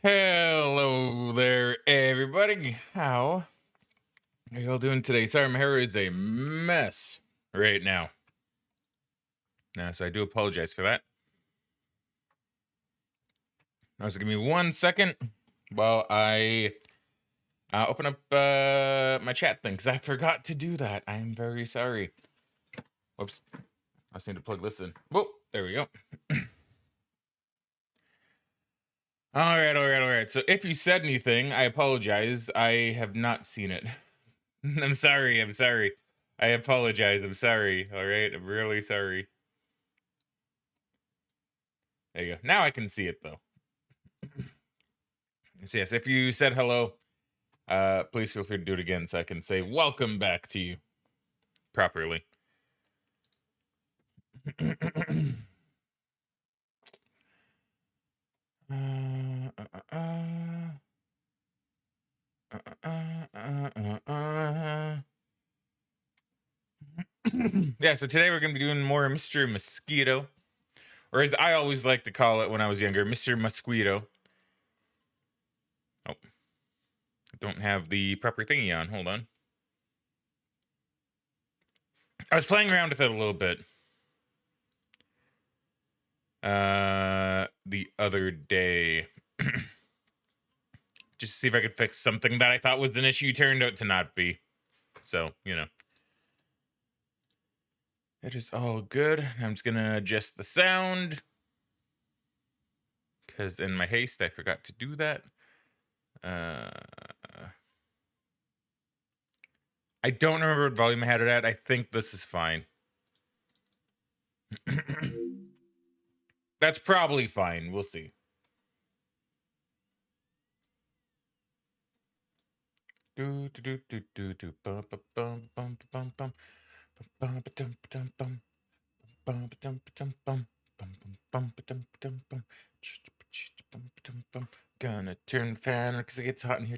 Hello there, everybody. How are y'all doing today? Sorry, my hair is a mess right now. So I do apologize for that. Now, so give me 1 second while I open up my chat thing, because I forgot to do that. I am very sorry. Whoops. I just need to plug this in. Whoa, there we go. All right. So if you said anything, I apologize. I have not seen it. I'm sorry. I apologize. I'm sorry. All right. I'm really sorry. There you go. Now I can see it though. So yes, if you said hello, please feel free to do it again so I can say welcome back to you properly. Yeah, so today we're going to be doing more Mr. Mosquito, or as I always like to call it when I was younger, Mr. Mosquito. Oh, I don't have the proper thingy on. Hold on. I was playing around with it a little bit the other day. Just to see if I could fix something that I thought was an issue turned out to not be. So, it is all good. I'm just gonna adjust the sound, because in my haste I forgot to do that. I don't remember what volume I had it at. I think this is fine. That's probably fine. We'll see. Do do do do do bum bum bum bum bum bum bum bum bum bum bum bum bum bum bum bum bum. Gonna turn the fan because it gets hot in here.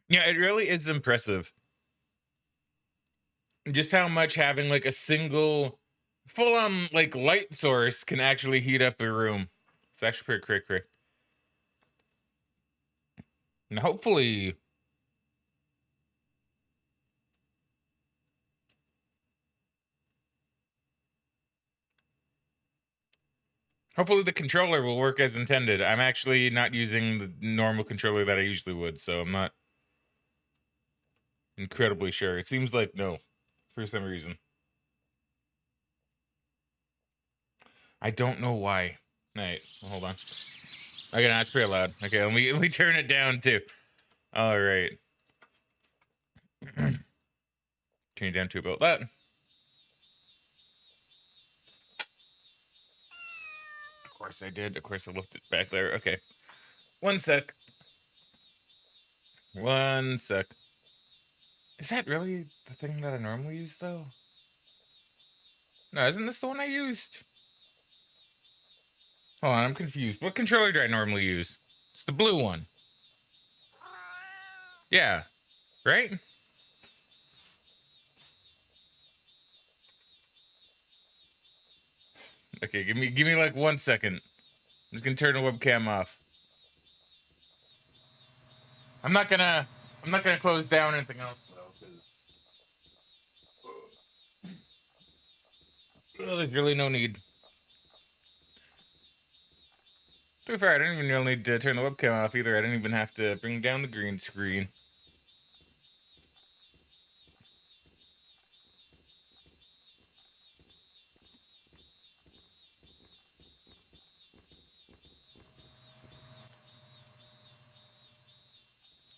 Yeah, it really is impressive just how much having like a single full-on like light source can actually heat up a room. It's actually pretty quick. And hopefully the controller will work as intended. I'm actually not using the normal controller that I usually would, so I'm not incredibly sure. It seems like no, for some reason. I don't know why. All right, hold on. Okay, no, it's pretty loud. Okay, let me turn it down too. All right. Turn it down to about that. Of course I did. Of course I left it back there. Okay. 1 sec. 1 sec. Is that really the thing that I normally use, though? No, isn't this the one I used? Hold on, I'm confused. What controller do I normally use? It's the blue one. Yeah, right? Okay, give me like 1 second. I'm just gonna turn the webcam off. I'm not gonna close down anything else though, because there's really no need. To be fair, I didn't even really need to turn the webcam off either. I didn't even have to bring down the green screen.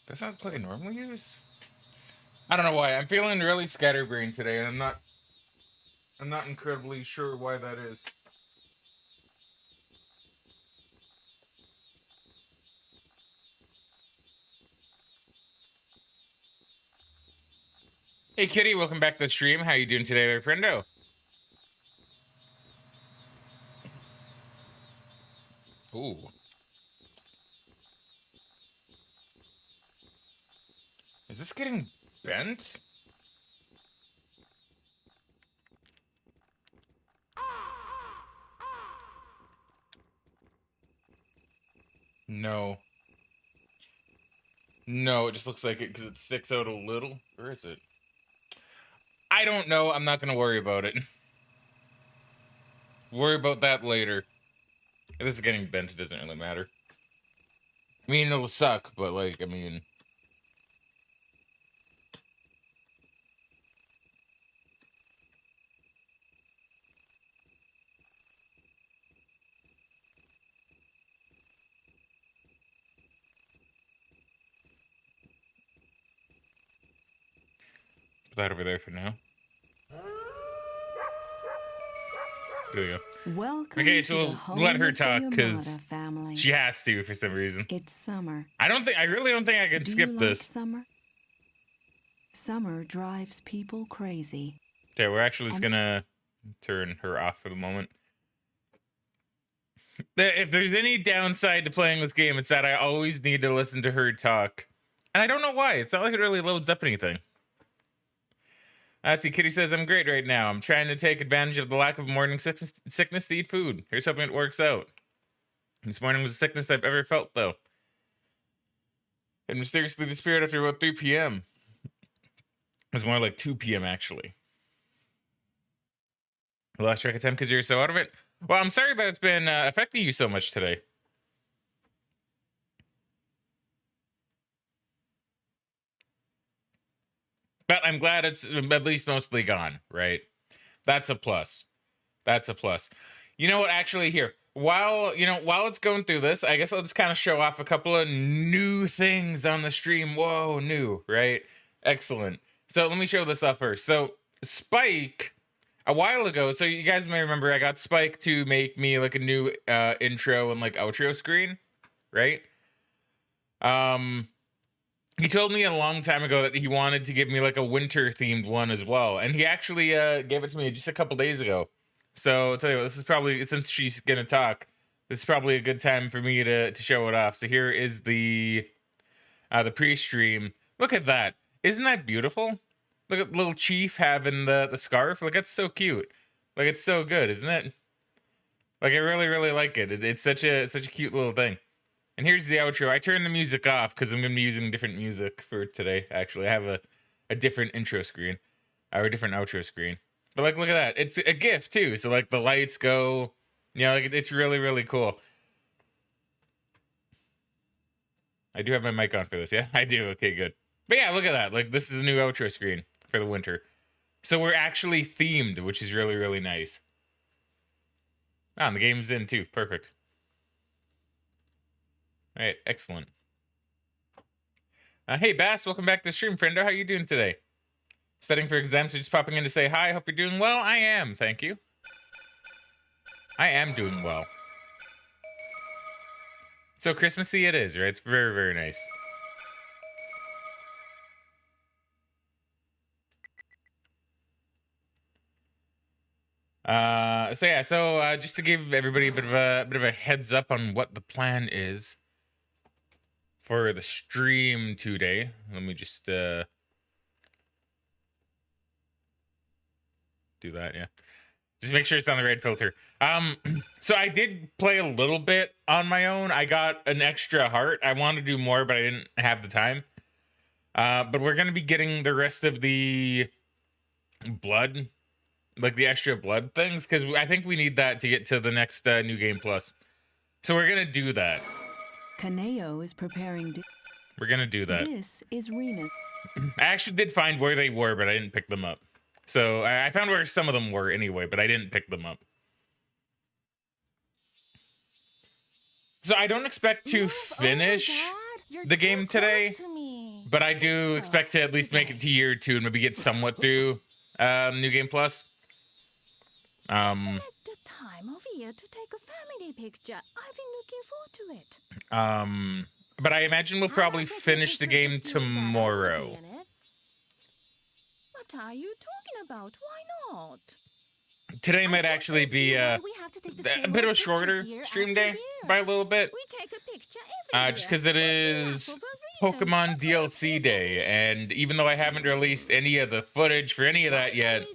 That's not the play I normally use. I don't know why. I'm feeling really scatterbrained today, and I'm not incredibly sure why that is. Hey Kitty, welcome back to the stream. How you doing today there, friendo? Ooh. Is this getting bent? No. No, it just looks like it because it sticks out a little. Where is it? I don't know. I'm not going to worry about it. Worry about that later. If this is getting bent, it doesn't really matter. I mean, it'll suck, but, like, I mean... Put that over there for now. There we go. Welcome okay, so we'll let her talk because she has to for some reason. It's summer. I really don't think I can skip this. Summer? Summer drives people crazy. Okay, we're actually just gonna turn her off for the moment. If there's any downside to playing this game, it's that I always need to listen to her talk. And I don't know why. It's not like it really loads up anything. Let's see, Kitty says, I'm great right now. I'm trying to take advantage of the lack of morning sickness to eat food. Here's hoping it works out. This morning was the sickness I've ever felt, though. It mysteriously disappeared after about 3 p.m. It was more like 2 p.m., actually. I lost track of time because you're so out of it. Well, I'm sorry that it's been affecting you so much today. But I'm glad it's at least mostly gone, right? That's a plus. That's a plus. You know what? Actually, here, while it's going through this, I guess I'll just kind of show off a couple of new things on the stream. Whoa, new, right? Excellent. So let me show this off first. So Spike, a while ago, so you guys may remember, I got Spike to make me like a new intro and like outro screen, right? He told me a long time ago that he wanted to give me like a winter themed one as well. And he actually gave it to me just a couple days ago. So I'll tell you what, this is probably, since she's going to talk, this is probably a good time for me to show it off. So here is the pre-stream. Look at that. Isn't that beautiful? Look at little Chief having the scarf. Like, that's so cute. Like, it's so good, isn't it? Like, I really, really like it. It's such a cute little thing. And here's the outro. I turned the music off because I'm going to be using different music for today. Actually, I have a different intro screen. Or a different outro screen. But, like, look at that. It's a GIF, too. So, like, the lights go... You know, like, it's really, really cool. I do have my mic on for this, yeah? I do. Okay, good. But, yeah, look at that. Like, this is the new outro screen for the winter. So, we're actually themed, which is really, really nice. Ah, and the game's in, too. Perfect. All right, excellent. Hey, Bass, welcome back to the stream, friendo. How you doing today? Studying for exams, so just popping in to say hi. Hope you're doing well. I am, thank you. I am doing well. So Christmassy it is, right? It's very, very nice. So just to give everybody a bit of a heads up on what the plan is for the stream today. Let me just do that, yeah. Just make sure it's on the red filter. So I did play a little bit on my own. I got an extra heart. I wanted to do more, but I didn't have the time. But we're gonna be getting the rest of the blood, like the extra blood things, because I think we need that to get to the next New Game Plus. So we're gonna do that. Kaneo is preparing. We're gonna do that. This is Rena. I actually did find where they were, but I didn't pick them up. So I found where some of them were anyway, but I didn't pick them up. So I don't expect to finish the game today, but I do expect to at least make it to year 2 and maybe get somewhat through New Game Plus. Select a time of year to take a family picture. I've been looking forward to it. But I imagine we'll probably finish the game tomorrow. What are you talking about? Why not? Today might actually be a bit of a shorter stream day by a little bit. We take a picture every just because it is Pokemon DLC day, and even though I haven't released any of the footage for any of that yet,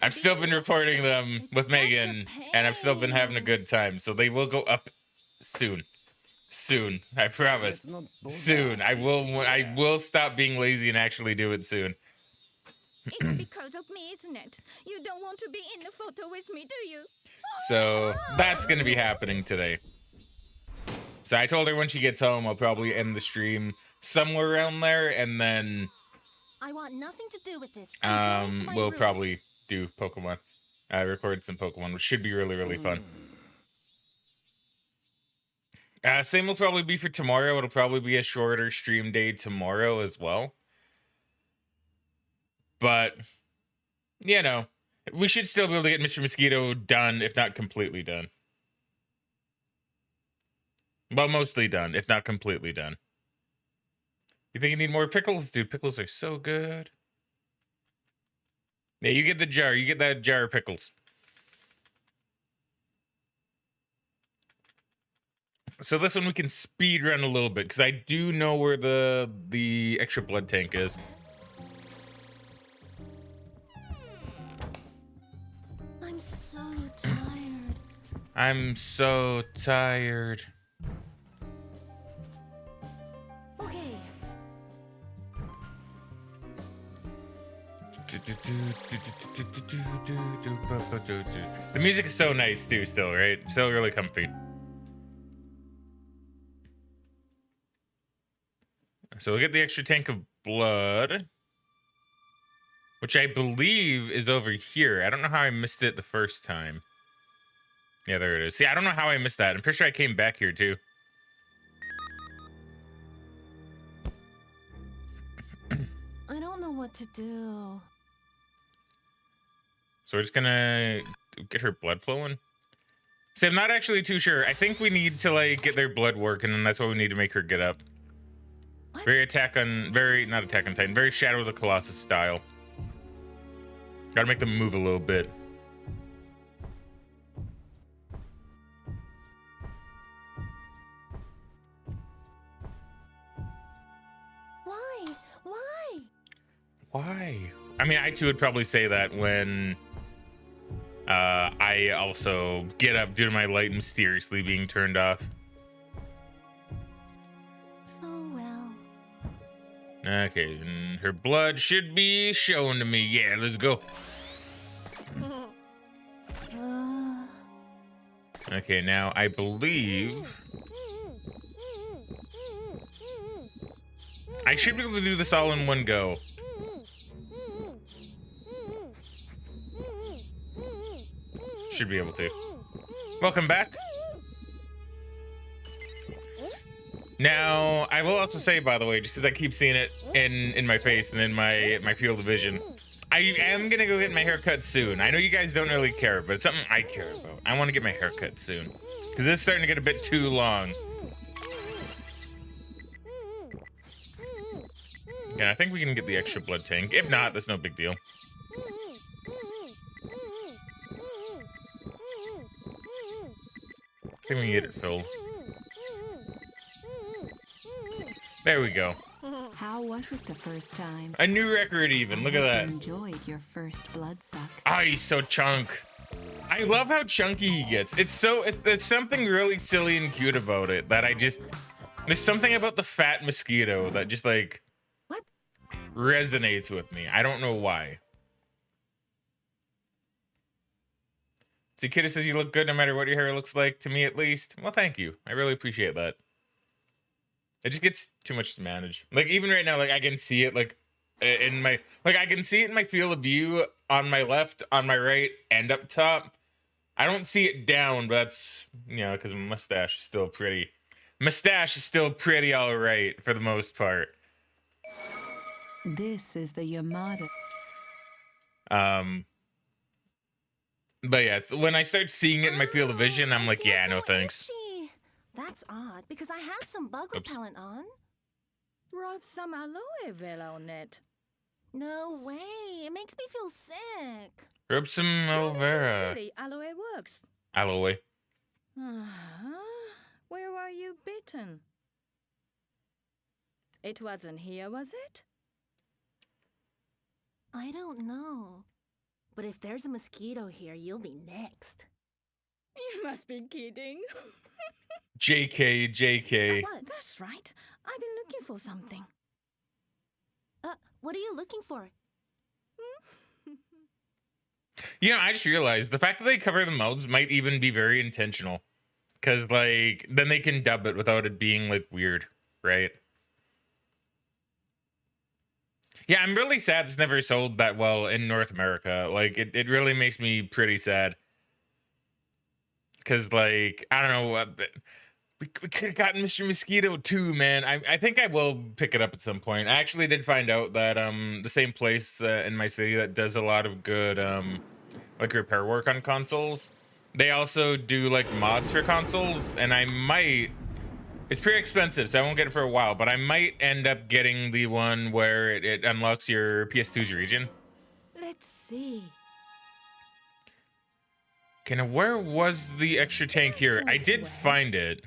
I've still been recording them with Megan, and I've still been having a good time, so they will go up soon. Soon. I promise. Soon. I will stop being lazy and actually do it soon. It's because of me, isn't it? You don't want to be in the photo with me, do you? So that's gonna be happening today. So I told her when she gets home, I'll probably end the stream somewhere around there, and then I want nothing to do with this. I'm going to my we'll room. probably do Pokemon. Record some Pokemon, which should be really, really fun. Same will probably be for tomorrow. It'll probably be a shorter stream day tomorrow as well. But, you know, we should still be able to get Mr. Mosquito done, if not completely done. Well, mostly done, if not completely done. You think you need more pickles? Dude, pickles are so good. Yeah, you get the jar. You get that jar of pickles. So this one we can speed run a little bit, because I do know where the extra blood tank is. I'm so tired. I'm so tired. Okay. The music is so nice too, still, right? Still really comfy. So we'll get the extra tank of blood, which I believe is over here. I don't know how I missed it the first time. Yeah, there it is. See, I don't know how I missed that. I'm pretty sure I came back here too. I don't know what to do. So we're just gonna get her blood flowing. See, I'm not actually too sure. I think we need to like get their blood working, and that's why we need to make her get up. What? Very not Attack on Titan, very Shadow of the Colossus style. Gotta make them move a little bit. Why? Why? Why? I mean, I too would probably say that when I also get up due to my light mysteriously being turned off. Oh well. Okay, and her blood should be shown to me. Yeah, let's go. Okay, now I believe I should be able to do this all in one go. Should be able to. Welcome back. Now, I will also say, by the way, just because I keep seeing it in my face and in my field of vision, I am gonna go get my hair cut soon. I know you guys don't really care, but it's something I care about. I want to get my hair cut soon because it's starting to get a bit too long. Yeah, I think we can get the extra blood tank. If not, that's no big deal. I think we can get it filled. There we go. How was it the first time? A new record even. Look at that. Enjoyed your first blood suck. Ah, he's so chunk. I love how chunky he gets. It's something really silly and cute about it that there's something about the fat mosquito that just like What? resonates with me. I don't know why. See, Kidda says you look good no matter what your hair looks like, to me at least. Well, thank you. I really appreciate that. It just gets too much to manage. Like, even right now, like, I can see it, like, I can see it in my field of view on my left, on my right, and up top. I don't see it down, but that's, because my mustache is still pretty. Mustache is still pretty all right, for the most part. This is the Yamada. But yeah, it's when I start seeing it in my field of vision, I'm like, yeah, no thanks. Itchy. That's odd, because I had some bug repellent on. Rub some aloe vera on it. No way. It makes me feel sick. Rub some aloe So vera. silly, aloe works. Aloe. Where were you bitten? It wasn't here, was it? I don't know. But if there's a mosquito here, you'll be next. You must be kidding. JK, JK. Well, that's right. I've been looking for something. What are you looking for? You know, I just realized the fact that they cover the mouths might even be very intentional. Because, like, then they can dub it without it being, like, weird, right? Yeah, I'm really sad this never sold that well in North America. Like, it really makes me pretty sad. Because, like, I don't know, we could have gotten Mr. Mosquito too, man. I think I will pick it up at some point. I actually did find out that the same place in my city that does a lot of good like repair work on consoles, they also do like mods for consoles, and I might, it's pretty expensive, so I won't get it for a while, but I might end up getting the one where it unlocks your PS2's region. Let's see. Okay, now where was the extra tank here? I did find it.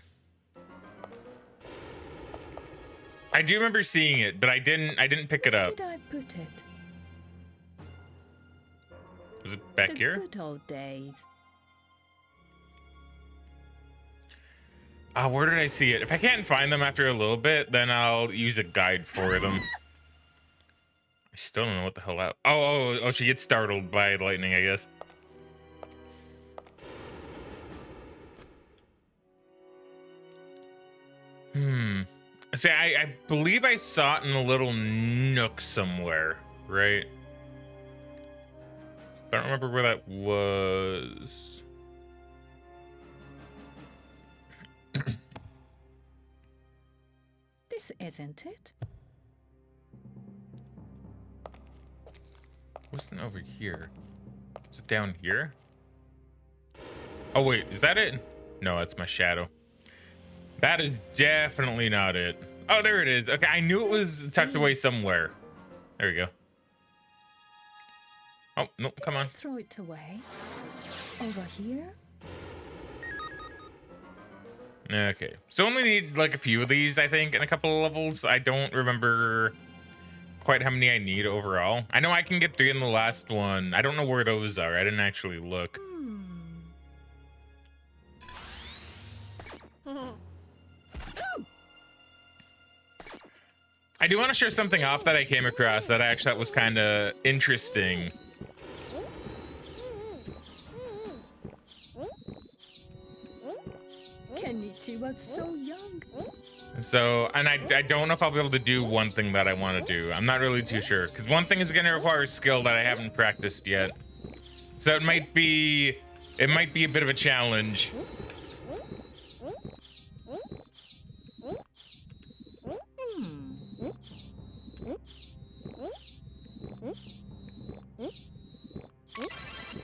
I do remember seeing it, but I didn't pick it Where up. did I put it? Was it back The here? good old days. Where did I see it? If I can't find them after a little bit, then I'll use a guide for them. I still don't know what the hell out. Oh, she gets startled by lightning, I guess. See, I believe I saw it in a little nook somewhere, right? I don't remember where that was. This isn't it. Wasn't over here. Is it down here? Oh wait, is that it? No, that's my shadow. That is definitely not it. Oh, there it is. Okay, I knew it was tucked away somewhere. There we go. Oh, no, come on. Throw it away. Over here? Okay, so only need like a few of these, I think, in a couple of levels. I don't remember quite how many I need overall. I know I can get 3 in the last one. I don't know where those are. I didn't actually look. I do want to show something off that I came across that I actually thought was kind of interesting. Kenichi was so young. So, and I don't know if I'll be able to do one thing that I want to do. I'm not really too sure. Because one thing is going to require skill that I haven't practiced yet. So it might be a bit of a challenge.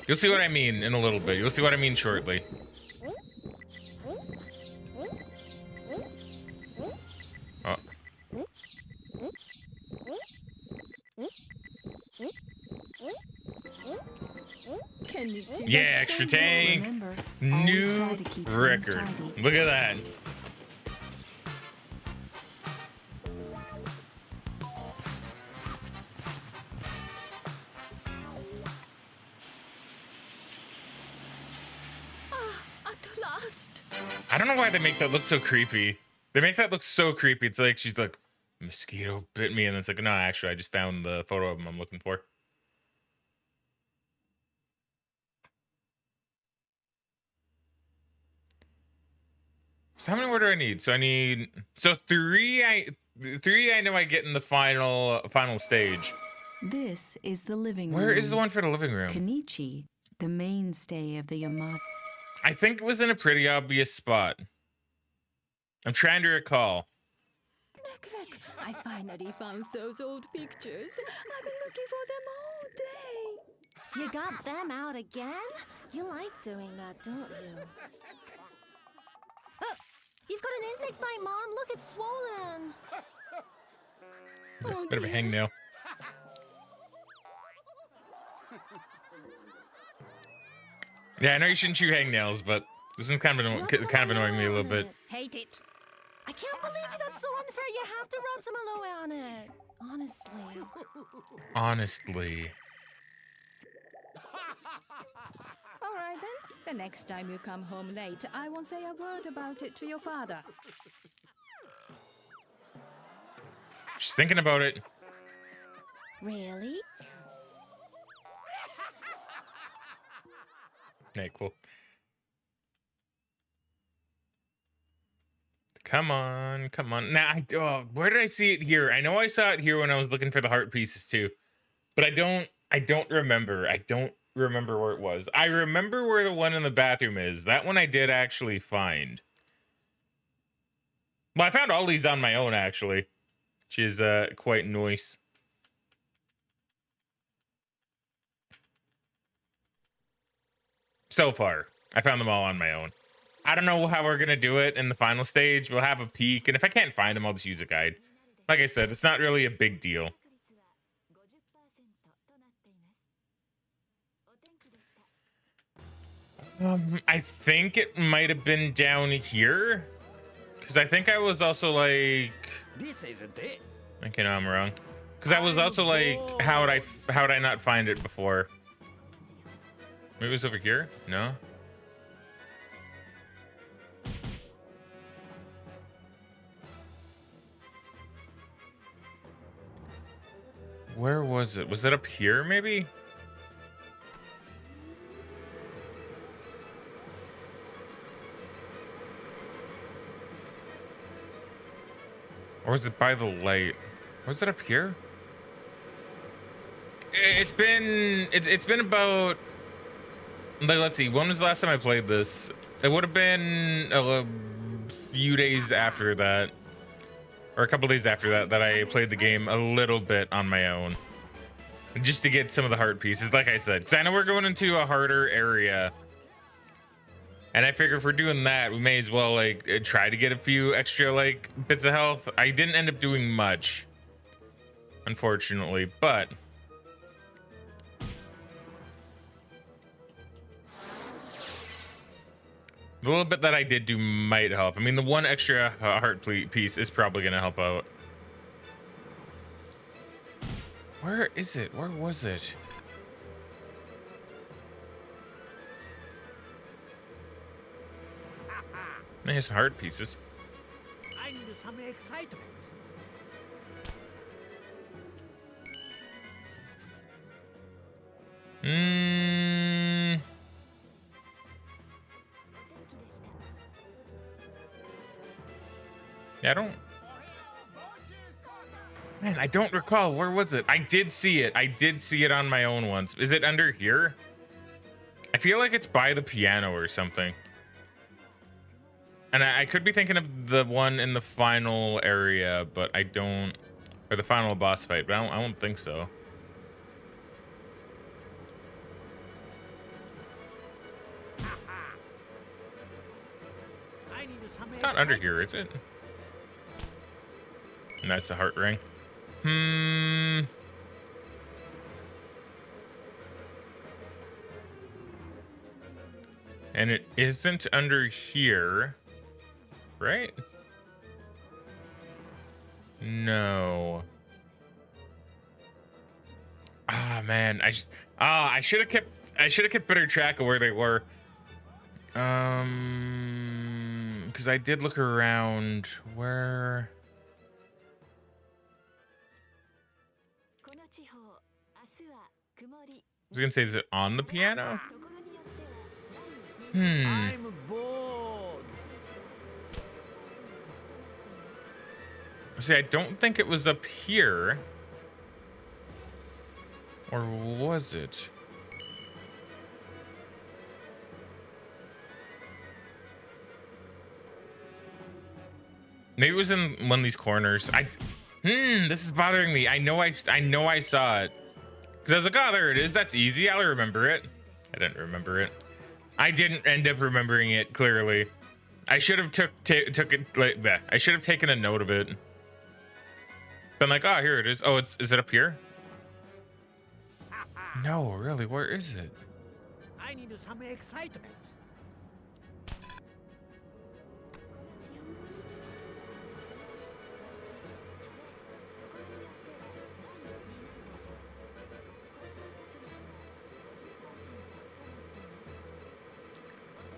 You'll see what I mean in a little bit. You'll see what I mean shortly. Oh. Kenichi. Yeah, extra tank. Remember, New always try to keep things record. tidy. Look at that. At last. I don't know why they make that look so creepy. They make that look so creepy. It's like she's like, mosquito bit me, and it's like, no, actually, I just found the photo of him I'm looking for. So how many more do I need? So I need three. I know I get in the final stage. This is the living room. Where is the one for the living room? Kenichi, the mainstay of the Yamato. I think it was in a pretty obvious spot. I'm trying to recall. Look, I finally found those old pictures. I've been looking for them all day. You got them out again? You like doing that, don't you? Oh, you've got an insect bite, Mom. Look, it's swollen. Oh, Bit of a dear. hangnail. Yeah, I know you shouldn't chew hangnails, but this one's kind of annoying me a little bit. Hate it. I can't believe it. That's so unfair. You have to rub some aloe on it. Honestly. Honestly. All right then. The next time you come home late, I won't say a word about it to your father. She's thinking about it. Really? Hey, cool. Come on, come on. Now, where did I see it here? I know I saw it here when I was looking for the heart pieces too, but I don't remember. I don't remember where it was. I remember where the one in the bathroom is. That one I did actually find. Well, I found all these on my own actually, which is quite nice. So far, I found them all on my own. I don't know how we're gonna do it in the final stage. We'll have a peek, and if I can't find them, I'll just use a guide. Like I said, it's not really a big deal. I think it might have been down here, because I think I was also like, This isn't it. okay, no, I'm wrong. Because I was also like, how would I not find it before? Maybe it was over here? No. Where was it? Was it up here, maybe? Or was it by the light? Was it up here? It's been about, like, let's see, when was the last time I played this? It would have been a few days after that, or a couple days after that I played the game a little bit on my own, just to get some of the heart pieces, like I said, because I know we're going into a harder area, and I figure if we're doing that, we may as well like try to get a few extra like bits of health. I didn't end up doing much, unfortunately, but the little bit that I did do might help. I mean, the one extra heart piece is probably going to help out. Where is it? Where was it? Nice heart pieces. I need some excitement. Yeah, Man, I don't recall. Where was it? I did see it. I did see it on my own once. Is it under here? I feel like it's by the piano or something. And I could be thinking of the one in the final area, but I don't... Or the final boss fight, but I don't think so. I need some It's not under here, is it? And that's the heart ring. And it isn't under here, right? No. Ah, man, I should have kept better track of where they were. Because I did look around. Where? I was gonna say, is it on the piano? I'm bored. See, I don't think it was up here. Or was it? Maybe it was in one of these corners. This is bothering me. I know I saw it. Because I was like, oh, there it is. That's easy. I'll remember it. I didn't remember it. I didn't end up remembering it, clearly. I should have took it like that. I should have taken a note of it. Been like, oh, here it is. Oh, is it up here? No, really, where is it? I need some excitement.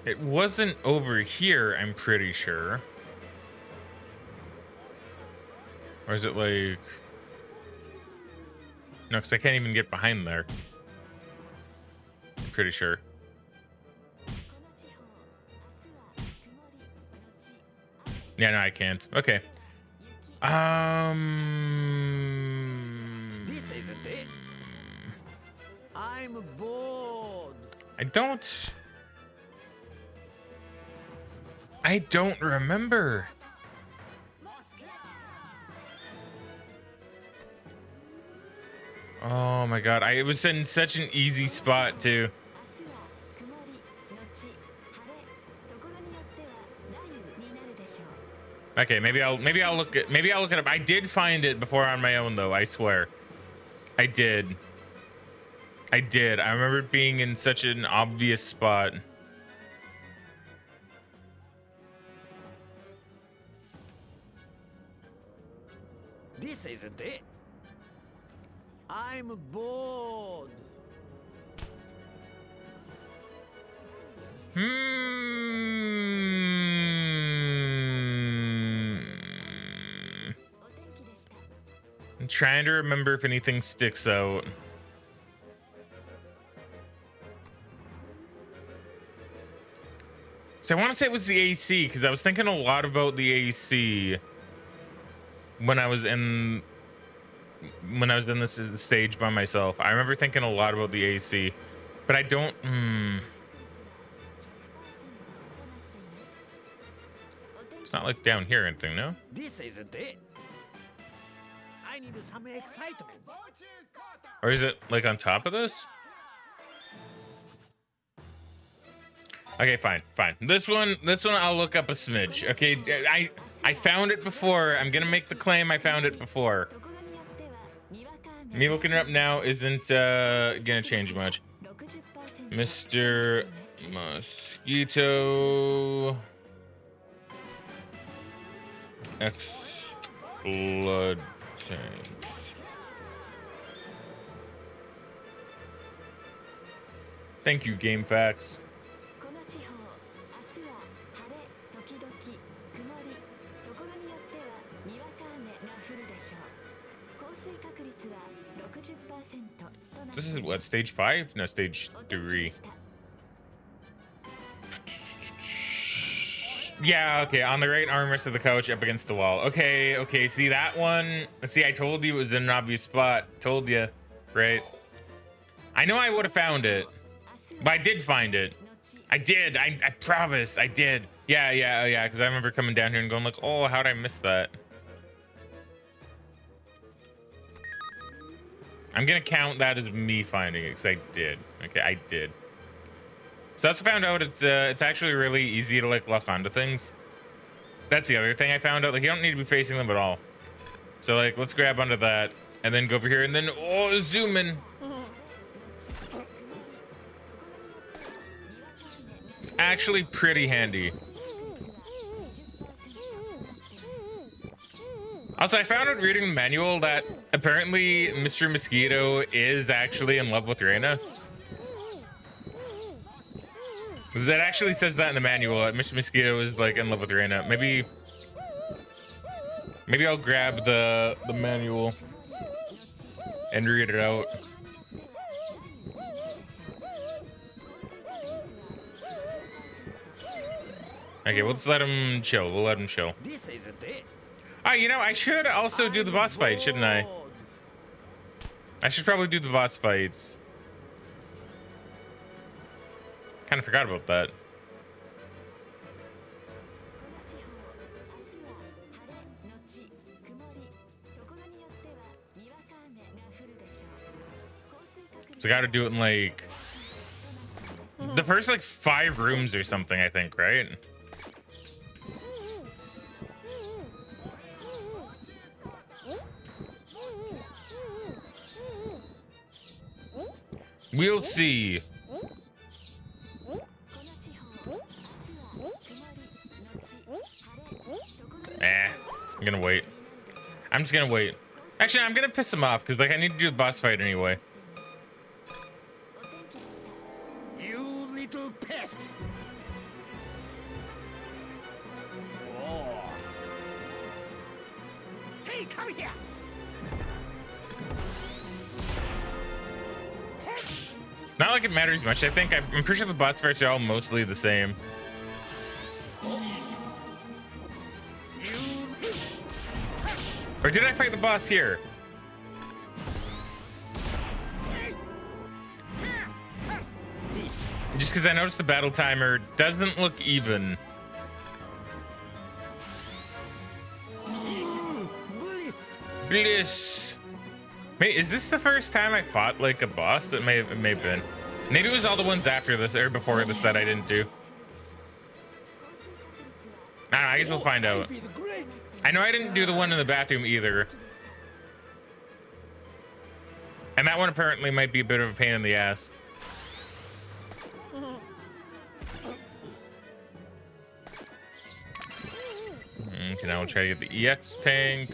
It wasn't over here, I'm pretty sure. Or is it like... No, because I can't even get behind there. I'm pretty sure. Yeah, no, I can't. Okay. This isn't it. I'm bored. I don't remember. Oh my god, it was in such an easy spot too. Okay, maybe I'll look it up. I did find it before on my own though, I swear. I did. I remember it being in such an obvious spot. This isn't it. I'm bored. I'm trying to remember if anything sticks out. So I want to say it was the AC because I was thinking a lot about the AC when I was in this stage by myself. I remember thinking a lot about the AC, but I don't. It's not like down here or anything, no? This isn't it. I need some excitement. Or is it like on top of this? Okay, fine. This one I'll look up a smidge. Okay, I found it before. I'm gonna make the claim I found it before. Me looking it up now isn't gonna change much. Mr. Mosquito X blood tanks. Thank you, Game Facts. This is what, stage 5? No, stage 3. Yeah, okay, on the right armrest of the couch up against the wall. Okay, see that one? See, I told you it was in an obvious spot. Told you, right? I know I would have found it, but I did find it. I did, I promise, I did. Yeah, because I remember coming down here and going like, oh, how'd I miss that? I'm gonna count that as me finding it because I did. Okay, I did. So I also found out it's actually really easy to like lock onto things. That's the other thing I found out. Like you don't need to be facing them at all. So like let's grab onto that and then go over here and then zoom in. It's actually pretty handy. Also, I found out reading the manual that apparently Mr. Mosquito is actually in love with Reina. Because it actually says that in the manual that Mr. Mosquito is like in love with Reina. Maybe I'll grab the manual and read it out. Okay, let's let him chill. We'll let him chill. This isn't it. You know, I should also do the boss fight, shouldn't I? I should probably do the boss fights. Kind of forgot about that. So I gotta do it in like the first like 5 rooms or something, I think, right? We'll see. I'm gonna wait. I'm just gonna wait. Actually, I'm gonna piss him off because like I need to do the boss fight anyway. You little pest. Hey, come here. Not like it matters much. I think I'm pretty sure the boss fights are all mostly the same. Or did I fight the boss here? Just because I noticed the battle timer doesn't look even. Bliss. Wait, is this the first time I fought like a boss? It may have been. Maybe it was all the ones after this or before this that I didn't do. I don't know, I guess we'll find out. I know I didn't do the one in the bathroom either. And that one apparently might be a bit of a pain in the ass. Okay, now we'll try to get the EX tank.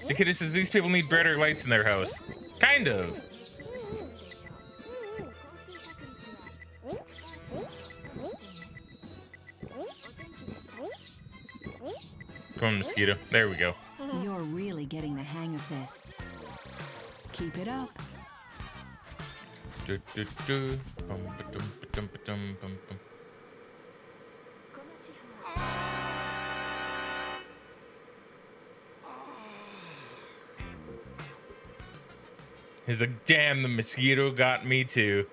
Mosquito says these people need brighter lights in their house. Kind of. Come on, Mosquito. There we go. You're really getting the hang of this. Keep it up. Do, do, do. Bum, ba-dum, ba-dum, ba-dum, bum, bum. He's like, damn, the mosquito got me too.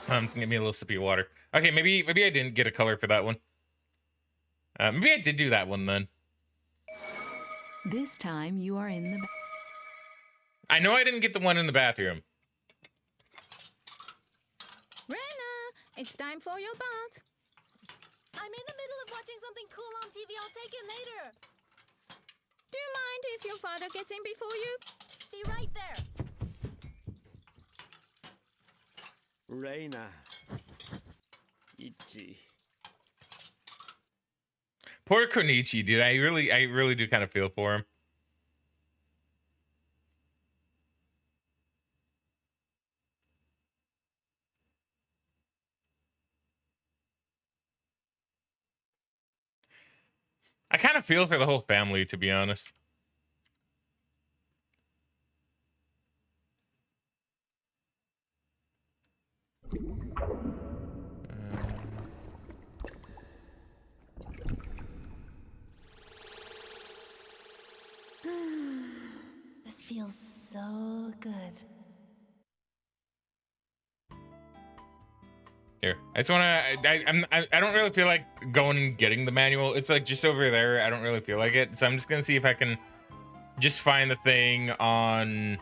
I'm just gonna give me a little sip of water. Okay, maybe I didn't get a color for that one. Maybe I did do that one then. This time you are in the... I know I didn't get the one in the bathroom. Rena, it's time for your bath. I'm in the middle of watching something cool on TV. I'll take it later. Do you mind if your father gets in before you? Be right there. Reina. Ichi. Poor Konichi, dude. I really do kind of feel for him. I kind of feel for the whole family, to be honest. This feels so good. Here, I just want to. I don't really feel like going and getting the manual. It's like just over there. I don't really feel like it, so I'm just gonna see if I can just find the thing on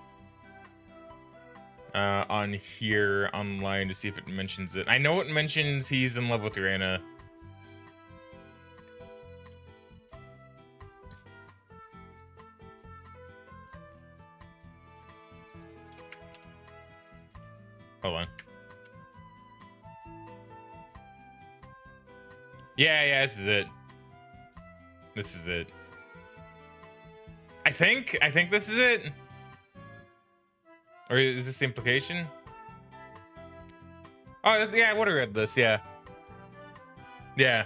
here online to see if it mentions it. I know it mentions he's in love with Reina. Hold on. Yeah, this is it. This is it. I think this is it. Or is this the implication? Oh, yeah, I would have read this, yeah. Yeah.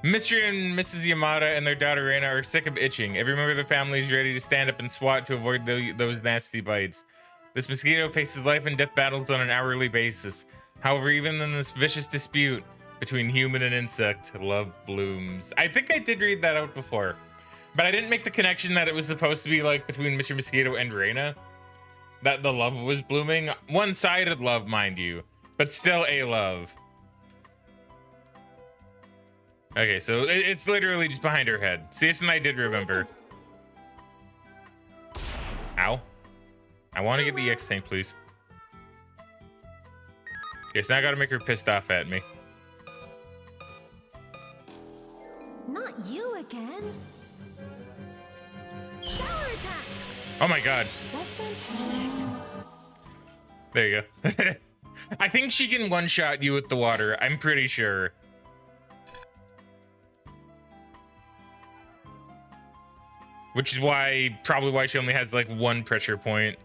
Mr. and Mrs. Yamada and their daughter Reina are sick of itching. Every member of the family is ready to stand up and swat to avoid those nasty bites. This mosquito faces life and death battles on an hourly basis. However, even in this vicious dispute between human and insect, love blooms. I think I did read that out before, but I didn't make the connection that it was supposed to be like between Mr. Mosquito and Reina, that the love was blooming. One-sided love, mind you, but still a love. Okay, so it's literally just behind her head. See, this one I did remember. Ow. I want to get the EX tank, please. Okay, so now I gotta make her pissed off at me. Not you again. Shower attack. Oh my god. That's intense. There you go. I think she can one-shot you with the water. I'm pretty sure. which is probably why she only has like one pressure point.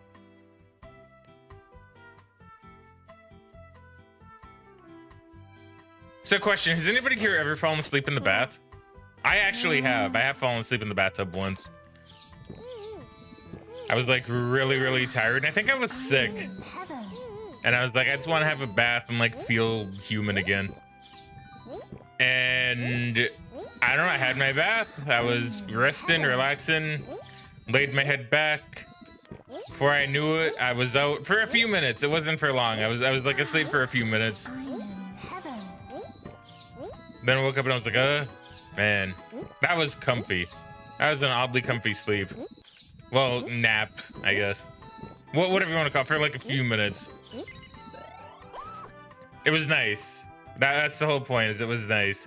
So question, has anybody here ever fallen asleep in the bath? I actually have. I have fallen asleep in the bathtub once. I was like really tired, and I think I was sick. And I was like, I just want to have a bath and like feel human again. And I don't know, I had my bath. I was resting, relaxing, laid my head back. Before I knew it, I was out for a few minutes. It wasn't for long. I was like asleep for a few minutes. Then I woke up and I was like, man, that was comfy. That was an oddly comfy sleep. Well, nap, I guess. Whatever you want to call it, for like a few minutes. It was nice. That's the whole point, is it was nice.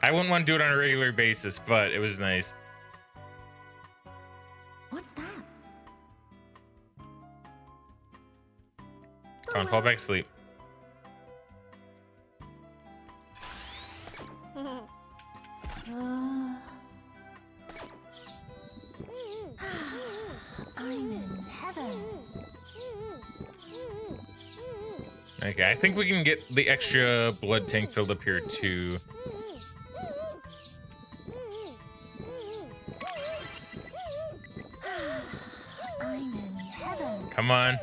I wouldn't want to do it on a regular basis, but it was nice. What's that? Come on, fall back to sleep. I'm in heaven. Okay, I think we can get the extra blood tank filled up here too. I'm in heaven. Come on.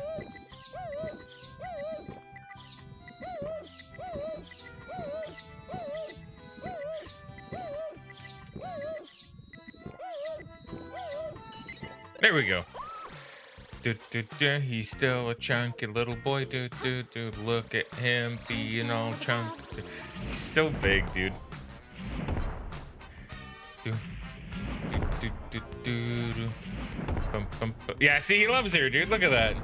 There we go. He's still a chunky little boy. Look at him being all chunky. He's so big, dude. Yeah, see, he loves her, dude. Look at that.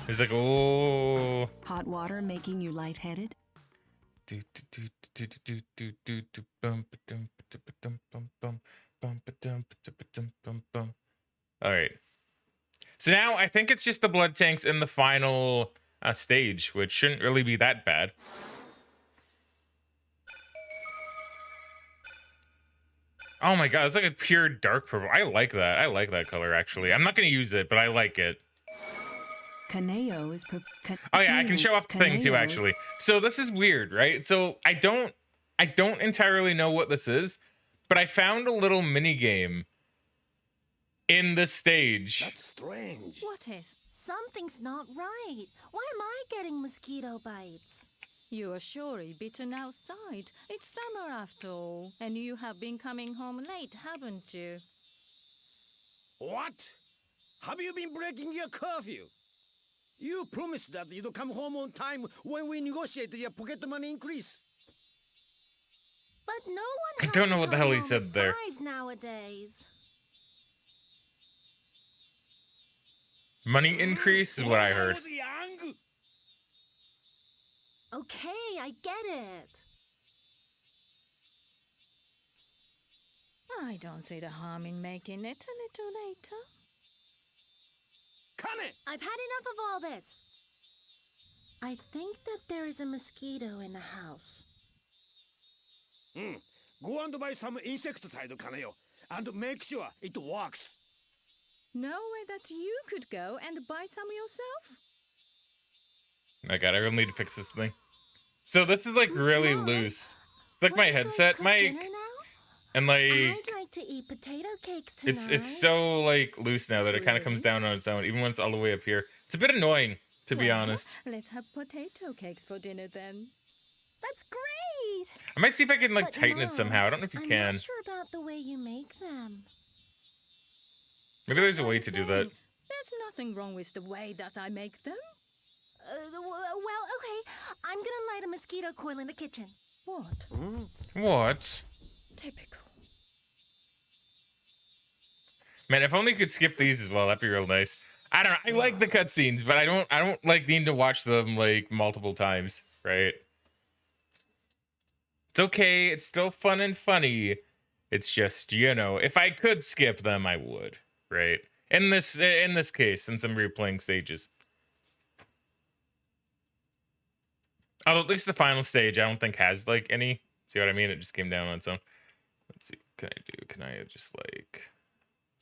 He's like, oh. Hot water making you lightheaded? All right. So now I think it's just the blood tanks in the final stage, which shouldn't really be that bad. Oh my god, it's like a pure dark purple. I like that. I like that color, actually. I'm not going to use it, but I like it. Kaneo is... Oh yeah, I can show off the thing too, actually. So this is weird, right? So I don't entirely know what this is, but I found a little mini game in this stage. That's strange. What is? Something's not right. Why am I getting mosquito bites? You are surely bitten outside. It's summer after all, and you have been coming home late, haven't you? What? Have you been breaking your curfew? You promised that you'd come home on time when we negotiate your pocket money increase. But no one I has don't know to what the come hell he home said at there. 5 nowadays. Money increase is what I heard. I was young. Okay, I get it. I don't see the harm in making it a little later. Kane! I've had enough of all this. I think that there is a mosquito in the house. Go and buy some insecticide, Kaneo, and make sure it works. No way that you could go and buy some yourself? My god, I really need to fix this thing. So this is like really loose. It's like my headset mic, and like I'd like to eat potato cakes tonight. it's so like loose now that it kind of comes down on its own, even when it's all the way up here. It's a bit annoying, to be Well, honest. Let's have potato cakes for dinner then. That's great. I might see if I can like But tighten it Mom, somehow. I don't know if you I'm can. not sure about the way you make them. Maybe there's a way to do that. There's nothing wrong with the way that I make them. Well, okay. I'm gonna light a mosquito coil in the kitchen. What? What? Typical. Man, if only you could skip these as well, that'd be real nice. I don't know. I like the cutscenes, but I don't like need to watch them like multiple times, right? It's okay. It's still fun and funny. It's just, you know, if I could skip them, I would, right? In this case, since I'm replaying stages. Although at least the final stage, I don't think has like any. See what I mean? It just came down on its own. Let's see. Can I just like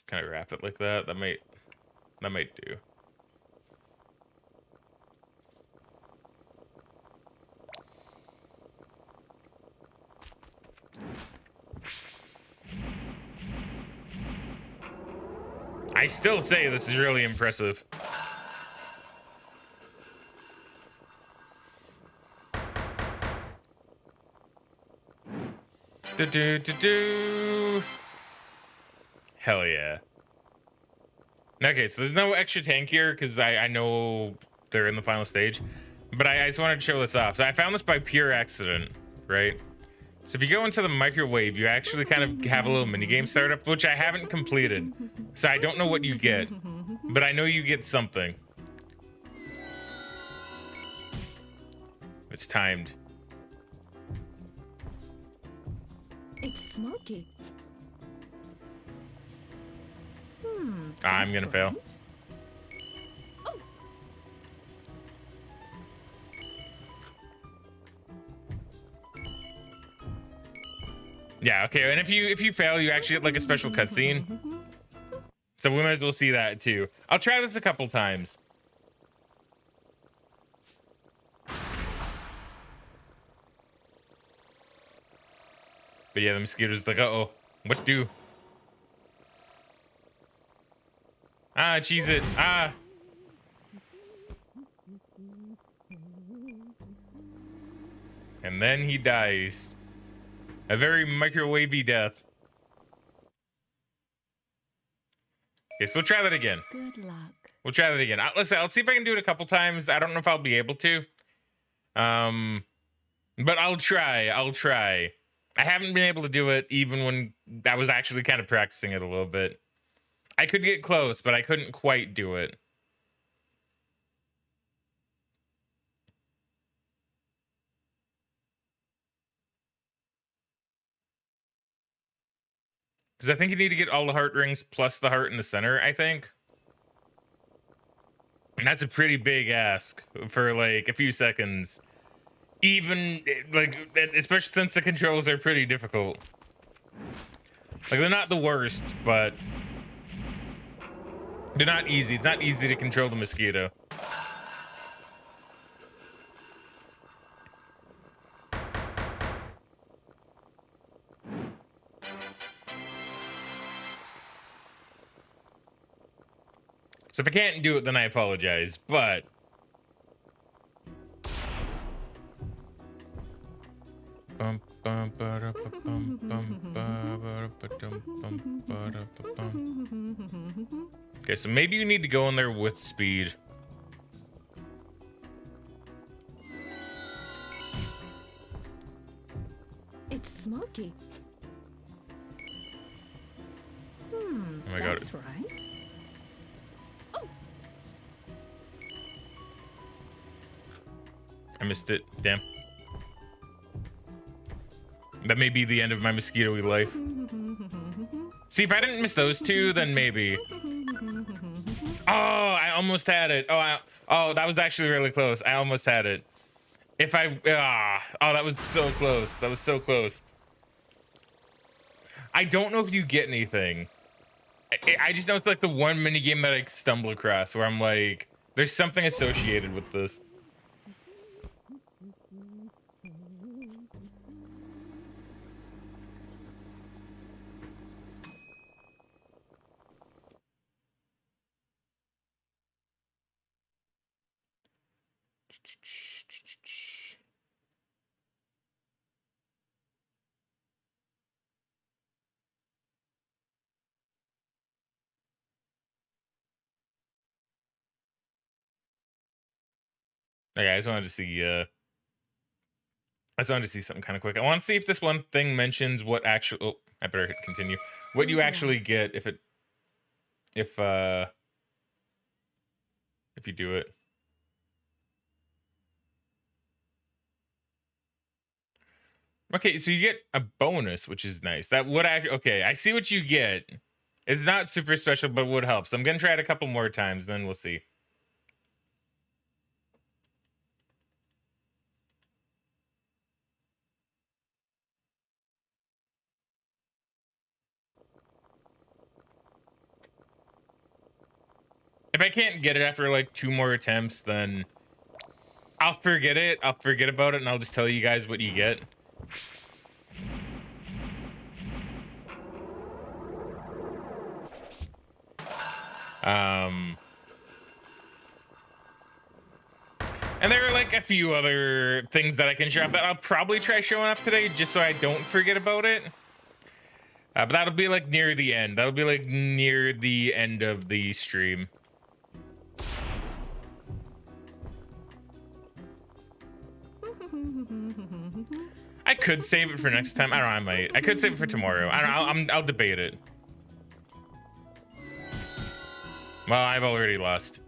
kind of wrap it like that? That might do. I still say this is really impressive. Hell yeah. Okay, so there's no extra tank here because I know they're in the final stage, but I just wanted to show this off. So I found this by pure accident, right? So if you go into the microwave, you actually kind of have a little minigame startup, which I haven't completed. So I don't know what you get, but I know you get something. It's timed. It's smoky. I'm gonna fail. Yeah, okay, and if you fail, you actually get like a special cutscene. So we might as well see that too. I'll try this a couple times. But yeah, the mosquito's like, uh-oh, what do? Ah, cheese it. Ah. And then he dies. A very microwavy death. Okay, so we'll try that again. Good luck. We'll try that again. Let's see if I can do it a couple times. I don't know if I'll be able to. But I'll try. I haven't been able to do it even when I was actually kind of practicing it a little bit. I could get close, but I couldn't quite do it. Because I think you need to get all the heart rings plus the heart in the center, I think. And that's a pretty big ask for like a few seconds. Even, like, especially since the controls are pretty difficult. Like, they're not the worst, but they're not easy. It's not easy to control the mosquito. So if I can't do it, then I apologize, but... Okay, so maybe you need to go in there with speed. It's smoky. Oh my god. That's right. I missed it. Damn. That may be the end of my mosquito-y life. See, if I didn't miss those two, then maybe. Oh, I almost had it. Oh, that was actually really close. I almost had it. If I... oh, that was so close. That was so close. I don't know if you get anything. I just know it's like the one minigame that I stumble across where I'm like, there's something associated with this. Okay, I just wanted to see something kind of quick. I want to see if this one thing mentions what actually... Oh, I better hit continue. What you actually get if you do it. Okay, so you get a bonus, which is nice. That would actually... Okay, I see what you get. It's not super special, but would help. So I'm going to try it a couple more times, then we'll see. I can't get it after like 2 more attempts, then I'll forget it. I'll forget about it, and I'll just tell you guys what you get. And there are like a few other things that I can show up that I'll probably try showing up today just so I don't forget about it. But that'll be like near the end. That'll be like near the end of the stream. I could save it for next time. I don't know, I might. I could save it for tomorrow. I don't know, I'll debate it. Well, I've already lost.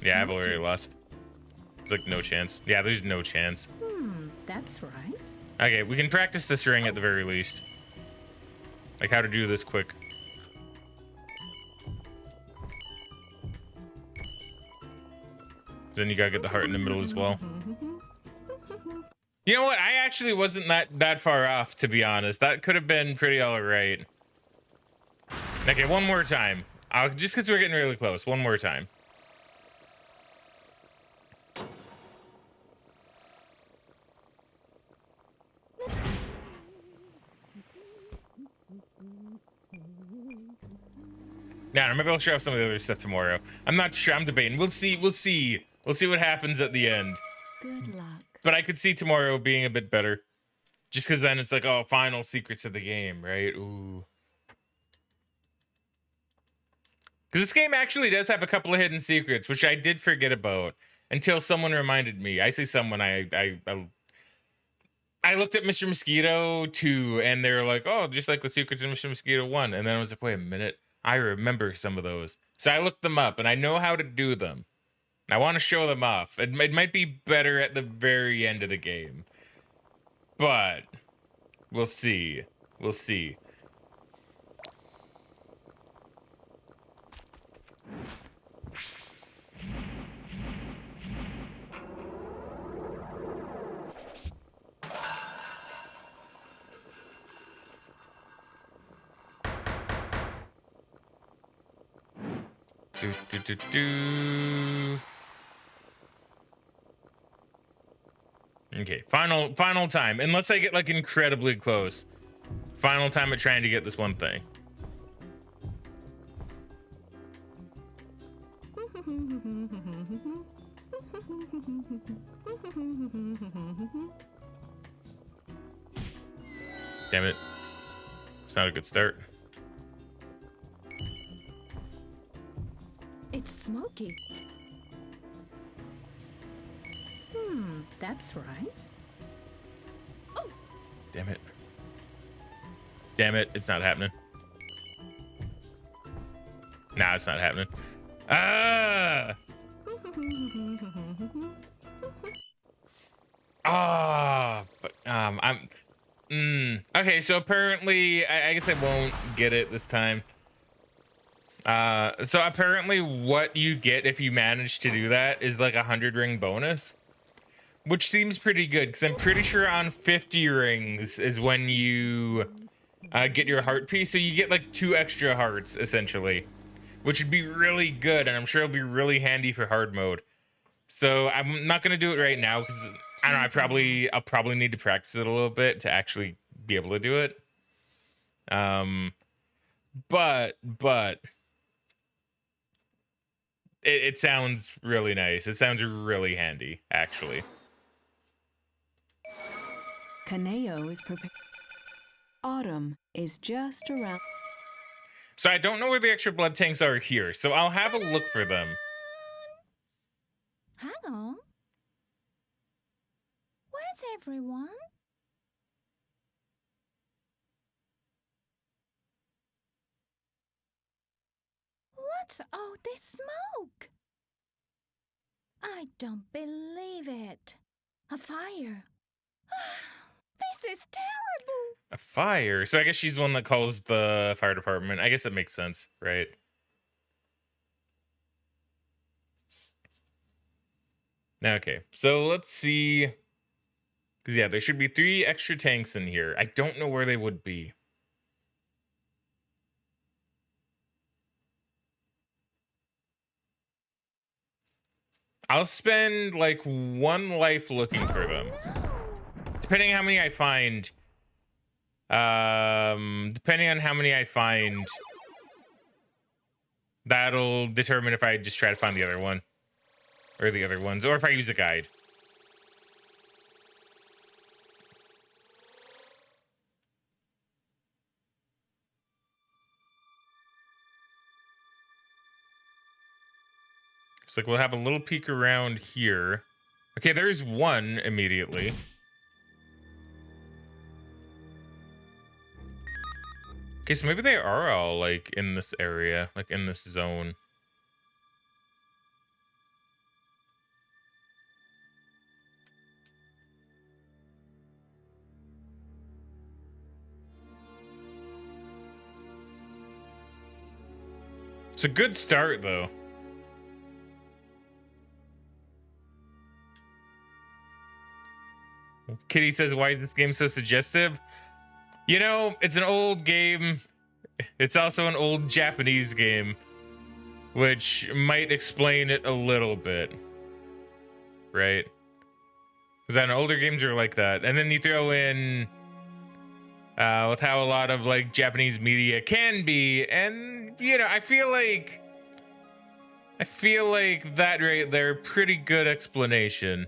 Yeah, I've already lost. It's like no chance. Yeah, there's no chance. That's right. Okay, we can practice this ring at the very least. Like how to do this quick. Then you gotta get the heart in the middle as well. You know what? I actually wasn't that far off, to be honest. That could have been pretty alright. Okay, one more time. Just because we're getting really close. One more time. Yeah, maybe I'll show off some of the other stuff tomorrow. I'm not sure. I'm debating. We'll see. We'll see. We'll see what happens at the end. Good luck. But I could see tomorrow being a bit better. Just because then it's like, oh, final secrets of the game, right? Ooh. Because this game actually does have a couple of hidden secrets, which I did forget about until someone reminded me. I say someone, I looked at Mr. Mosquito 2, and they were like, oh, just like the secrets in Mr. Mosquito 1. And then I was like, wait a minute. I remember some of those. So I looked them up, and I know how to do them. I want to show them off. It might be better at the very end of the game. But we'll see. We'll see. Okay, final time. Unless I get like incredibly close. Final time at trying to get this one thing. Damn it. It's not a good start. It's smoky. That's right. Oh. Damn it. Damn it, it's not happening. Nah, it's not happening. Ah! Ah, but okay, so apparently I guess I won't get it this time. So apparently what you get if you manage to do that is like 100 ring bonus, which seems pretty good because I'm pretty sure on 50 rings is when you get your heart piece. So you get like 2 extra hearts essentially, which would be really good. And I'm sure it'll be really handy for hard mode. So I'm not going to do it right now because I don't know. I'll probably need to practice it a little bit to actually be able to do it. But it sounds really nice. It sounds really handy, actually. Kaneo is prepared. Autumn is just around. So I don't know where the extra blood tanks are here, so I'll have a look for them. Hang on. Where's everyone? What's all this smoke? I don't believe it. A fire. This is terrible. A fire? So I guess she's the one that calls the fire department. I guess that makes sense, right? Okay, so let's see. Because, yeah, there should be 3 extra tanks in here. I don't know where they would be. I'll spend like 1 life looking for them. Depending on how many I find. Depending on how many I find, that'll determine if I just try to find the other one. Or the other ones. Or if I use a guide. It's like we'll have a little peek around here. Okay, there's one immediately. Okay, so maybe they are all like in this area, like in this zone. It's a good start though. Kitty says, why is this game so suggestive? You know, it's an old game. It's also an old Japanese game, which might explain it a little bit. Right? Because then older games are like that. And then you throw in with how a lot of like Japanese media can be. And, you know, I feel like that right there, pretty good explanation.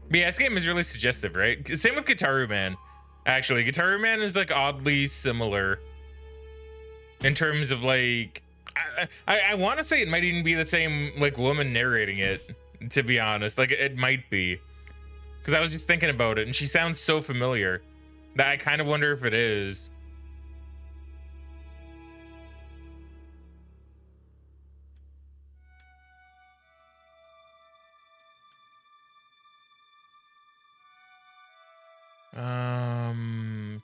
But yeah, this game is really suggestive, right? Same with Guitar Man. Actually, Guitar Man is like oddly similar in terms of like, I want to say it might even be the same like woman narrating it, to be honest. Like it might be, because I was just thinking about it and she sounds so familiar that I kind of wonder if it is.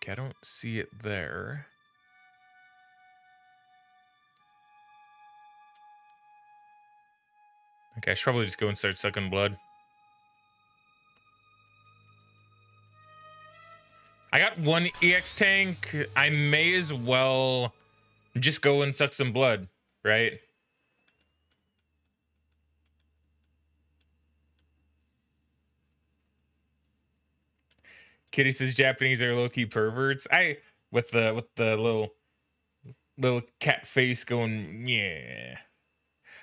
Okay, I don't see it there. Okay, I should probably just go and start sucking blood. I got 1 EX tank. I may as well just go and suck some blood, right? Kitty says Japanese are low-key perverts. With the little cat face going, yeah.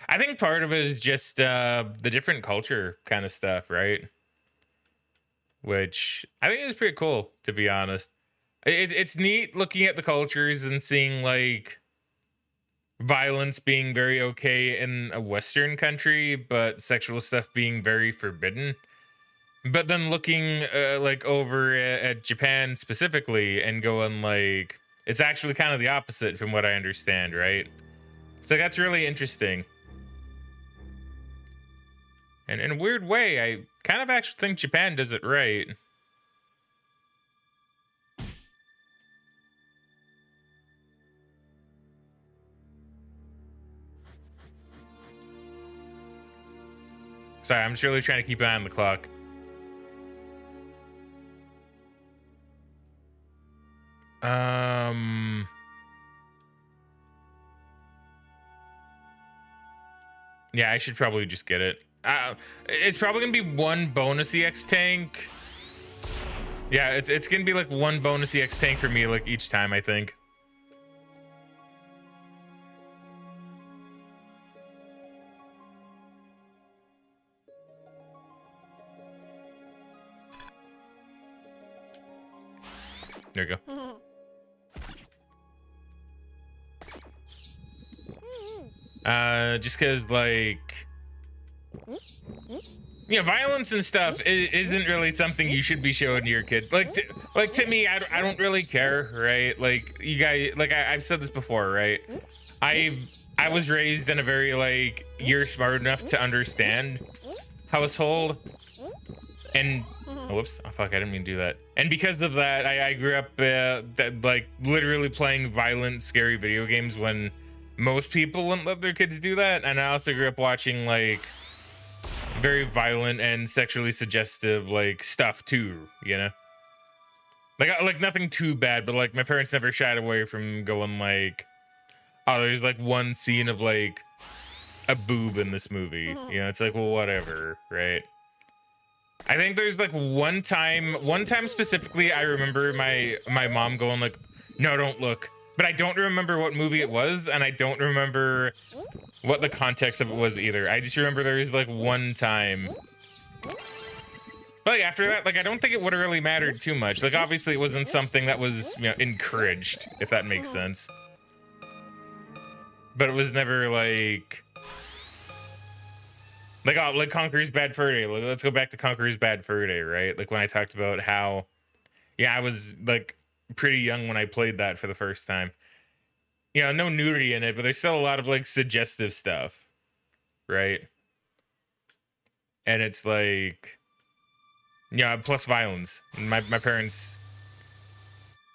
I think part of it is just the different culture kind of stuff, right? Which I think is pretty cool, to be honest. It's neat looking at the cultures and seeing like violence being very okay in a Western country, but sexual stuff being very forbidden. But then looking like over at Japan specifically and going like, it's actually kind of the opposite from what I understand, right? So that's really interesting. And in a weird way, I kind of actually think Japan does it right. Sorry, I'm just really trying to keep an eye on the clock. Yeah, I should probably just get it. It's probably gonna be 1 bonus EX tank. Yeah, it's gonna be like 1 bonus EX tank for me like each time, I think. There you go. Just because, like, you know, violence and stuff isn't really something you should be showing to your kids. Like to me, I don't really care, right? Like, you guys, like I've said this before, right? I was raised in a very like you're smart enough to understand household, and oh, whoops, oh fuck, I didn't mean to do that. And because of that, I grew up like literally playing violent, scary video games when most people wouldn't let their kids do that. And I also grew up watching like very violent and sexually suggestive like stuff too, you know. Like nothing too bad, but like my parents never shied away from going like, oh, there's like one scene of like a boob in this movie. You know, it's like, well, whatever, right? I think there's like one time specifically, I remember my mom going like, no, don't look. But I don't remember what movie it was, and I don't remember what the context of it was either. I just remember there was like one time. But like after that, like I don't think it would have really mattered too much. Like obviously it wasn't something that was, you know, encouraged, if that makes sense. But it was never like oh, like Conqueror's Bad Fur Day. Let's go back to Conqueror's Bad Fur Day, right? Like when I talked about how, yeah, I was like pretty young when I played that for the first time. You know, no nudity in it, but there's still a lot of like suggestive stuff, right? And it's like, yeah, plus violence. My parents,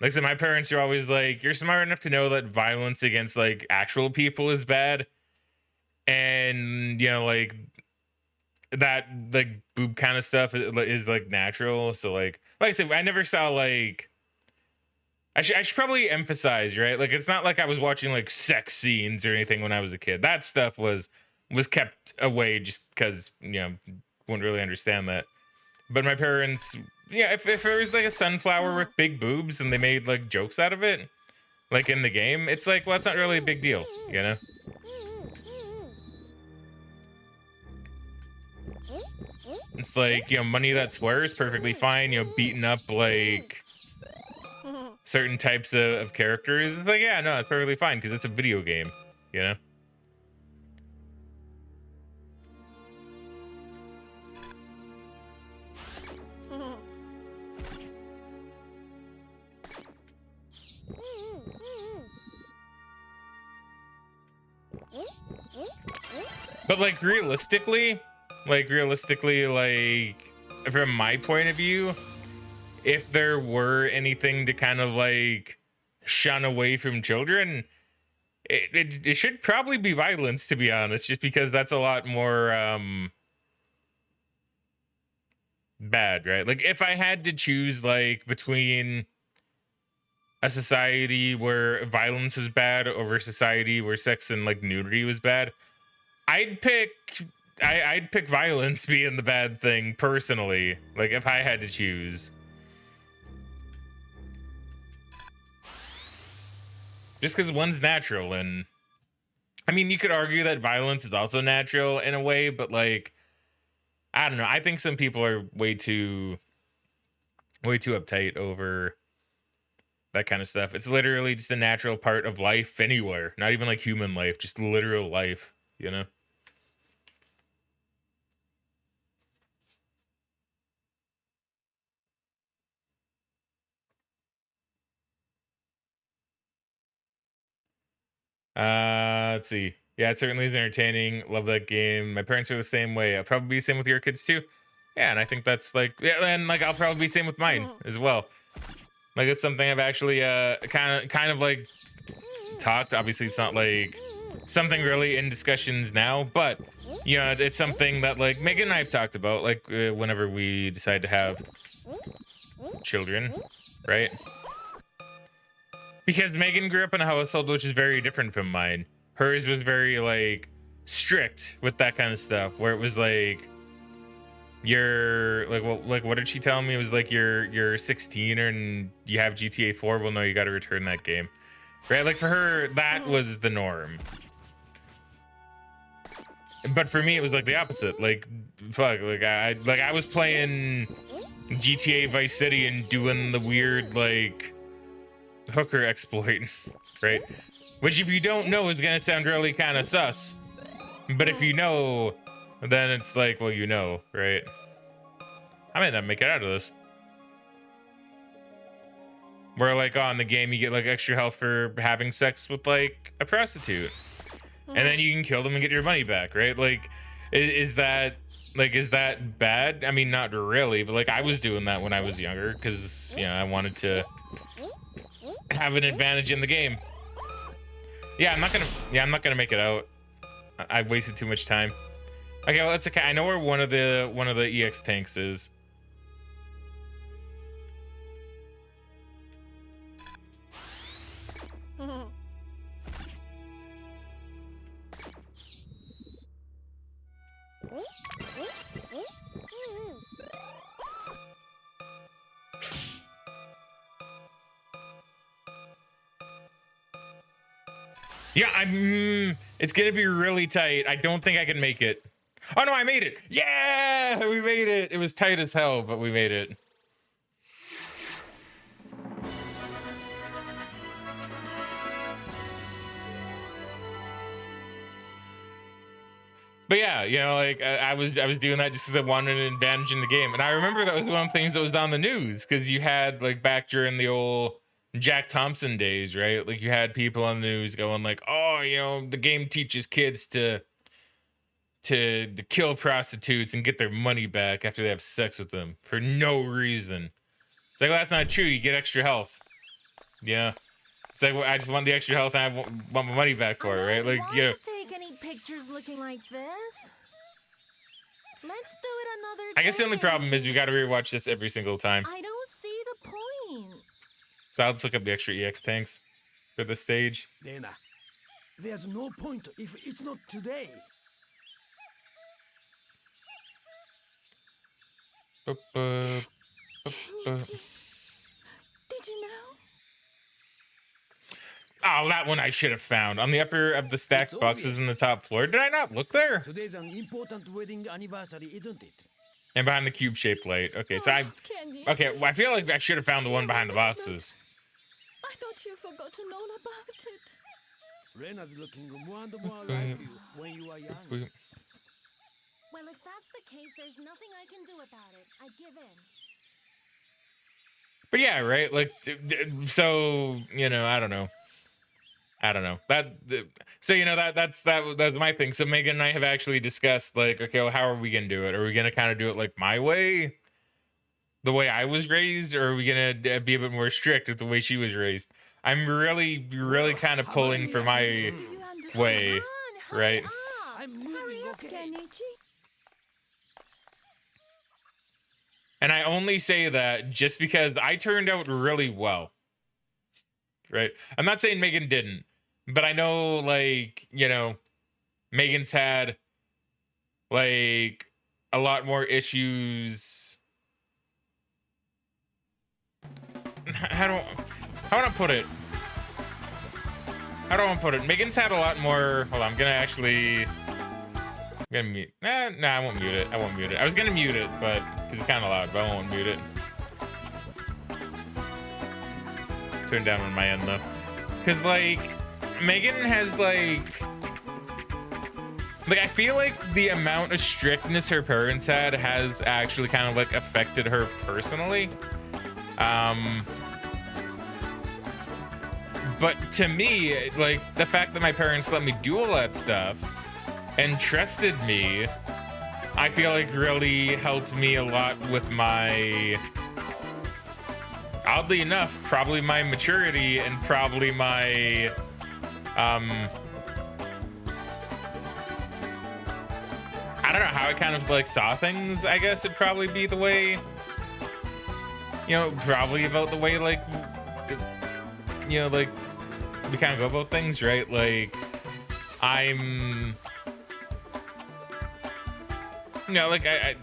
like I said, my parents are always like, you're smart enough to know that violence against like actual people is bad. And, you know, like that like boob kind of stuff is like natural. So like I said, I never saw like, I should probably emphasize, right? Like it's not like I was watching like sex scenes or anything when I was a kid. That stuff was kept away just because, you know, wouldn't really understand that. But my parents, yeah, if there was like a sunflower with big boobs and they made like jokes out of it, like in the game, it's like, well, it's not really a big deal, you know? It's like, you know, money that swears perfectly fine, you know, beating up like certain types of characters. It's like, yeah, no, it's perfectly fine because it's a video game, you know? But like realistically, like from my point of view, if there were anything to kind of like shun away from children, it should probably be violence, to be honest, just because that's a lot more bad, right? Like if I had to choose like between a society where violence was bad over a society where sex and like nudity was bad, I'd pick violence being the bad thing personally. Like if I had to choose, just because one's natural, and I mean you could argue that violence is also natural in a way, but like I don't know. I think some people are way too uptight over that kind of stuff. It's literally just a natural part of life anywhere, not even like human life, just literal life, you know? Let's see. Yeah, it certainly is entertaining. Love that game. My parents are the same way. I'll probably be the same with your kids too. Yeah, and I think that's like, yeah, and like I'll probably be the same with mine as well. Like it's something I've actually kind of like talked. Obviously, it's not like something really in discussions now, but you know, it's something that like Megan and I have talked about, like whenever we decide to have children, right? Because Megan grew up in a household which is very different from mine. Hers was very like strict with that kind of stuff, where it was like you're like what did she tell me? It was like you're 16 and you have GTA 4. Well, no, you got to return that game, right? Like for her, that was the norm. But for me, it was like the opposite. Like fuck, like I was playing GTA Vice City and doing the weird like hooker exploit, right? Which if you don't know is gonna sound really kind of sus, but if you know, then it's like, well, you know, right? I might not make it out of this. Where like on the game you get like extra health for having sex with like a prostitute, and then you can kill them and get your money back, right? Like is that bad? I mean, not really, but like I was doing that when I was younger because, you know, I wanted to have an advantage in the game. Yeah, I'm not gonna make it out. I've wasted too much time. Okay, well, that's okay. I know where one of the EX tanks is. Yeah, it's gonna be really tight. I don't think I can make it. Oh no, I made it. Yeah, we made it. It was tight as hell, but we made it. But yeah, you know, like I was doing that just because I wanted an advantage in the game, and I remember that was one of the things that was on the news because you had like back during the old Jack Thompson days, right? Like you had people on the news going like, "Oh, you know, the game teaches kids to kill prostitutes and get their money back after they have sex with them for no reason." It's like, well, that's not true. You get extra health. Yeah, it's like, well, I just want the extra health and I want my money back for it, right? Like, want you know. to take any pictures looking like this. Let's do it another day. I guess the only problem is we got to rewatch this every single time. I don't see the point. So I'll just look up the extra EX tanks for the stage. Lena, there's no point if it's not today. Did you know? Oh, that one I should have found. On the upper of the stacked boxes in the top floor. Did I not look there? Today's an important wedding anniversary, isn't it? And behind the cube-shaped light. Okay, so Okay, well, I feel like I should have found the one behind the boxes. I thought you forgot to know about it. Rena's looking more and more like you when you are young. Well, if that's the case, there's nothing I can do about it. I give in. But yeah, right? Like, so, you know, I don't know. So, you know, that's my thing. So Megan and I have actually discussed, like, okay, well, how are we gonna do it? Are we gonna kind of do it like my way, the way I was raised, or are we gonna be a bit more strict with the way she was raised? I'm really kind of pulling for my way, right? I'm moving, okay? Kenichi? And I only say that just because I turned out really well, right? I'm not saying Megan didn't, but I know, like, you know, Megan's had like a lot more issues. How do I put it? How do I put it? Megan's had a lot more. Hold on, I'm gonna mute. Nah, I won't mute it. I was gonna mute it, but because it's kind of loud, but I won't mute it. Turn down on my end though, because like Megan has like I feel like the amount of strictness her parents had has actually kind of like affected her personally. But to me, like the fact that my parents let me do all that stuff and trusted me, I feel like really helped me a lot with my, oddly enough, probably my maturity and probably my, I don't know how I kind of like saw things. I guess it'd probably be the way, you know, probably about the way like, you know, like we kind of go about things, right? Like I'm, you know, like I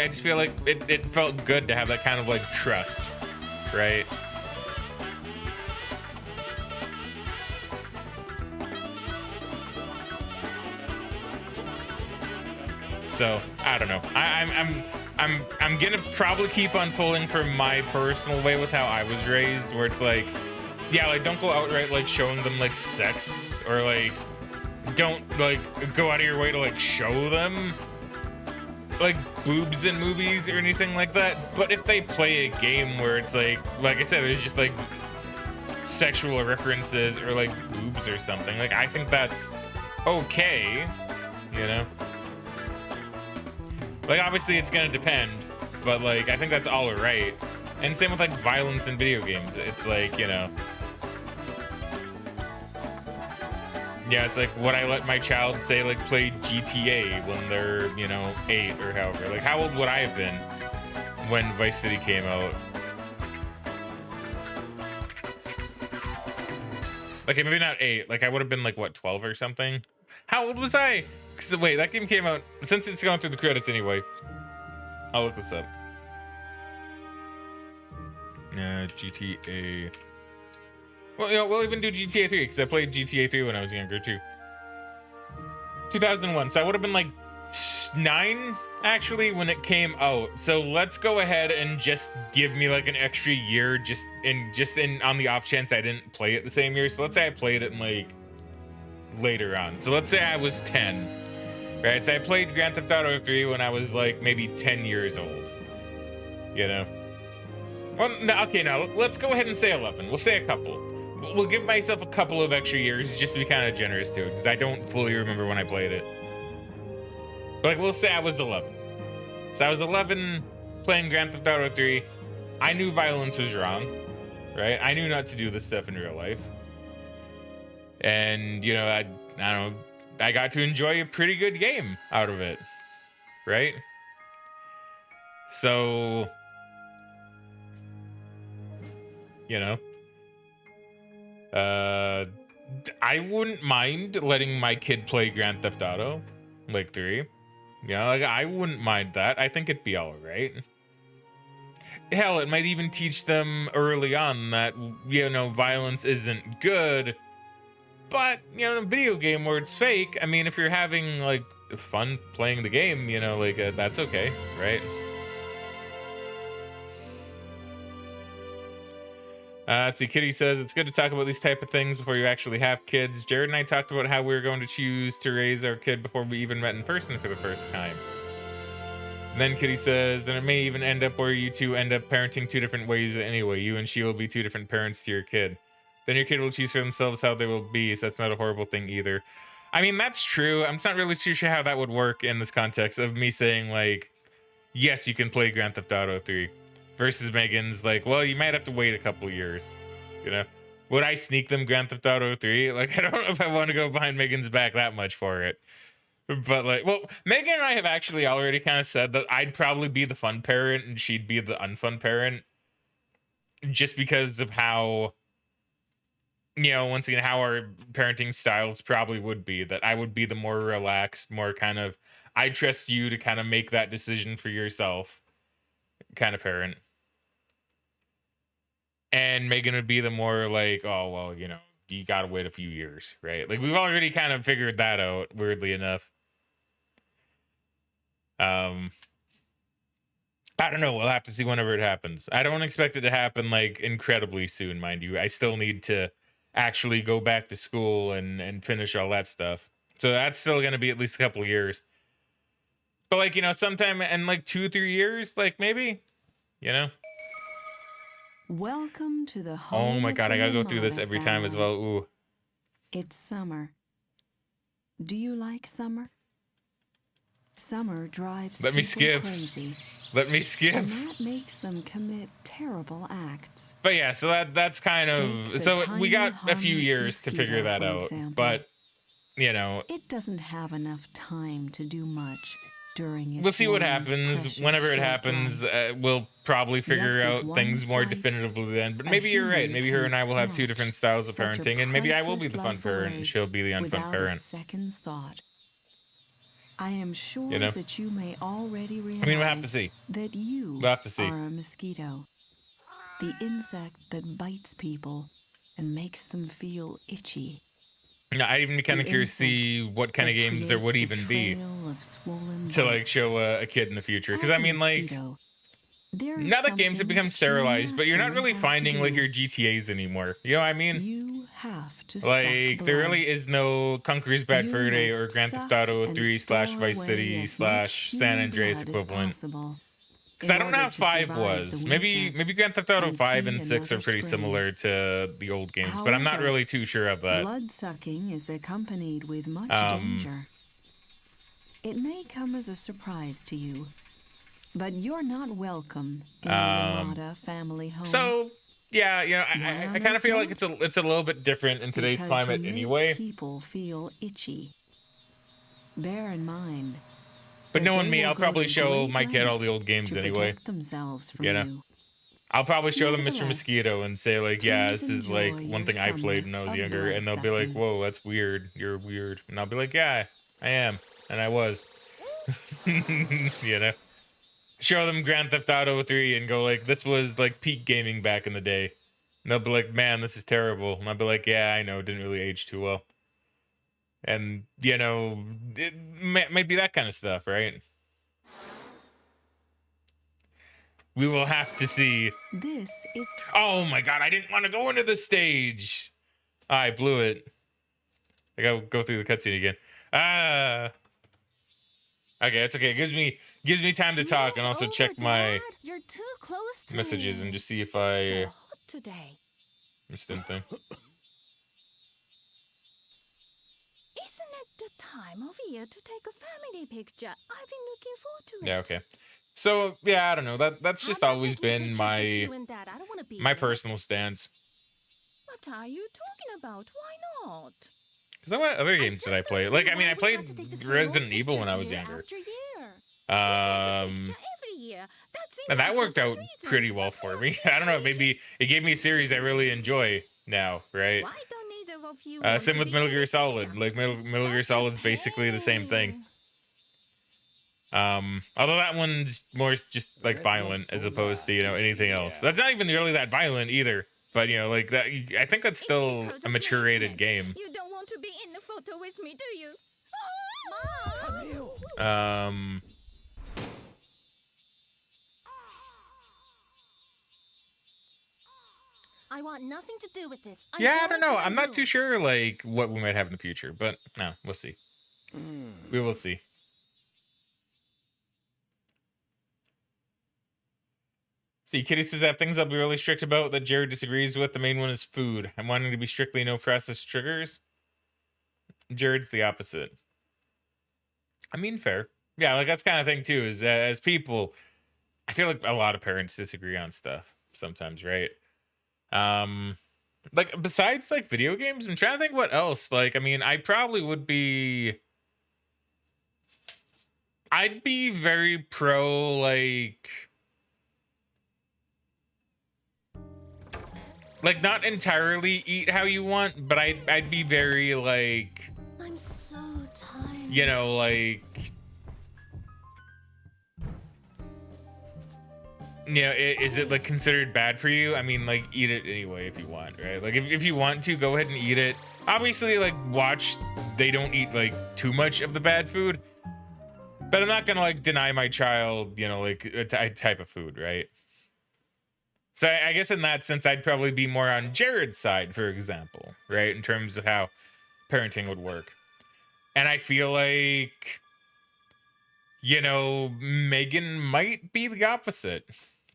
just feel like it felt good to have that kind of like trust, right? So I don't know. I'm gonna probably keep on pulling for my personal way with how I was raised, where it's like, yeah, like don't go outright like showing them like sex, or like don't like go out of your way to like show them like boobs in movies or anything like that. But if they play a game where it's like I said, there's just like sexual references or like boobs or something, like I think that's okay, you know? Like obviously it's gonna depend, but like I think that's all right. And same with like violence in video games. It's like, you know, yeah, it's like, would I let my child say like play GTA when they're, you know, 8 or however? Like how old would I have been when Vice City came out? Okay, maybe not 8. Like I would have been like what, 12 or something? How old was I? Cause wait, that game came out, since it's going through the credits anyway. I'll look this up. GTA. Well, you know, we'll even do GTA 3 because I played GTA 3 when I was younger too. 2001, so I would have been like 9 actually when it came out. So let's go ahead and just give me like an extra year, just in on the off chance I didn't play it the same year. So let's say I played it in like later on. So let's say I was 10, right? So I played Grand Theft Auto 3 when I was like maybe 10 years old. You know. Well, no, okay, now let's go ahead and say 11. We'll say a couple. We'll give myself a couple of extra years just to be kind of generous too, because I don't fully remember when I played it. But like, we'll say I was 11. So I was 11 playing Grand Theft Auto 3. I knew violence was wrong, right? I knew not to do this stuff in real life. And, you know, I don't know, I got to enjoy a pretty good game out of it, right? So, you know, I wouldn't mind letting my kid play Grand Theft Auto, like 3. Yeah, like I wouldn't mind that. I think it'd be all right. Hell, it might even teach them early on that, you know, violence isn't good. But, you know, in a video game where it's fake, I mean, if you're having like fun playing the game, you know, like that's okay, right? Let's see, Kitty says, it's good to talk about these type of things before you actually have kids. Jared and I talked about how we were going to choose to raise our kid before we even met in person for the first time. And then Kitty says, and it may even end up where you two end up parenting 2 different ways anyway. You and she will be 2 different parents to your kid. Then your kid will choose for themselves how they will be, so that's not a horrible thing either. I mean, that's true. I'm just not really too sure how that would work in this context of me saying, like, yes, you can play Grand Theft Auto 3. Versus Megan's like, well, you might have to wait a couple years, you know? Would I sneak them Grand Theft Auto 3? Like, I don't know if I want to go behind Megan's back that much for it. But like, well, Megan and I have actually already kind of said that I'd probably be the fun parent and she'd be the unfun parent. Just because of how, you know, once again, how our parenting styles probably would be. That I would be the more relaxed, more kind of, I trust you to kind of make that decision for yourself kind of parent. And Megan would be the more like, oh, well, you know, you gotta wait a few years, right? Like, we've already kind of figured that out, weirdly enough. I don't know. We'll have to see whenever it happens. I don't expect it to happen, like, incredibly soon, mind you. I still need to actually go back to school and finish all that stuff. So that's still going to be at least a couple of years. But, like, you know, sometime in, like, 2-3 years, like, maybe, you know? Welcome to the home. Oh my god, I gotta go through this Yamada every time as well. family. Ooh. It's summer. Do you like summer? Summer drives Let me people skip. crazy, Let me skip. and that makes them commit terrible acts. But yeah, so that's kind Take of, the so we tiny, got a few harmless years to figure mosquito, that for out. example. But, you know, It doesn't have enough time to do much during its we'll see what long, happens. precious Whenever it short happens, life. we'll probably figure Yet with out one things more slight, definitively then. But a maybe you're right. human Maybe her can and I will have 2 snatch different styles of such a parenting, and maybe I will be the priceless fun life parent and away she'll be the unfun without parent. a second's thought. I am sure You know? that you may already realize I mean, we'll have to see. that you We'll have to see. are a mosquito, the insect that bites people and makes them feel itchy. Yeah, I even kind of The curious to see what kind of that games there would creates a even be trail of swollen to like bites. show a kid in the future. Because As I a mean, like, mosquito, there is now that games have something become that you sterilized, but you're not naturally really have to finding like do. your GTAs anymore. You know what I mean? You have to Like, suck there blood. really is no Conqueror's Bad You Fur Day must or Grand Theft suck Auto and 3 / store Vice away City as / much San human Andreas blood as equivalent. possible Because in I don't know order how to 5 survive was. the Maybe winter Grand Theft Auto and 5 see and 6 are another pretty spring. similar to the old games, but I'm not However, really too sure of that. blood sucking is accompanied with much Um, danger. It may come as a surprise to you, but you're not welcome in the Yamada family home. So, yeah, you know, Why I kind of feel like not? it's a little bit different in today's Because climate you make anyway. people feel itchy. Bear in mind. But that knowing they me, will I'll go probably to show great my kid all the lengths old games to anyway. protect themselves from You know? you. I'll probably show them Mr. Nevertheless, Mosquito and say like, yeah, please this is like enjoy one your thing I played summer when I was of younger, and they'll be like, blood-sucking. whoa, that's weird. You're weird. And I'll be like, yeah, I am, and I was. You know? Show them Grand Theft Auto 3 and go like, this was like peak gaming back in the day. And they'll be like, man, this is terrible. And I'll be like, yeah, I know, it didn't really age too well. And, you know, it might be that kind of stuff, right? We will have to see. This is Oh my god, I didn't want to go into the stage. I blew it. I gotta go through the cutscene again. Okay, it's okay. It gives me time to talk and also check my You're too close to messages me. and just see if So I hot today. missed anything. Isn't it the time of year to take a family picture? I've been looking forward to it. Yeah, okay. So yeah, I don't know. That's How just about always taking a been picture of my just you and Dad? I don't want to be my here. personal stance. What are you talking about? Why not? Because what other games just did I don't play? see Like, I mean, why I we played have to take the same Resident old Evil when pictures I was year younger. after year. Picture every year. That's And that enough worked of a out reason. pretty well for me. I don't know, maybe it gave me a series I really enjoy now, right? Why don't either of you want Same to with be Metal in Gear the Solid. picture? Like Metal Gear Such a Solid's basically the same thing. pain. Although that one's more just like violent as opposed to, you know, anything else. That's not even really that violent either. But you know, like that, I think that's It's still because a of mature rated placement. game. You don't want to be in the photo with me, do you? I want nothing to do with this. Yeah, I don't going know. to my I'm not room. too sure like what we might have in the future, but no, we'll see. We will see. See, Kitty says I have things I'll be really strict about that Jared disagrees with. The main one is food. I'm wanting to be strictly no processed sugars. Jared's the opposite. I mean, fair. Yeah, like that's kind of thing too. Is as people, I feel like a lot of parents disagree on stuff sometimes, right? Like besides like video games, I'm trying to think what else. Like, I mean, I probably would be. I'd be very pro like not entirely eat how you want, but I'd be very like, I'm so tired. you know, like, you know, is it like considered bad for you? I mean, like eat it anyway if you want, right? Like if you want to, go ahead and eat it. Obviously, like watch they don't eat like too much of the bad food, but I'm not gonna like deny my child, you know, like a type of food, right? So I guess in that sense, I'd probably be more on Jared's side, for example, right? In terms of how parenting would work. And I feel like, you know, Megan might be the opposite.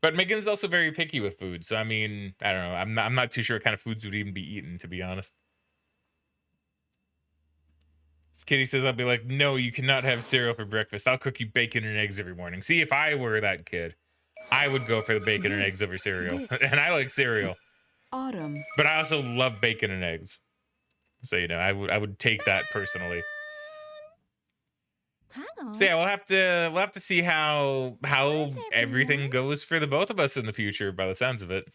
But Megan's also very picky with food. So, I mean, I don't know. I'm not too sure what kind of foods would even be eaten, to be honest. Kitty says, I'll be like, no, you cannot have cereal for breakfast. I'll cook you bacon and eggs every morning. See, if I were that kid, I would go for the bacon and eggs over cereal. And I like cereal. autumn. But I also love bacon and eggs. So, you know, I would take that personally. Hang on. So yeah, we'll have to see how Where's everything everyone? goes for the both of us in the future by the sounds of it.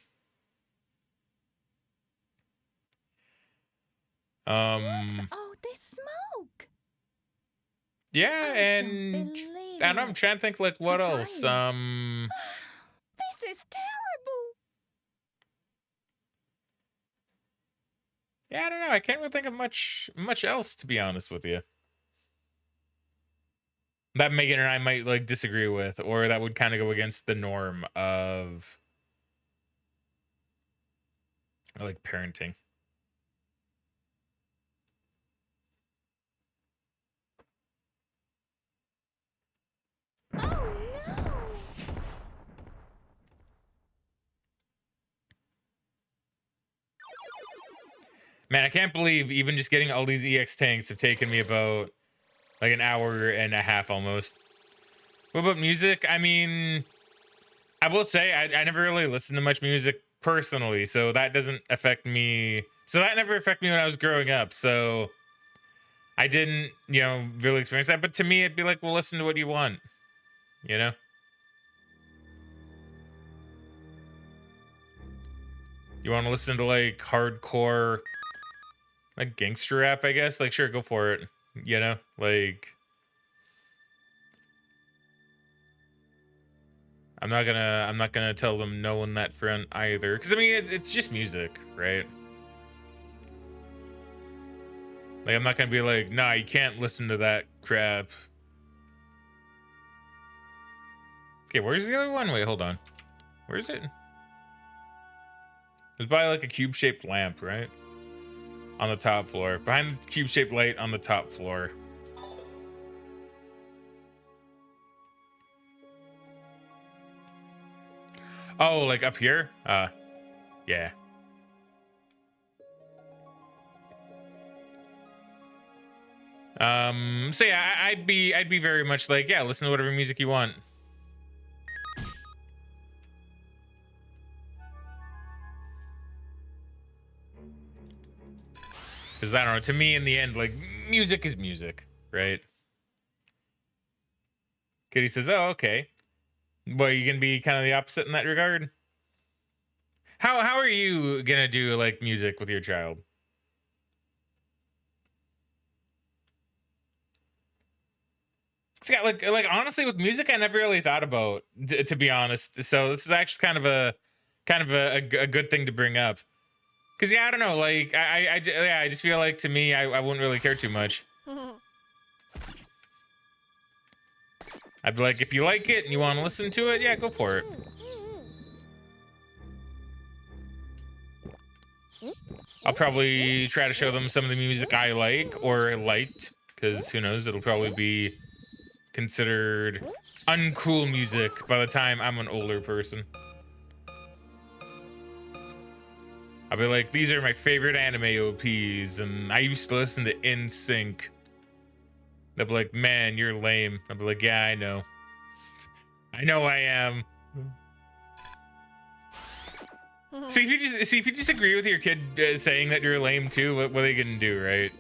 What's all this smoke? Yeah, I and don't believe I don't know, I'm it. trying to think like what If else. This is terrible. Yeah, I don't know. I can't really think of much else, to be honest with you. That Megan and I might like disagree with, or that would kind of go against the norm of like parenting. Oh no. Man, I can't believe even just getting all these EX tanks have taken me about like an hour and a half almost. What about music? I mean, I will say I never really listened to much music personally, so that doesn't affect me. So that never affected me when I was growing up. So I didn't, you know, really experience that. But to me, it'd be like, well, listen to what you want, you know? You want to listen to like hardcore, like gangster rap, I guess? Like, sure, go for it. You know, like, I'm not gonna tell them no on that front either, because I mean it's just music, right? Like I'm not gonna be like, nah, you can't listen to that crap. Okay, where's the other one? Wait, hold on. Where is it? It was by like a cube-shaped lamp, right? On the top floor. Behind the cube-shaped light on the top floor. Oh, like up here? Yeah. So yeah, I'd be very much like, yeah, listen to whatever music you want. Because I don't know, to me in the end, like, music is music, right? Kitty says, oh, okay. Well, you gonna be kind of the opposite in that regard? How are you gonna do, like, music with your child? Yeah, like honestly, with music, I never really thought about, to be honest. So this is actually kind of a good thing to bring up. Cause yeah, I don't know, like I just feel like to me, I wouldn't really care too much. I'd be like, if you like it and you want to listen to it, yeah, go for it. I'll probably try to show them some of the music I like or liked, because who knows, it'll probably be considered uncool music by the time I'm an older person. I'll be like, these are my favorite anime OPs, and I used to listen to NSYNC. They'll be like, man, you're lame. I'll be like, yeah, I know. I know I am. See, if you just agree with your kid saying that you're lame too, what are they gonna do, right?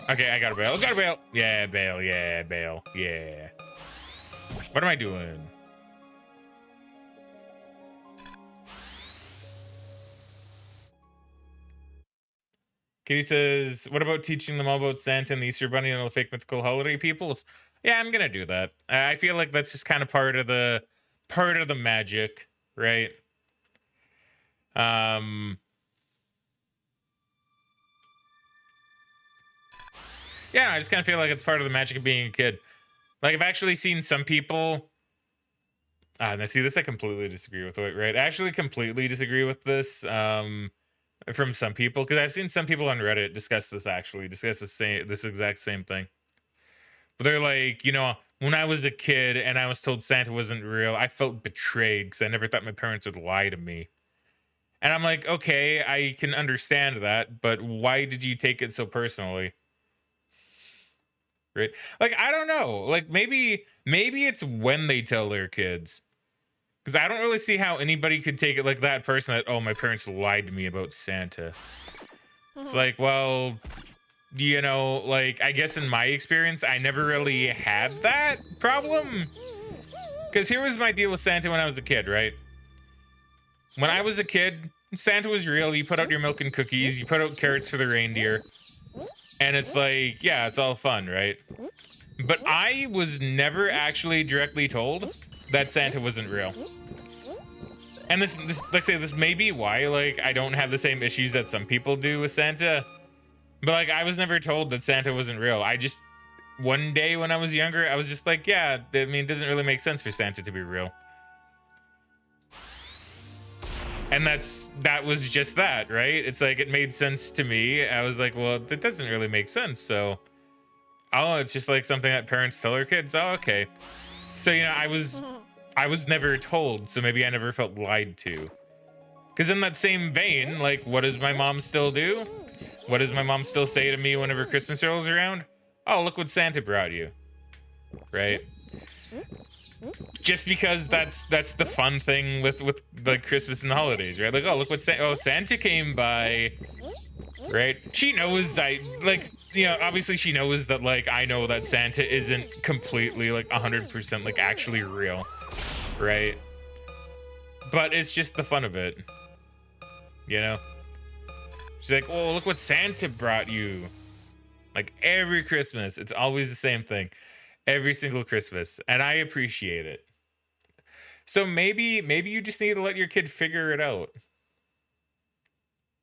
Okay, I gotta bail. Gotta bail. Yeah, bail. Yeah, bail. Yeah. What am I doing? Kitty says, what about teaching them all about Santa and the Easter Bunny and all the fake mythical holiday peoples? Yeah, I'm gonna do that. I feel like that's just kind of part of the magic, right? Yeah, I just kind of feel like it's part of the magic of being a kid. Like, I've actually seen some people. Now see, this I completely disagree with, right? I actually completely disagree with this from some people, because I've seen some people on Reddit discuss this this exact same thing. But they're like, you know, when I was a kid and I was told Santa wasn't real, I felt betrayed because I never thought my parents would lie to me. And I'm like, okay, I can understand that, but why did you take it so personally? Right? Like, I don't know. Like, maybe it's when they tell their kids. Because I don't really see how anybody could take it like that person that, oh, my parents lied to me about Santa. It's like, well, you know, like, I guess in my experience, I never really had that problem. Because here was my deal with Santa when I was a kid, right? When I was a kid, Santa was real. You put out your milk and cookies. You put out carrots for the reindeer. And it's like, yeah, it's all fun, right? But I was never actually directly told that Santa wasn't real. And this like I say, this may be why, like, I don't have the same issues that some people do with Santa. But, like, I was never told that Santa wasn't real. I just, one day when I was younger, I was just like, yeah, I mean, it doesn't really make sense for Santa to be real. And that was just that, right? It's like, it made sense to me. I was like, well, that doesn't really make sense. So, oh, it's just like something that parents tell their kids. Oh, okay. So, you know, I was never told, so maybe I never felt lied to. Because in that same vein, like, what does my mom still do? What does my mom still say to me whenever Christmas rolls around? Oh, look what Santa brought you. Right? Just because that's the fun thing with like Christmas and the holidays, right? Like, oh, look what Santa came by, right? She knows obviously she knows that, like, I know that Santa isn't completely, like, 100% like actually real, right? But it's just the fun of it, you know? She's like, oh, look what Santa brought you. Like every Christmas, it's always the same thing. Every single Christmas. And I appreciate it. So maybe you just need to let your kid figure it out.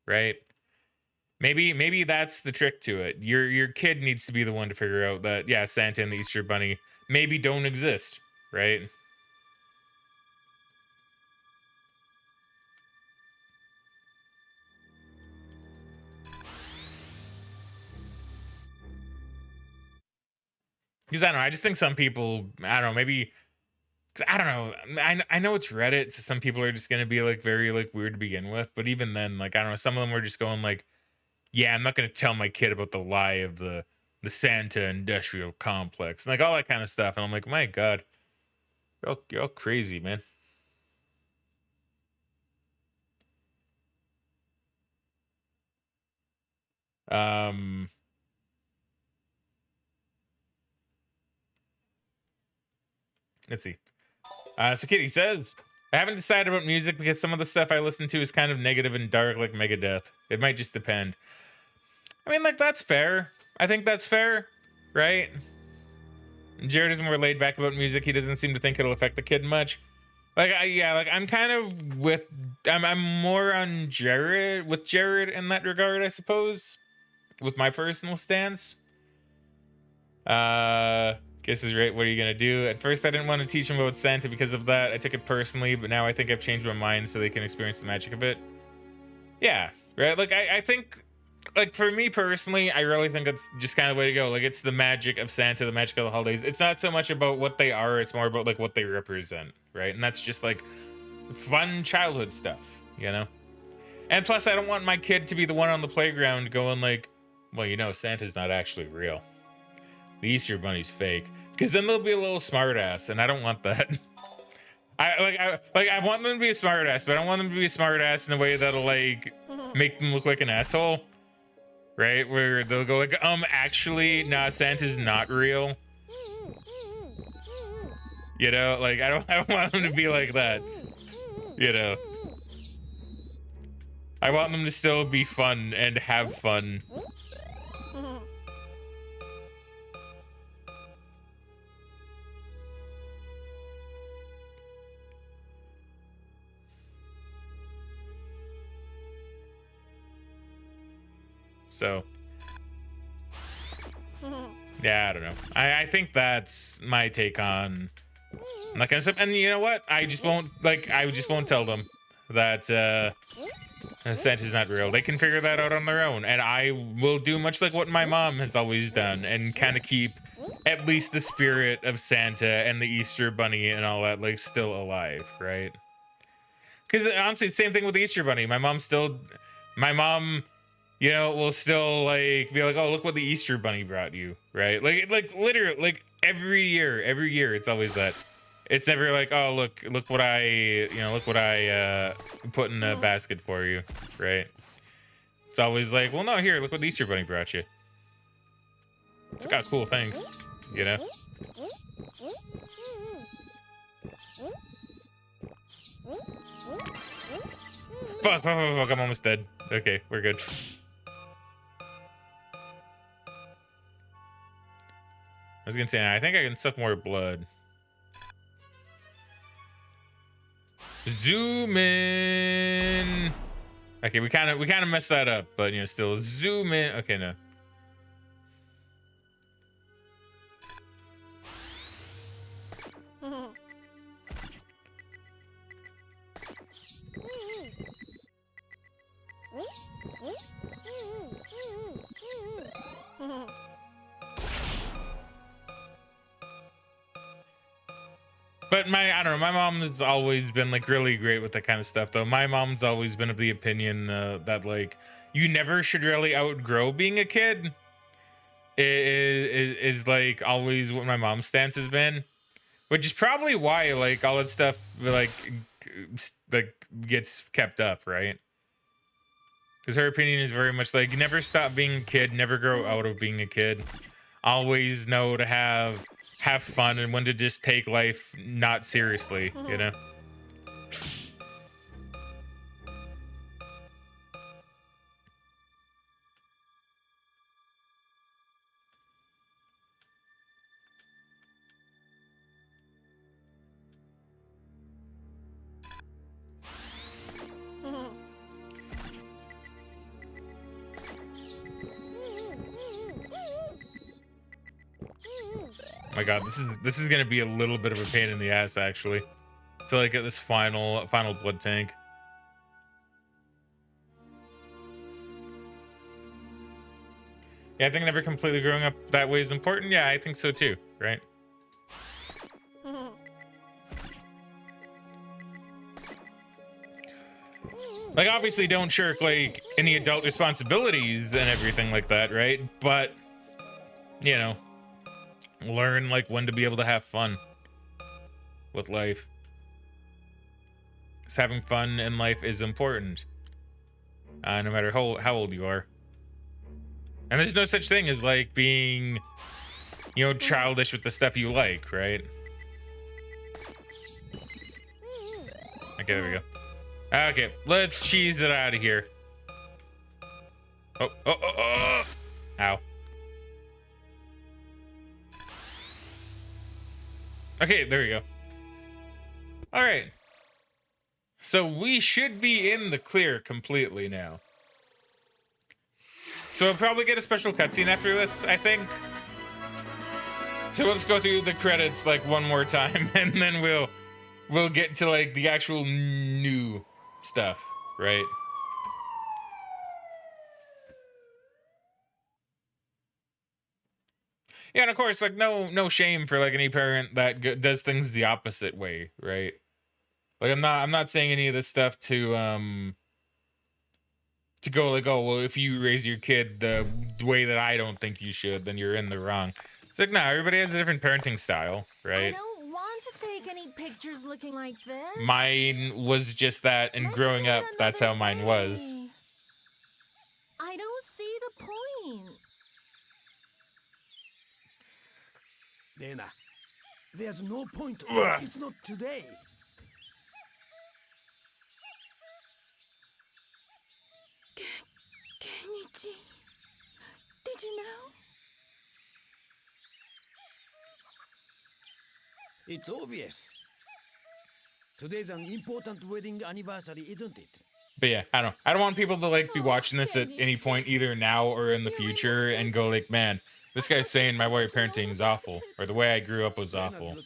Right? Maybe that's the trick to it. Your kid needs to be the one to figure out that, yeah, Santa and the Easter Bunny maybe don't exist, right? Because I don't know, I just think some people, I don't know, maybe, I don't know, I know it's Reddit, so some people are just gonna be like very like weird to begin with, but even then, like, I don't know, some of them were just going like, yeah, I'm not gonna tell my kid about the lie of the Santa industrial complex, and like all that kind of stuff, and I'm like, my God, you're all crazy, man. Let's see. So Kitty says, I haven't decided about music because some of the stuff I listen to is kind of negative and dark, like Megadeth. It might just depend. I mean, like, that's fair. I think that's fair, right? Jared is more laid back about music. He doesn't seem to think it'll affect the kid much. Like, I'm kind of with, I'm more on Jared, with Jared in that regard, I suppose, with my personal stance. Guess is right. What are you gonna do? At first, I didn't want to teach him about Santa because of that. I took it personally, but now I think I've changed my mind so they can experience the magic of it. Yeah, right. Like I think, like for me personally, I really think that's just kind of the way to go. Like it's the magic of Santa, the magic of the holidays. It's not so much about what they are; it's more about like what they represent, right? And that's just like fun childhood stuff, you know. And plus, I don't want my kid to be the one on the playground going like, "Well, you know, Santa's not actually real. The Easter Bunny's fake," because then they'll be a little smartass, and I don't want that. I want them to be a smartass, but I don't want them to be a smartass in a way that'll like make them look like an asshole, right? Where they'll go like, actually, nah, Santa's not real. You know, like I don't want them to be like that. You know, I want them to still be fun and have fun. So, yeah, I don't know. I think that's my take on that kind of stuff. And you know what? I just won't tell them that Santa's not real. They can figure that out on their own. And I will do much like what my mom has always done and kind of keep at least the spirit of Santa and the Easter Bunny and all that like still alive, right? Because honestly, same thing with the Easter Bunny. My mom, you know, will still like be like, oh, look what the Easter Bunny brought you, right? Like literally, like every year, it's always that. It's never like, oh, look what I put in a basket for you, right? It's always like, well, no, here, look what the Easter Bunny brought you. It's got cool things, you know. Fuck, I'm almost dead. Okay, we're good. I was gonna say, I think I can suck more blood. Zoom in. Okay, we kind of messed that up, but you know, still zoom in. Okay, no. But I don't know, my mom has always been like really great with that kind of stuff though. My mom's always been of the opinion that like you never should really outgrow being a kid. Is like always what my mom's stance has been, which is probably why like all that stuff like gets kept up, right? Because her opinion is very much like never stop being a kid, never grow out of being a kid. Always know to have fun and when to just take life not seriously, you know? My God, this is gonna be a little bit of a pain in the ass actually, to like get this final blood tank. Yeah, I think never completely growing up that way is important. Yeah, I think so too, right? Like, obviously don't shirk like any adult responsibilities and everything like that, right? But, you know, learn like when to be able to have fun with life. Because having fun in life is important, no matter how old you are. And there's no such thing as like being, you know, childish with the stuff you like, right? Okay, there we go. Okay, let's cheese it out of here. Oh. Ow. Okay, there we go. All right. So we should be in the clear completely now. So we'll probably get a special cutscene after this, I think. So let's go through the credits like one more time, and then we'll get to like the actual new stuff, right? Yeah, and of course, like no shame for like any parent that does things the opposite way, right? Like I'm not saying any of this stuff to go like, oh well, if you raise your kid the way that I don't think you should, then you're in the wrong. It's like, no, everybody has a different parenting style, right? I don't want to take any pictures looking like this. Mine was just that, and Let's growing do it up, that's how another mine was. day. I don't see the point. Dana, there's no point. Ugh. It's not today. Kenichi, did you know? It's obvious. Today's an important wedding anniversary, isn't it? But yeah, I don't want people to like be watching this at any point, either now or in the future, and go like, man, this guy's saying my way of parenting is awful, or the way I grew up was awful.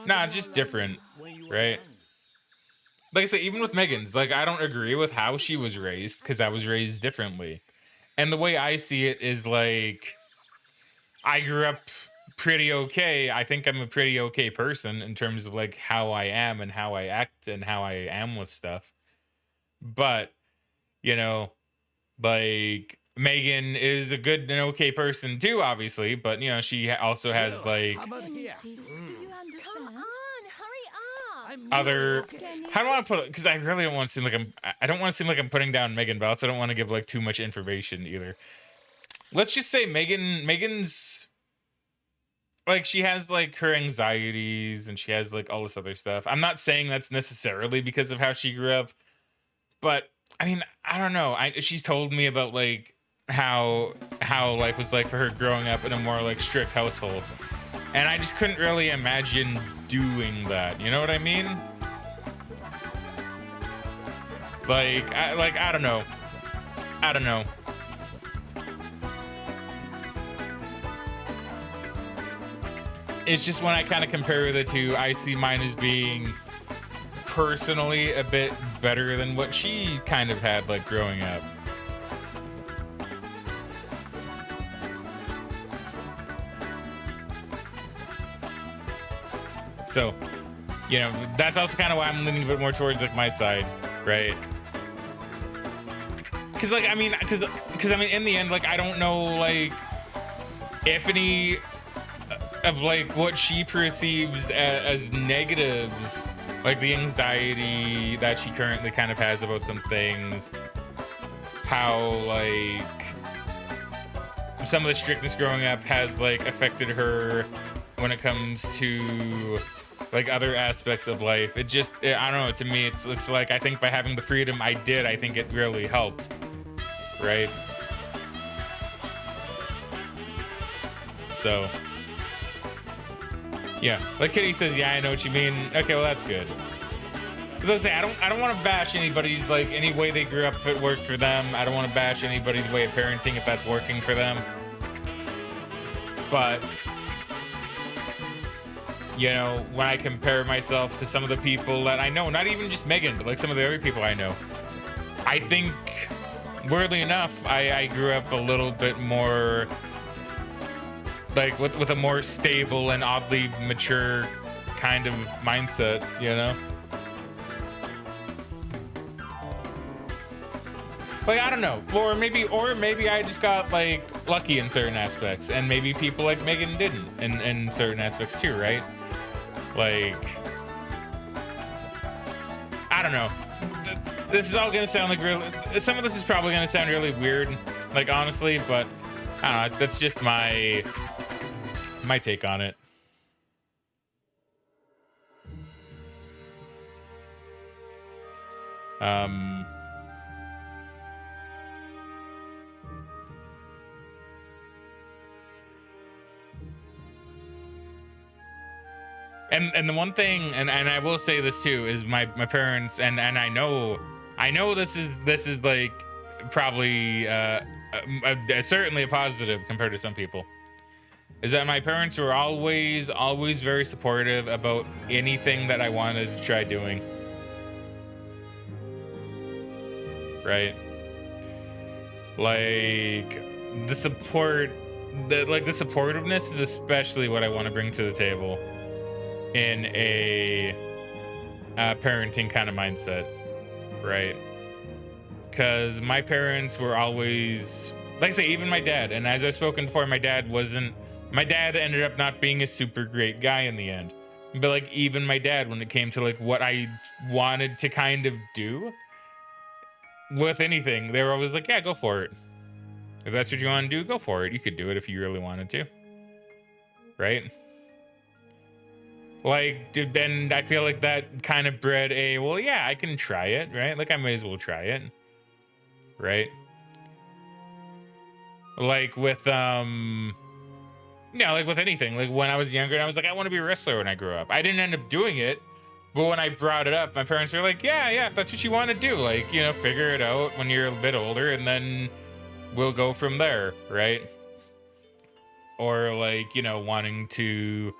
Nah, it's just different, right? Like I said, even with Megan's, like I don't agree with how she was raised, because I was raised differently. And the way I see it is like, I grew up pretty okay. I think I'm a pretty okay person in terms of like how I am and how I act and how I am with stuff. But, you know, like Megan is a good and okay person too, obviously. But, you know, she also has like How about here? Do you understand? Come on, hurry up. I'm other. okay. How do I want to put it? Because I really don't want to seem like I don't want to seem like I'm putting down Megan, but I also don't want to give like too much information either. Let's just say Megan's like, she has like her anxieties and she has like all this other stuff. I'm not saying that's necessarily because of how she grew up, but I mean, I don't know. She's told me about like how life was like for her growing up in a more like strict household, and I just couldn't really imagine doing that. You know what I mean? Like I don't know. It's just when I kind of compare the two, I see mine as being personally a bit better than what she kind of had like growing up. So, you know, that's also kind of why I'm leaning a bit more towards like my side, right? Because like, I mean, in the end, like, I don't know like if any of like what she perceives as negatives, like the anxiety that she currently kind of has about some things, how like some of the strictness growing up has like affected her when it comes to like other aspects of life. I don't know, to me it's like, I think by having the freedom I think it really helped, right? So yeah, like Kitty says, yeah, I know what you mean. Okay, well that's good. Because I say, I don't want to bash anybody's like any way they grew up if it worked for them. I don't want to bash anybody's way of parenting if that's working for them. But you know, when I compare myself to some of the people that I know, not even just Megan, but like some of the other people I know, I think, weirdly enough, I grew up a little bit more like with a more stable and oddly mature kind of mindset, you know? Like, I don't know, or maybe I just got like lucky in certain aspects, and maybe people like Megan didn't in certain aspects too, right? Like, I don't know. This is all gonna sound like really. Some of this is probably gonna sound really weird, like honestly, but I don't know. That's just my take on it. And the one thing, and I will say this too, is my parents, and I know this is like probably certainly a positive compared to some people, is that my parents were always very supportive about anything that I wanted to try doing. Right? Like the supportiveness is especially what I want to bring to the table in a parenting kind of mindset, right? Because my parents were always, like I say, even my dad, and as I've spoken before, my dad ended up not being a super great guy in the end. But like even my dad, when it came to like what I wanted to kind of do with anything, they were always like, yeah, go for it. If that's what you want to do, go for it. You could do it if you really wanted to, right? Like, then I feel like that kind of bred a, well, yeah, I can try it, right? Like, I may as well try it, right? Like with, yeah, like with anything. Like when I was younger and I was like, I want to be a wrestler when I grow up. I didn't end up doing it, but when I brought it up, my parents were like, yeah, if that's what you want to do, like, you know, figure it out when you're a bit older and then we'll go from there, right? Or like, you know, wanting to...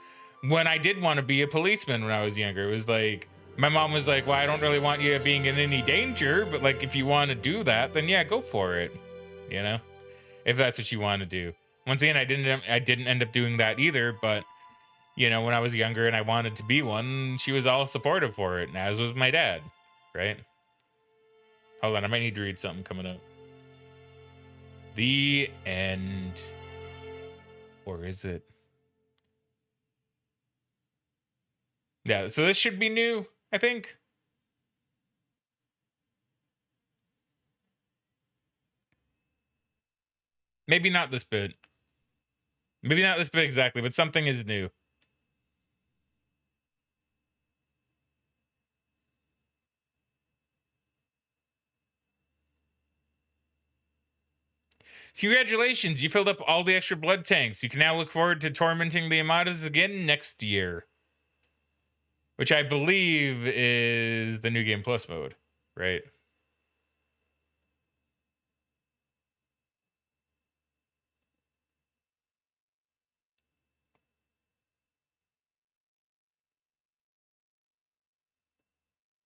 When I did want to be a policeman when I was younger, it was like, my mom was like, well, I don't really want you being in any danger, but like, if you want to do that, then yeah, go for it. You know, if that's what you want to do. Once again, I didn't end up doing that either, but you know, when I was younger and I wanted to be one, she was all supportive for it, and as was my dad, right? Hold on, I might need to read something coming up. The end. Or is it? Yeah, so this should be new, I think. Maybe not this bit. Maybe not this bit exactly, but something is new. Congratulations, you filled up all the extra blood tanks. You can now look forward to tormenting the Amadas again next year. Which I believe is the New Game Plus mode, right?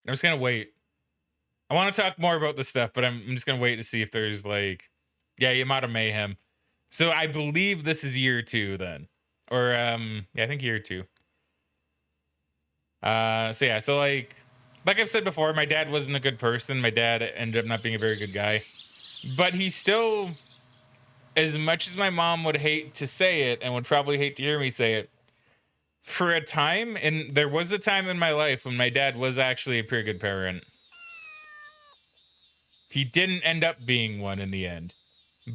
I'm just gonna wait. I want to talk more about this stuff, but I'm just gonna wait to see if there's like, yeah, Yamada Mayhem. So I believe this is year 2 then, or yeah, I think year 2. So yeah, so like I've said before, my dad wasn't a good person. My dad ended up not being a very good guy, but he still, as much as my mom would hate to say it and would probably hate to hear me say it, for a time, and there was a time in my life when my dad was actually a pretty good parent. He didn't end up being one in the end,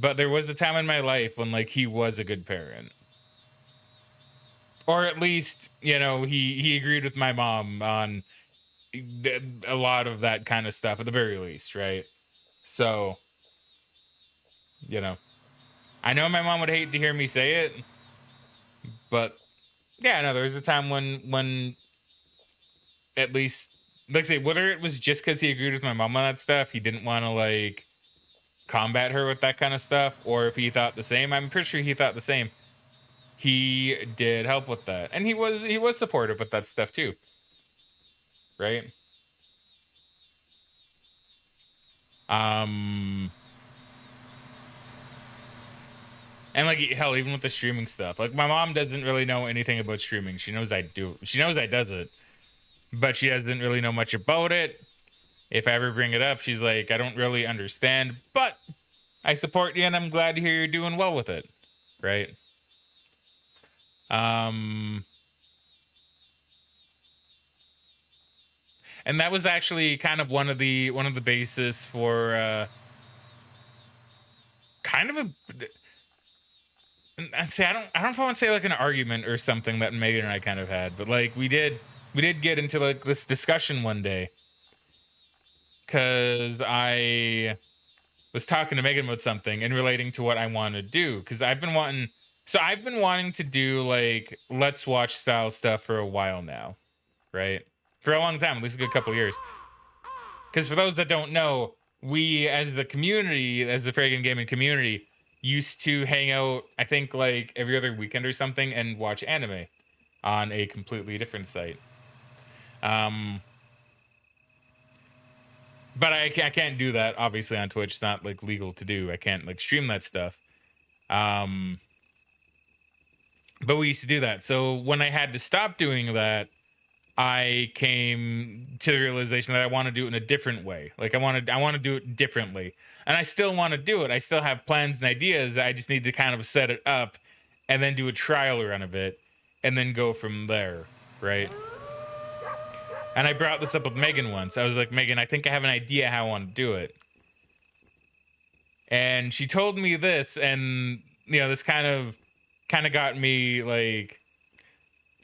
but there was a time in my life when like he was a good parent. Or at least, you know, he agreed with my mom on a lot of that kind of stuff at the very least, right? So, you know, I know my mom would hate to hear me say it, but yeah, no, there was a time when at least, like I say, whether it was just because he agreed with my mom on that stuff, he didn't want to like combat her with that kind of stuff, or if he thought the same. I'm pretty sure he thought the same. he did help with that, and he was supportive with that stuff too, right? And like hell, even with the streaming stuff, like my mom doesn't really know anything about streaming. She knows I do. She knows I does it, but she doesn't really know much about it. If I ever bring it up, she's like, I don't really understand, but I support you, and I'm glad to hear you're doing well with it, right? And that was actually kind of one of the basis for kind of a. See, I don't know if I want to say like an argument or something that Megan and I kind of had, but like we did get into like this discussion one day because I was talking to Megan about something and relating to what I want to do, because I've been wanting to do like let's watch style stuff for a while now, right? For a long time, at least a good couple years. Because for those that don't know, we as the community, as the Fraggin gaming community, used to hang out, I think like every other weekend or something, and watch anime on a completely different site. But I can't do that obviously on Twitch. It's not like legal to do. I can't like stream that stuff. But we used to do that. So when I had to stop doing that, I came to the realization that I want to do it in a different way. Like I want to do it differently, and I still want to do it. I still have plans and ideas. I just need to kind of set it up and then do a trial run of it and then go from there, right? And I brought this up with Megan once. I was like, Megan, I think I have an idea how I want to do it. And she told me this, and you know, this kind of got me like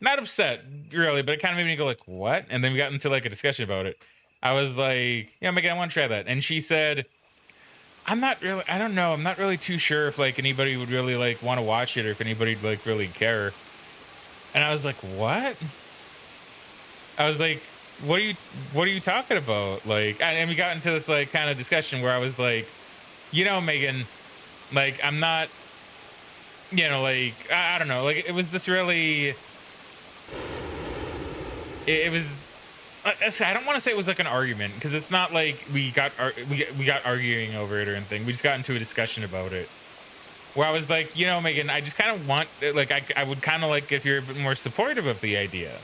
not upset really, but it kind of made me go like, what? And then we got into like a discussion about it. I was like, yeah, Megan, I want to try that. And she said, I don't know. I'm not really too sure if like anybody would really like want to watch it or if anybody would like really care. And I was like, what? I was like, what are you talking about? Like, and we got into this like kind of discussion where I was like, you know, Megan, like I'm not, you know, like I don't know, like it was this really, it was. I don't want to say it was like an argument, because it's not like we got arguing over it or anything. We just got into a discussion about it where I was like, you know, Megan, I just kind of want like I would kind of like if you're a bit more supportive of the idea.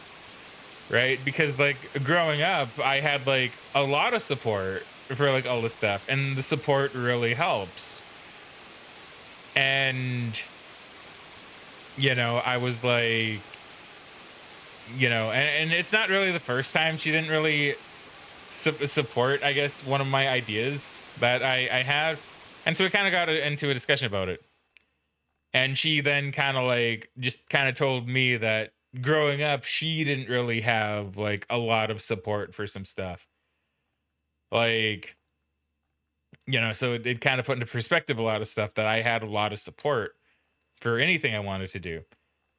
Right? Because like growing up, I had like a lot of support for like all this stuff, and the support really helps. And you know, I was like, you know, and it's not really the first time she didn't really support, I guess, one of my ideas that I had. And so we kind of got into a discussion about it. And she then kind of like just kind of told me that growing up, she didn't really have like a lot of support for some stuff. Like, you know, so it kind of put into perspective a lot of stuff that I had a lot of support for anything I wanted to do.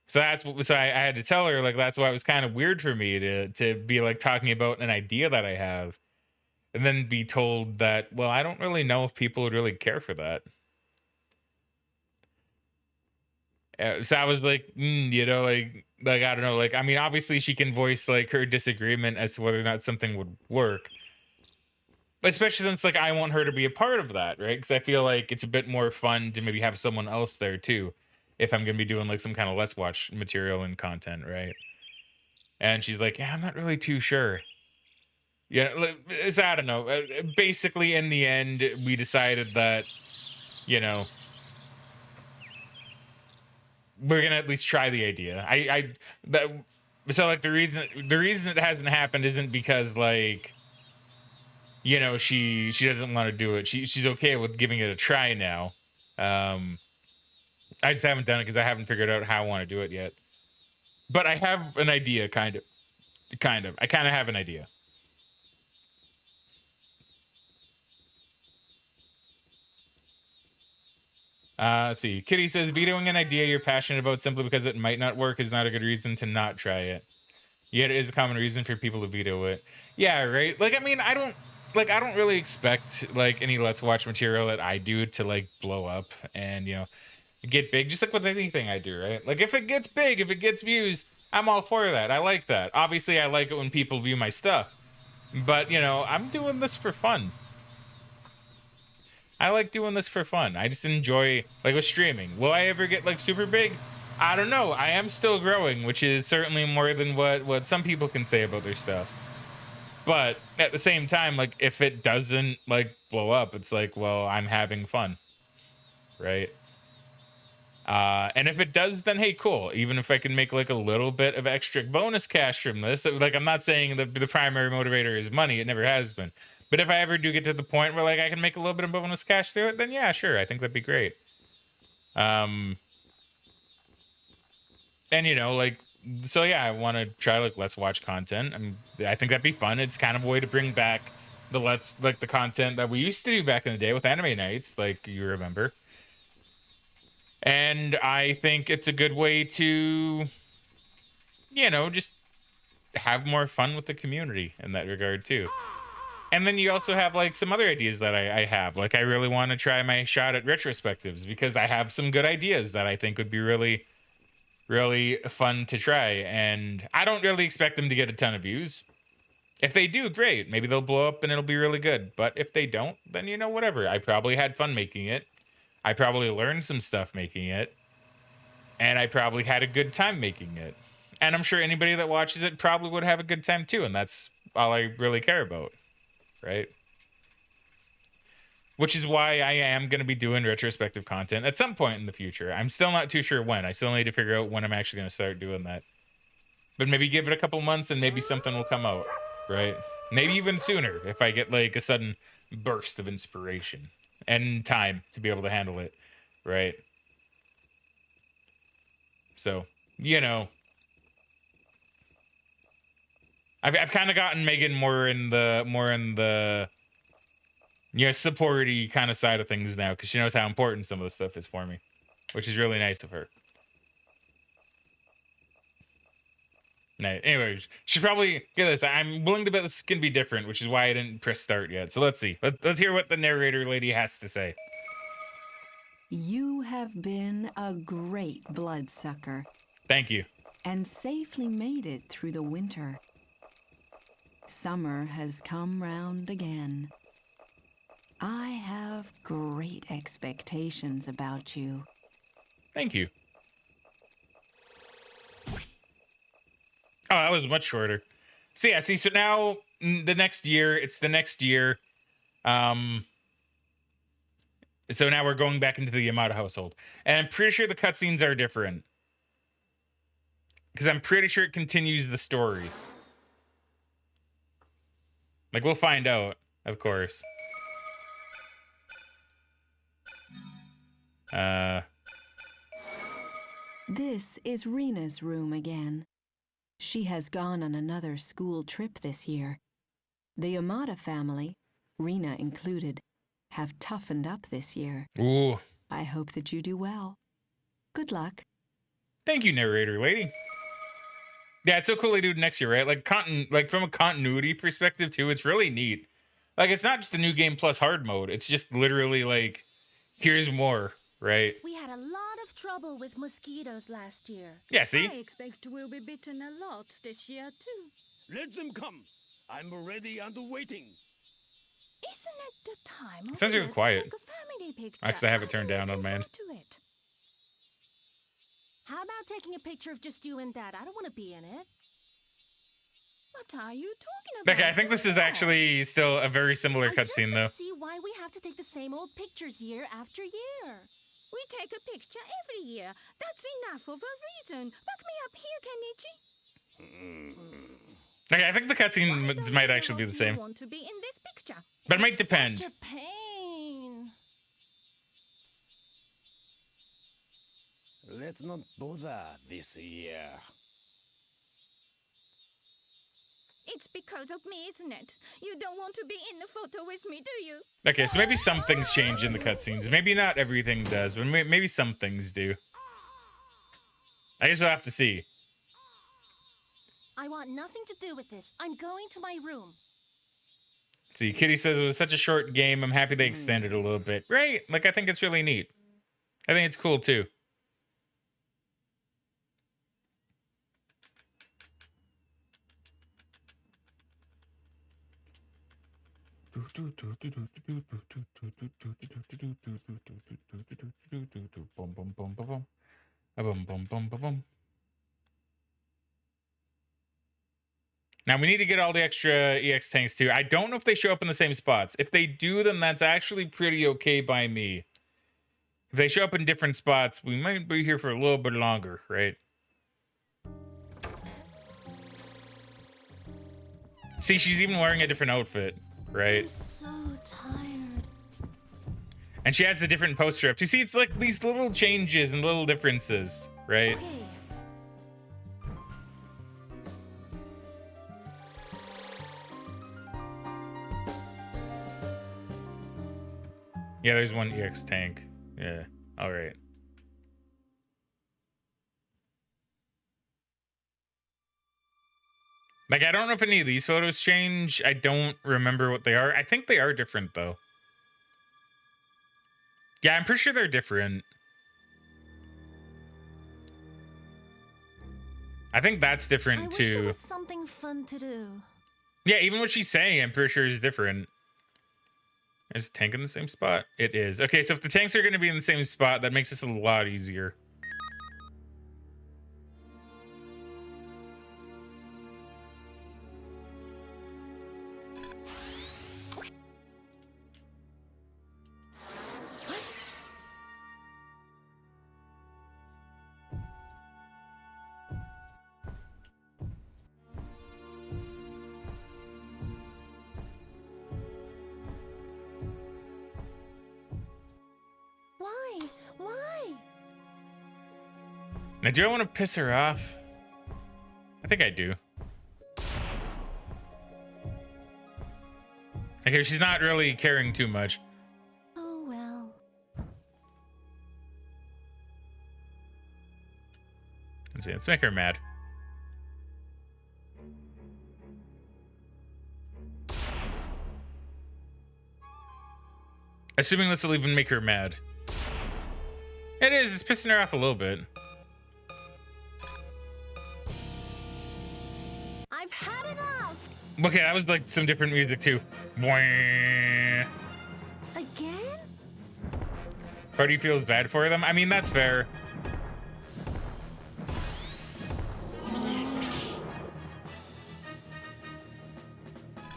So I had to tell her like that's why it was kind of weird for me to be like talking about an idea that I have and then be told that, well, I don't really know if people would really care for that. So I was like, you know, like I don't know, like I mean, obviously she can voice like her disagreement as to whether or not something would work, but especially since like I want her to be a part of that, right? Because I feel like it's a bit more fun to maybe have someone else there too, if I'm gonna be doing like some kind of let's watch material and content, right? And she's like, yeah, I'm not really too sure. Yeah, so I don't know. Basically, in the end, we decided that, you know, we're gonna at least try the idea. So like the reason it hasn't happened isn't because like, you know, she doesn't want to do it. She's okay with giving it a try now. I just haven't done it because I haven't figured out how I want to do it yet. But I have an idea, kind of. I kind of have an idea. Let's see. Kitty says, vetoing an idea you're passionate about simply because it might not work is not a good reason to not try it. Yet it is a common reason for people to veto it. Yeah, right? Like, I mean, I don't really expect, like, any Let's Watch material that I do to, like, blow up. And, you know, get big, just like with anything I do, right? Like if it gets big, if it gets views, I'm all for that. I like that. Obviously, I like it when people view my stuff. But, you know, I'm doing this for fun. I like doing this for fun. I just enjoy, like, with streaming. Will I ever get, like, super big? I don't know. I am still growing, which is certainly more than what some people can say about their stuff. But at the same time, like, if it doesn't, like, blow up, it's like, well, I'm having fun. Right? And if it does, then hey, cool. Even if I can make like a little bit of extra bonus cash from this, like I'm not saying the primary motivator is money. It never has been. But if I ever do get to the point where like I can make a little bit of bonus cash through it, then yeah, sure. I think that'd be great. And you know, like, so yeah, I want to try like let's watch content. I think that'd be fun. It's kind of a way to bring back the content that we used to do back in the day with anime nights, like you remember. And I think it's a good way to, you know, just have more fun with the community in that regard too. And then you also have like some other ideas that I have. Like I really want to try my shot at retrospectives because I have some good ideas that I think would be really, really fun to try. And I don't really expect them to get a ton of views. If they do, great. Maybe they'll blow up and it'll be really good. But if they don't, then you know, whatever. I probably had fun making it. I probably learned some stuff making it, and I probably had a good time making it. And I'm sure anybody that watches it probably would have a good time too, and that's all I really care about, right? Which is why I am going to be doing retrospective content at some point in the future. I'm still not too sure when. I still need to figure out when I'm actually going to start doing that. But maybe give it a couple months and maybe something will come out, right? Maybe even sooner if I get like a sudden burst of inspiration and time to be able to handle it, right? So, you know, I've kind of gotten Megan more in the you know, supporty kind of side of things now because she knows how important some of the stuff is for me, which is really nice of her. Anyways, she's probably get this. I'm willing to bet this can be different, which is why I didn't press start yet. So let's see. Let's hear what the narrator lady has to say. You have been a great bloodsucker. Thank you. And safely made it through the winter. Summer has come round again. I have great expectations about you. Thank you. Oh, that was much shorter. So yeah, see, so now the next year, it's the next year. So now we're going back into the Yamada household. And I'm pretty sure the cutscenes are different. Because I'm pretty sure it continues the story. Like, we'll find out, of course. This is Rena's room again. She has gone on another school trip this year. The Yamada family, Rena included, have toughened up this year. Ooh. I hope that you do well. Good luck. Thank you, narrator lady. Yeah, it's so cool they do it next year, right? Like from a continuity perspective too, it's really neat. Like it's not just the new game plus hard mode. It's just literally like, here's more, right? We had a lot of trouble with mosquitoes last year. Yeah, see? I expect we'll be bitten a lot this year too. Let them come. I'm ready and waiting. Isn't it the time of Sounds year really to quiet. take a family picture? Actually, I have it turned I'm down on looking mine. forward to it. How about taking a picture of just you and Dad? I don't want to be in it. What are you talking about? Okay, I think this is actually still a very similar I just cutscene, don't though. see why we have to take the same old pictures year after year. We take a picture every year. That's enough of a reason. Back me up here, Kenichi. Okay, I think the Why cutscenes don't might either actually be of the you same. want to be in this picture? But it might depend. Such a pain. Let's not bother this year. It's because of me, isn't it? You don't want to be in the photo with me, do you? Okay, so maybe some things change in the cutscenes. Maybe not everything does, but maybe some things do. I guess we'll have to see. I want nothing to do with this. I'm going to my room. See, Kitty says it was such a short game. I'm happy they extended it a little bit. Right? Like, I think it's really neat. I think it's cool too. Now we need to get all the extra EX tanks too. I don't know if they show up in the same spots. If they do, then that's actually pretty okay by me. If they show up in different spots, we might be here for a little bit longer, right? See, she's even wearing a different outfit, right? I'm so tired. And she has a different poster up. You see, it's like these little changes and little differences, right? Okay. Yeah, there's one EX tank. Yeah, all right. Like, I don't know if any of these photos change. I don't remember what they are. I think they are different, though. Yeah, I'm pretty sure they're different. I think that's different, I wish too. there was something fun to do. Yeah, even what she's saying, I'm pretty sure is different. Is the tank in the same spot? It is. Okay, so if the tanks are going to be in the same spot, that makes this a lot easier. Why? Why? Now, do I want to piss her off? I think I do. Okay, she's not really caring too much. Oh well. Let's see, let's make her mad. Assuming this will even make her mad. It is, it's pissing her off a little bit. I've had enough. Okay, that was like some different music too. Boing. Again? Party feels bad for them. I mean, that's fair.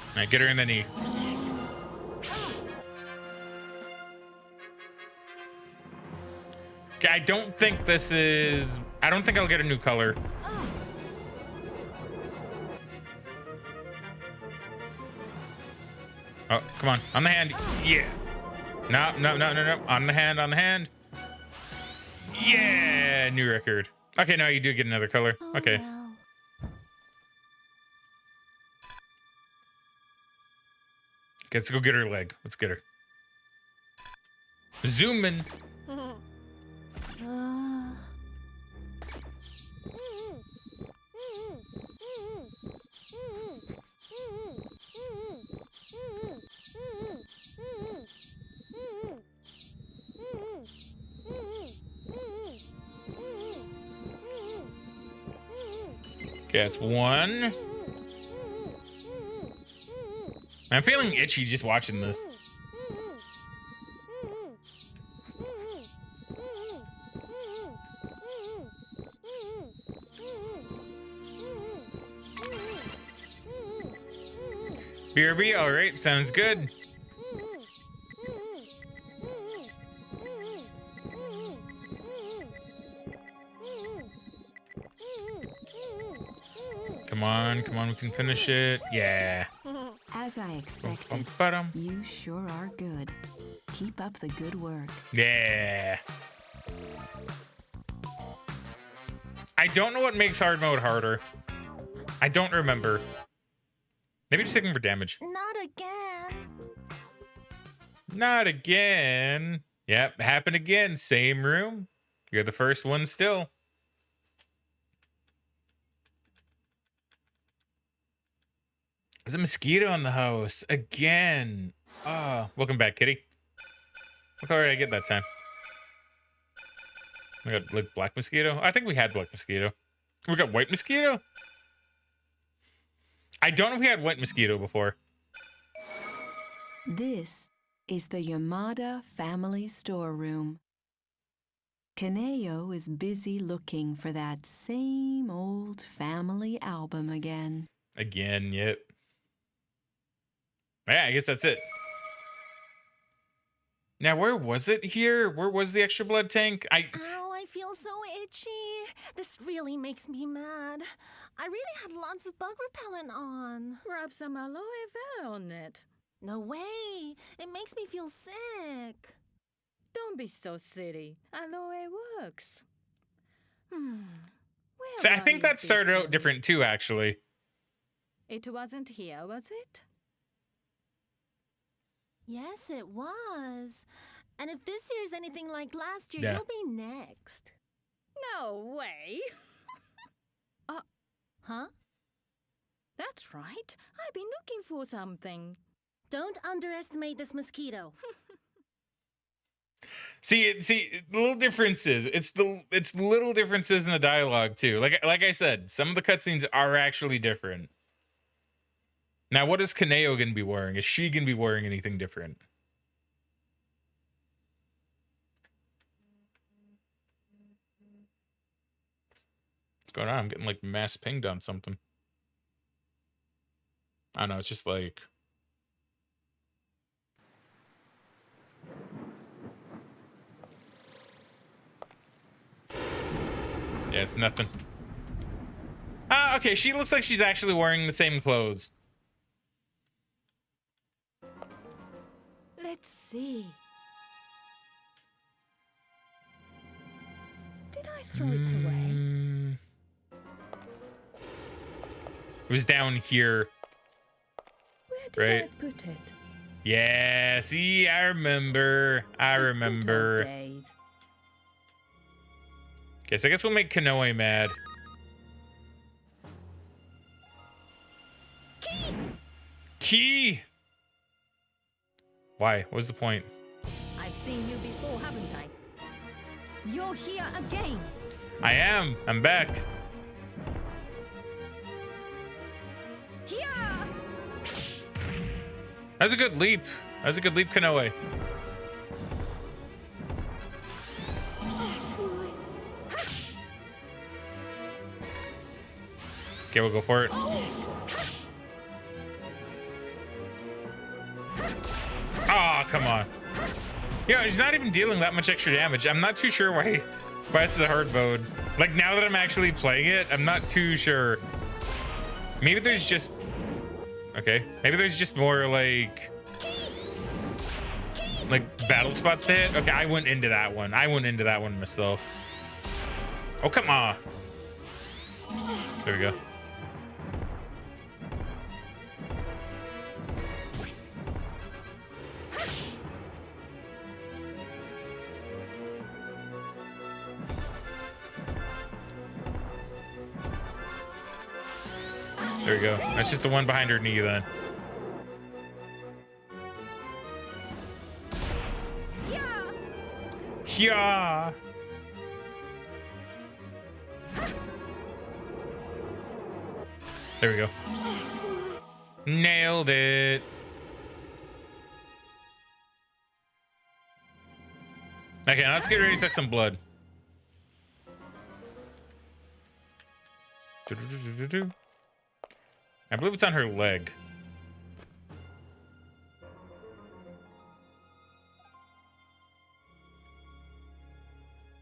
Alright, get her in the knee. Okay, I don't think this is... I don't think I'll get a new color. Oh, come on. On the hand. Yeah. No, no, no, no, no. On the hand, on the hand. Yeah, new record. Okay, now you do get another color. Oh, Okay. well. Okay, let's go get her leg. Let's get her. Zoom in. Okay, that's one. I'm feeling itchy just watching this. BRB, all right, sounds good. Come on, we can finish it. Yeah. As I expected, you sure are good. Keep up the good work. Yeah. I don't know what makes hard mode harder. I don't remember. Maybe just taking for damage. Not again. Not again. Yep, happened again. Same room. You're the first one still. There's a mosquito in the house. Again. Ah, welcome back, kitty. What color did I get that time? We got like black mosquito. I think we had black mosquito. We got white mosquito. I don't know if we had white mosquito before. This is the Yamada family storeroom. Kaneo is busy looking for that same old family album again. Again, yep. Yeah, I guess that's it. Now, where was it here? Where was the extra blood tank? Ow, I feel so itchy. This really makes me mad. I really had lots of bug repellent on. Rub some aloe vera on it. No way. It makes me feel sick. Don't be so silly. Aloe works. Where So I were think you, that started out Beacon? different too, actually. It wasn't here, was it? Yes, it was. And if this year's anything like last year, Yeah. you'll be next. No way. Huh? That's right. I've been looking for something. Don't underestimate this mosquito. See, little differences. It's little differences in the dialogue too. Like I said, some of the cutscenes are actually different. Now, what is Kaneo gonna be wearing? Is she gonna be wearing anything different? What's going on? I'm getting like mass pinged on something. I don't know. It's just like. Yeah, it's nothing. Ah, okay. She looks like she's actually wearing the same clothes. Let's see. Did I throw it away? It was down here. Where did Right. I put it? Yeah, see, I remember. I The good old remember. days. Okay, so I guess we'll make Kanoe mad. Key! Why? What was the point? I've seen you before, haven't I? You're here again. I am. I'm back. Here! That was a good leap. That was a good leap, Kanoe. Okay, we'll go for it. Ah, come on. Yeah, he's not even dealing that much extra damage. I'm not too sure why this is a hard mode. Like, now that I'm actually playing it, I'm not too sure. Maybe there's just... Okay. Maybe there's just more, like battle spots to hit. Okay, I went into that one. I went into that one myself. Oh, come on. There we go. There we go. That's just the one behind her knee then. Yeah. There we go. Nailed it. Okay, now let's get ready to suck some blood. I believe it's on her leg.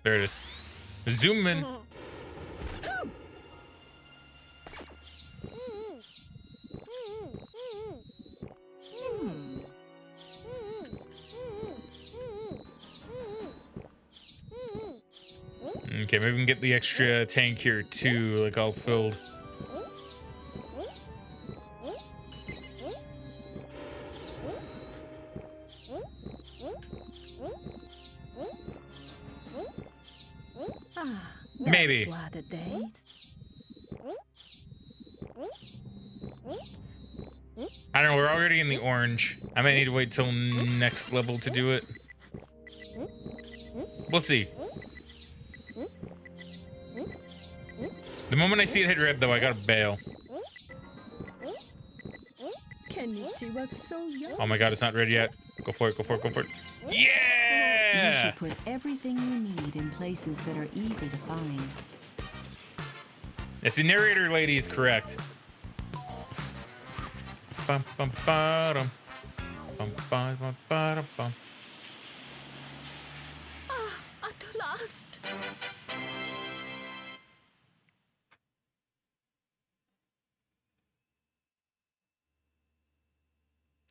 There it is. Zoom in. Okay, maybe we can get the extra tank here too, like all filled. Maybe. Those were the days. I don't know, we're already in the orange. I might need to wait till next level to do it. We'll see. The moment I see it hit red, though, I gotta bail. Kenichi was so young. Oh my god, it's not ready yet. Go for it, go for it, go for it. You Yeah! should put everything you need in places that are easy to find. Yes, the narrator lady is correct. Bum, bum, ba-dum. Bum, ba, bum, ba-dum, bum. At last.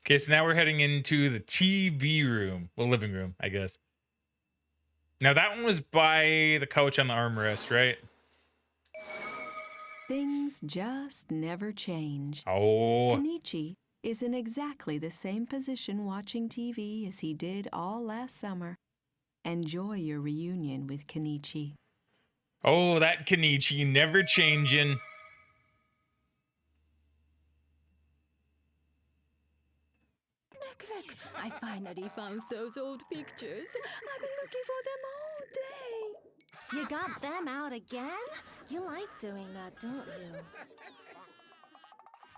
Okay, so now we're heading into the TV room. Well, living room, I guess. Now, that one was by the couch on the armrest, right? Things just never change. Oh. Kenichi is in exactly the same position watching TV as he did all last summer. Enjoy your reunion with Kenichi. Oh, that Kenichi, never changing. Look, I finally found those old pictures. I've been looking for them all day. You got them out again? You like doing that, don't you?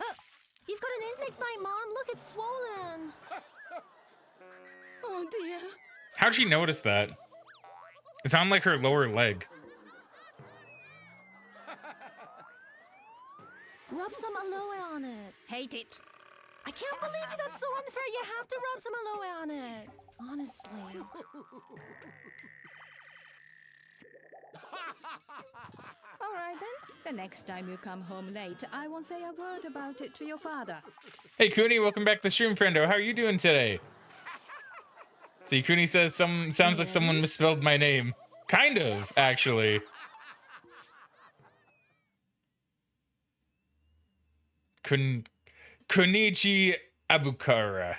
Oh, you've got an insect bite, Mom. Look, it's swollen. Oh dear. How'd she notice that? It's on like her lower leg. Rub some aloe on it. Hate it. I can't believe it. That's so unfair. You have to rub some aloe on it. Honestly. All right then. The next time you come home late, I won't say a word about it to your father. Hey, Cooney, welcome back to stream, friendo. How are you doing today? See, Cooney says sounds like someone misspelled my name. Kind of, actually. Kunichi Abukara.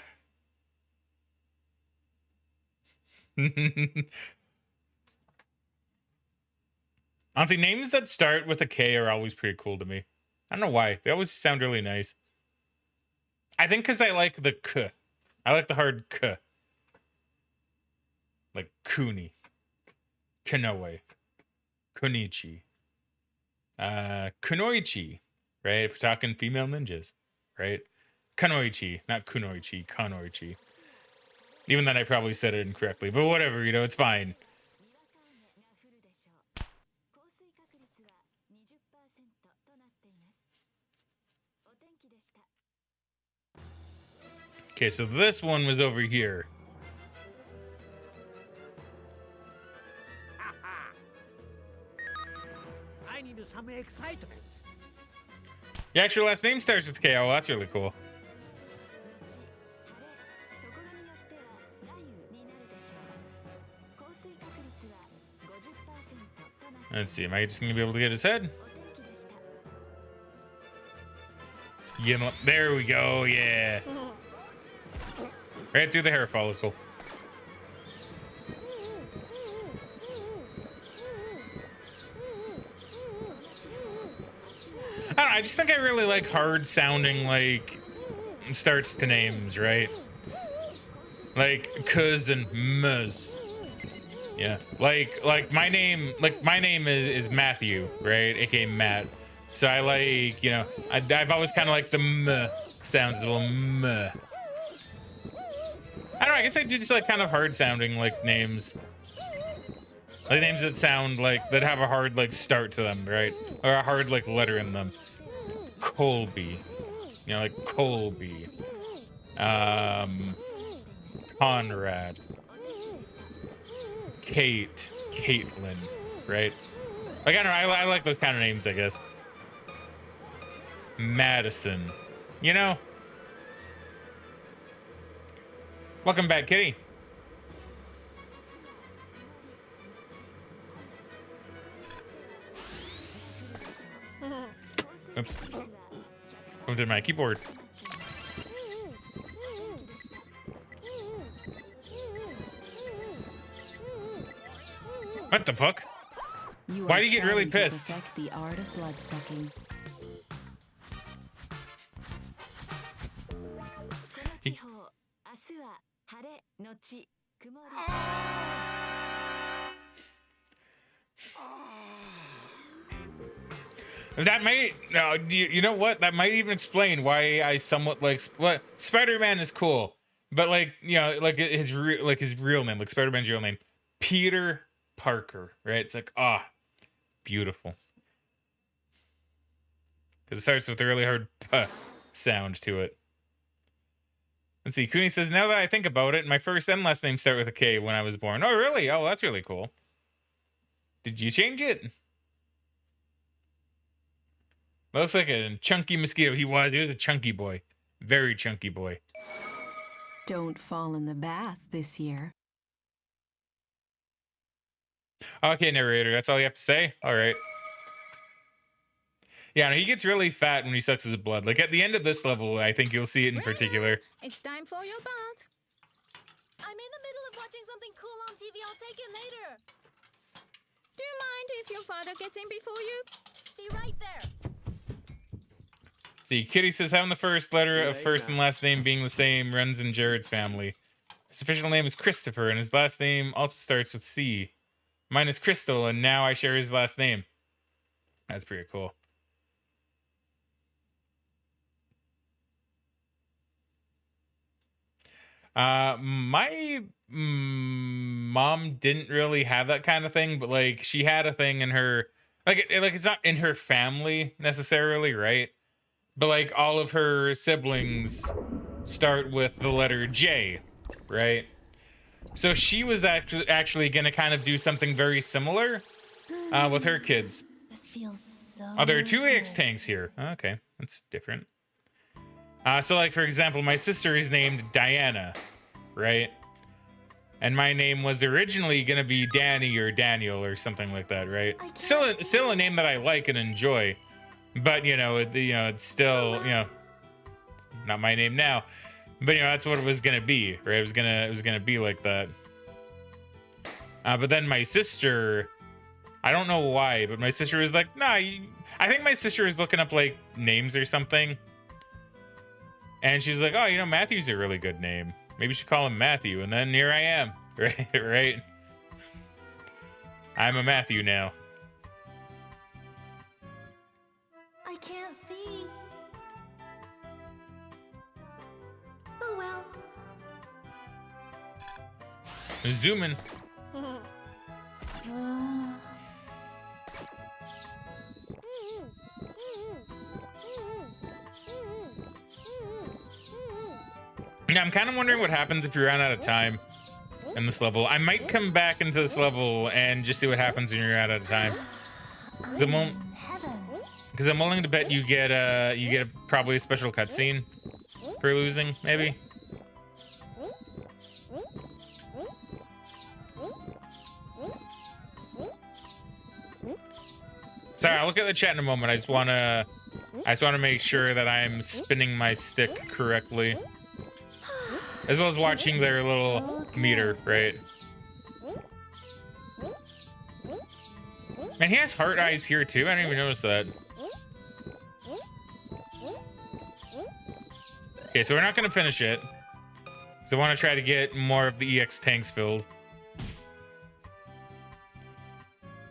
Honestly, names that start with a K are always pretty cool to me. I don't know why. They always sound really nice. I think because I like the K. I like the hard K. Like Kuni. Kanoe. Kunichi. Kunoichi. Right? If we're talking female ninjas. Right? Kanoichi. Not Kunoichi. Kanoichi. Even then I probably said it incorrectly. But whatever, it's fine. Okay, so this one was over here. I need some excitement. Yeah, actually, last name starts with K. Oh, that's really cool. Let's see, am I just gonna be able to get his head? Yeah, there we go, yeah. Right through the hair follicle. I don't know, I just think I really like hard sounding, like, starts to names, right? Like, cuz and ms. Yeah, like my name is Matthew, right? AKA Matt. So I like, I've always kind of liked the m sounds, a little m. I don't know, I guess I do just like kind of hard sounding like names. Like names that sound like, that have a hard like start to them, right? Or a hard like letter in them. Colby. Like Colby. Conrad. Kate. Caitlin. Right? Like, I don't know, I like those kind of names, I guess. Madison. Welcome back, kitty. Oops. Went to my keyboard. What the fuck? Why do you get really pissed? To perfect the art of blood sucking. That might no, you know what? That might even explain why I somewhat like what Spider-Man is cool, but like like his real name, like Spider-Man's real name, Peter Parker, right? It's like beautiful because it starts with a really hard p sound to it. Let's see. Cooney says, now that I think about it, my first and last name start with a K when I was born. Oh, really? Oh, that's really cool. Did you change it? Looks like a chunky mosquito. He was a chunky boy. Very chunky boy. Don't fall in the bath this year. Okay, narrator. That's all you have to say? All right. Yeah, no, he gets really fat when he sucks his blood. Like, at the end of this level, I think you'll see it in particular. It's time for your bath. I'm in the middle of watching something cool on TV. I'll take it later. Do you mind if your father gets in before you? Be right there. See, Kitty says having the first letter of first and last name being the same runs in Jared's family. His official name is Christopher, and his last name also starts with C. Mine is Crystal, and now I share his last name. That's pretty cool. My mom didn't really have that kind of thing, but like she had a thing in her, like it's not in her family necessarily, right? But like all of her siblings start with the letter J, right? So she was actually gonna kind of do something very similar with her kids. This feels so. Oh, there are two AX tanks here. Okay, that's different. So like for example, my sister is named Diana, right? And my name was originally gonna be Danny or Daniel or something like that, right? Still a name that I like and enjoy, but it's still not my name now. But that's what it was gonna be, right? It was gonna be like that. But then my sister, I don't know why, but my sister was like, nah. I think my sister is looking up like names or something. And she's like, oh, Matthew's a really good name. Maybe you should call him Matthew. And then here I am, right? I'm a Matthew now. I can't see. Oh well. Zooming. Yeah, I'm kind of wondering what happens if you run out of time in this level. I might come back into this level and just see what happens when you're out of time. Because I'm willing to bet you get probably a special cutscene for losing, maybe. Sorry, I'll look at the chat in a moment. I just wanna make sure that I'm spinning my stick correctly. As well as watching their little meter, right? And he has heart eyes here too. I didn't even notice that. Okay, so we're not gonna finish it. So I want to try to get more of the EX tanks filled.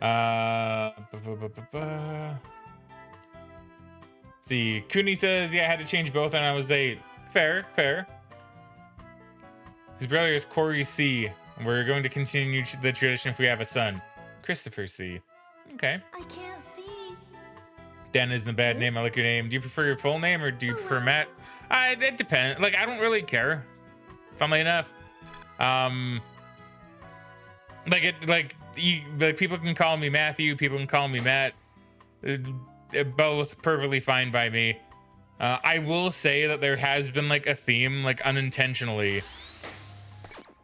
Let's see, Cooney says, yeah, I had to change both when I was 8. Fair. His brother is Corey C. We're going to continue the tradition if we have a son. Christopher C. Okay. I can't see. Dan isn't a bad name. I like your name. Do you prefer your full name or do you prefer Matt? It depends. Like, I don't really care. Funnily enough. People can call me Matthew. People can call me Matt. They're both perfectly fine by me. I will say that there has been like a theme, like unintentionally,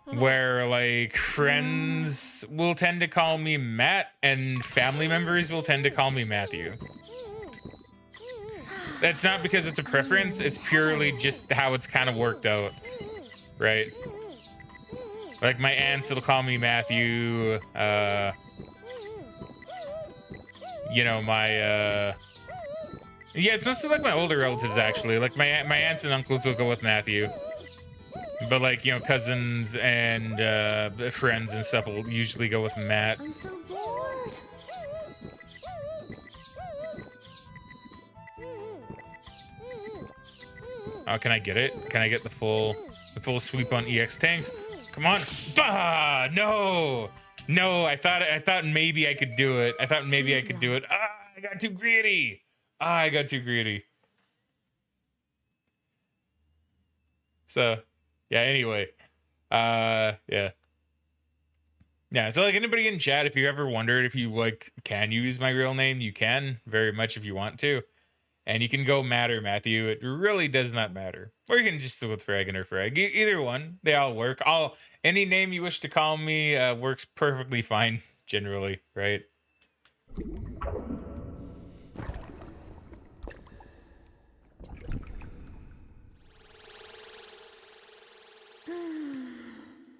where like friends will tend to call me Matt and family members will tend to call me Matthew. That's not because it's a preference, it's purely just how it's kind of worked out, right? Like my aunts will call me Matthew, yeah, it's mostly like my older relatives actually. Like my aunts and uncles will go with Matthew. But like, cousins and friends and stuff will usually go with Matt. I'm so bored. Oh, can I get it? Can I get the full sweep on EX tanks? Come on. Ah, no. No, I thought maybe I could do it. I thought maybe I could do it. Ah, I got too greedy. Ah, I got too greedy. So, yeah, anyway. Yeah. Yeah, so like anybody in chat, if you ever wondered if you like can use my real name, you can very much if you want to. And you can go Matt or Matthew. It really does not matter. Or you can just stick with Fraggin or Frag. Either one. They all work. Any name you wish to call me works perfectly fine, generally, right?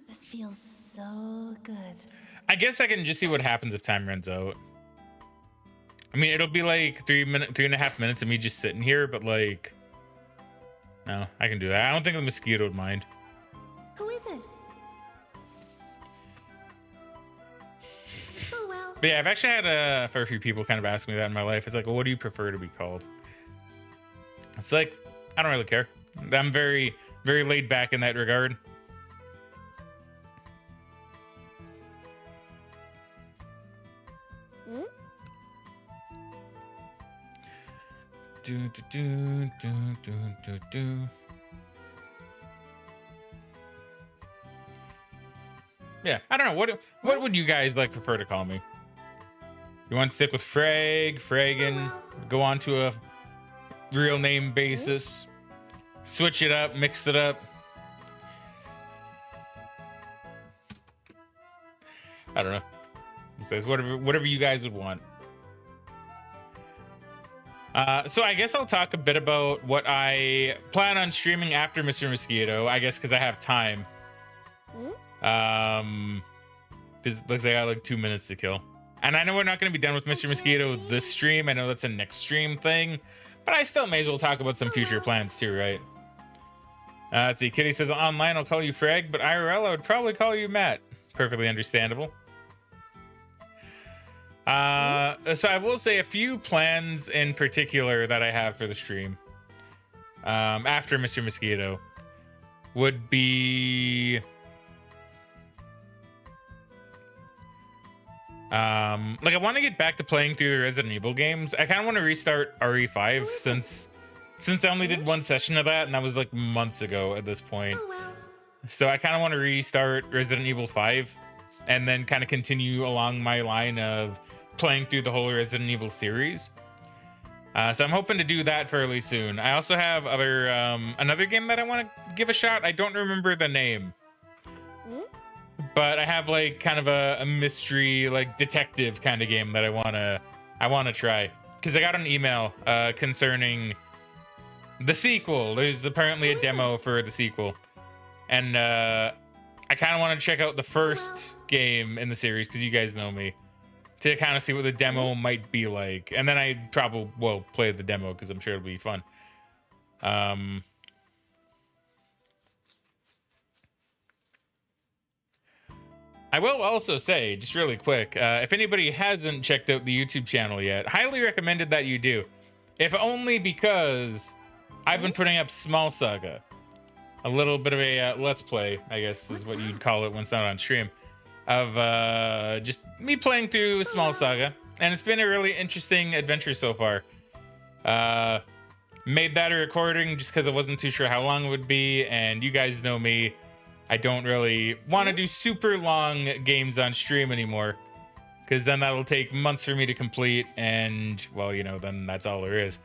This feels so good. I guess I can just see what happens if time runs out. I mean, it'll be like 3.5 minutes of me just sitting here, but like, no, I can do that. I don't think the Mosquito would mind. Who is it? Oh well. But yeah, I've actually had a fair few people kind of ask me that in my life. It's like, well, what do you prefer to be called? It's like, I don't really care. I'm very, very laid back in that regard. Do, do, do, do, do, do, do. Yeah, I don't know. What would you guys like prefer to call me? You want to stick with Fraggin, go on to a real name basis, switch it up, mix it up. I don't know. It says whatever you guys would want. So I guess I'll talk a bit about what I plan on streaming after Mr. Mosquito. I guess because I have time. This looks like I got like 2 minutes to kill. And I know we're not going to be done with Mr. Mosquito this stream. I know that's a next stream thing. But I still may as well talk about some future plans too, right? Let's see. Kitty says, online I'll call you Frag, but IRL I would probably call you Matt. Perfectly understandable. So I will say a few plans in particular that I have for the stream after Mr. Mosquito would be like I want to get back to playing through the Resident Evil games. I kind of want to restart RE5 since I only did one session of that, and that was like months ago at this point. So I kind of want to restart Resident Evil 5 and then kind of continue along my line of playing through the whole Resident Evil series. So I'm hoping to do that fairly soon. I also have another game that I want to give a shot. I don't remember the name, but I have like kind of a mystery, like detective kind of game that I want to try, because I got an email concerning the sequel. There's apparently a demo for the sequel, and I kind of want to check out the first game in the series because you guys know me, to kind of see what the demo might be like. And then I probably will play the demo because I'm sure it'll be fun. I will also say, just really quick, if anybody hasn't checked out the YouTube channel yet, highly recommended that you do. If only because I've been putting up Small Saga. A little bit of a let's play, I guess is what you'd call it when it's not on stream, of just me playing through Small Saga, and it's been a really interesting adventure so far. Made that a recording just because I wasn't too sure how long it would be, and you guys know me, I don't really want to do super long games on stream anymore, because then that'll take months for me to complete, and well, you know, then that's all there is.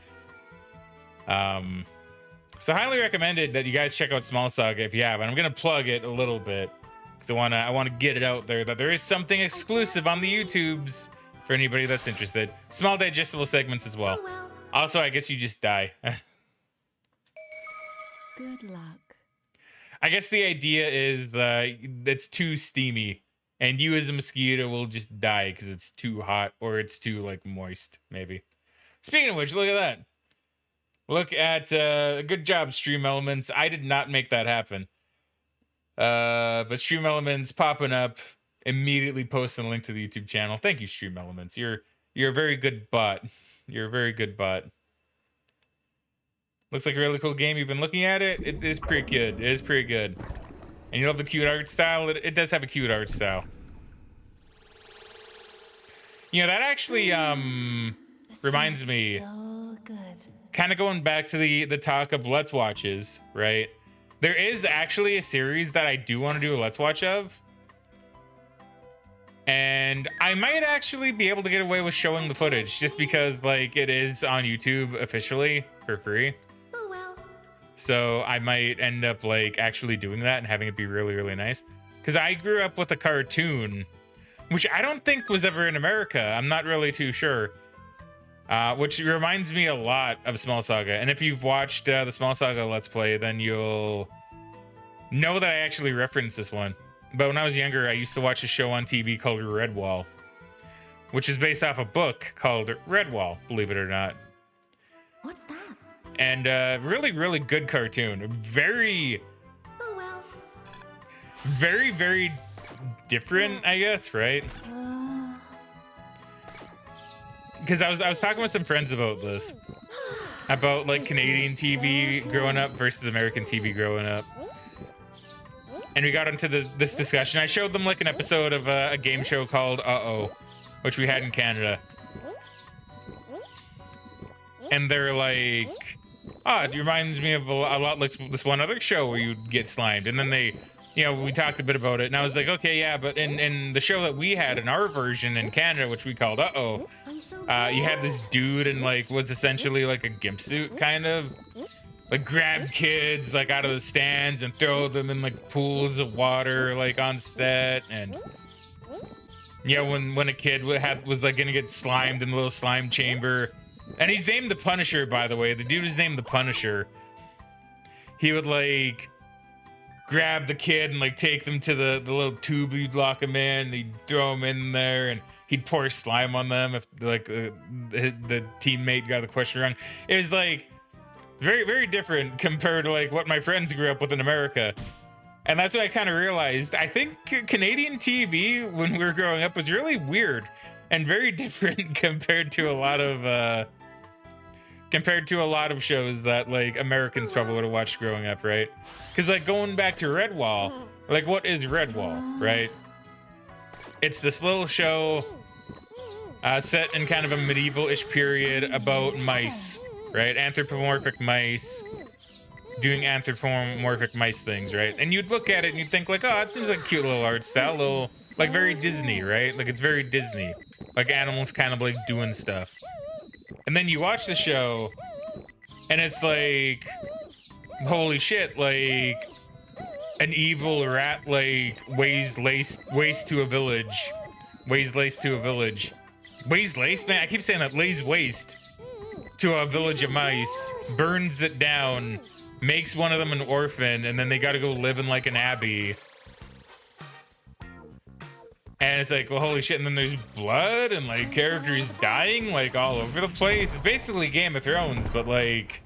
So highly recommended that you guys check out Small Saga if you have, and I'm gonna plug it a little bit. So I want to get it out there that there is something exclusive on the YouTubes for anybody that's interested. Small digestible segments as well. Also, I guess you just die. Good luck. I guess the idea is it's too steamy, and you as a mosquito will just die because it's too hot or it's too like moist, maybe. Speaking of which, look at that. Look at good job, Stream Elements. I did not make that happen. But Stream Elements popping up, immediately posting a link to the YouTube channel. Thank you, Stream Elements. You're a very good bot. You're a very good bot. Looks like a really cool game. You've been looking at it. It's pretty good. It is pretty good. And you love the cute art style. It does have a cute art style. You know, that actually reminds me. So good. Kind of going back to the talk of Let's Watches, right? There is actually a series that I do want to do a Let's Watch of. And I might actually be able to get away with showing the footage just because, like, it is on YouTube officially for free. Oh well. So I might end up, like, actually doing that and having it be really, really nice. Because I grew up with a cartoon, which I don't think was ever in America. I'm not really too sure. Which reminds me a lot of Small Saga. And if you've watched the Small Saga Let's Play, then you'll know that I actually referenced this one. But when I was younger, I used to watch a show on TV called Redwall, which is based off a book called Redwall, believe it or not. What's that? And really, really good cartoon. Very, Oh well. very, very different, I guess, right? Because I was talking with some friends about this. About, like, Canadian TV growing up versus American TV growing up. And we got into this discussion. I showed them, like, an episode of a game show called Uh-Oh, which we had in Canada. And they're like, oh, it reminds me of a lot like this one other show where you'd get slimed. And then they, you know, we talked a bit about it. And I was like, okay, yeah, but in the show that we had in our version in Canada, which we called Uh-Oh, you had this dude in, like, was essentially like a gimp suit, kind of. Like, grab kids, like, out of the stands and throw them in, like, pools of water, like, on set. And, yeah, when a kid was like, gonna get slimed in the little slime chamber. And he's named the Punisher, by the way. The dude is named the Punisher. He would, like, grab the kid and, like, take them to the little tube you'd lock him in. And he'd throw them in there, and he'd pour slime on them if, like, the teammate got the question wrong. It was, like, very, very different compared to, like, what my friends grew up with in America. And that's what I kind of realized. I think Canadian TV, when we were growing up, was really weird and very different compared to a lot of shows that, like, Americans probably would have watched growing up, right? Because, like, going back to Redwall, like, what is Redwall, right? It's this little show set in kind of a medieval-ish period about mice, right? Anthropomorphic mice doing anthropomorphic mice things, right? And you'd look at it and you'd think, like, oh, it seems like a cute little art style, little, like, very Disney, right? Like, it's very Disney. Like, animals kind of, like, doing stuff. And then you watch the show, and it's like, holy shit, like, an evil rat, like, weighs lace to a village. Weighs lace to a village. Weighs lace? Man, I keep saying that. Lays waste to a village of mice, burns it down, makes one of them an orphan, and then they gotta go live in, like, an abbey. And it's like, well, holy shit, and then there's blood and, like, characters dying, like, all over the place. It's basically Game of Thrones, but, like,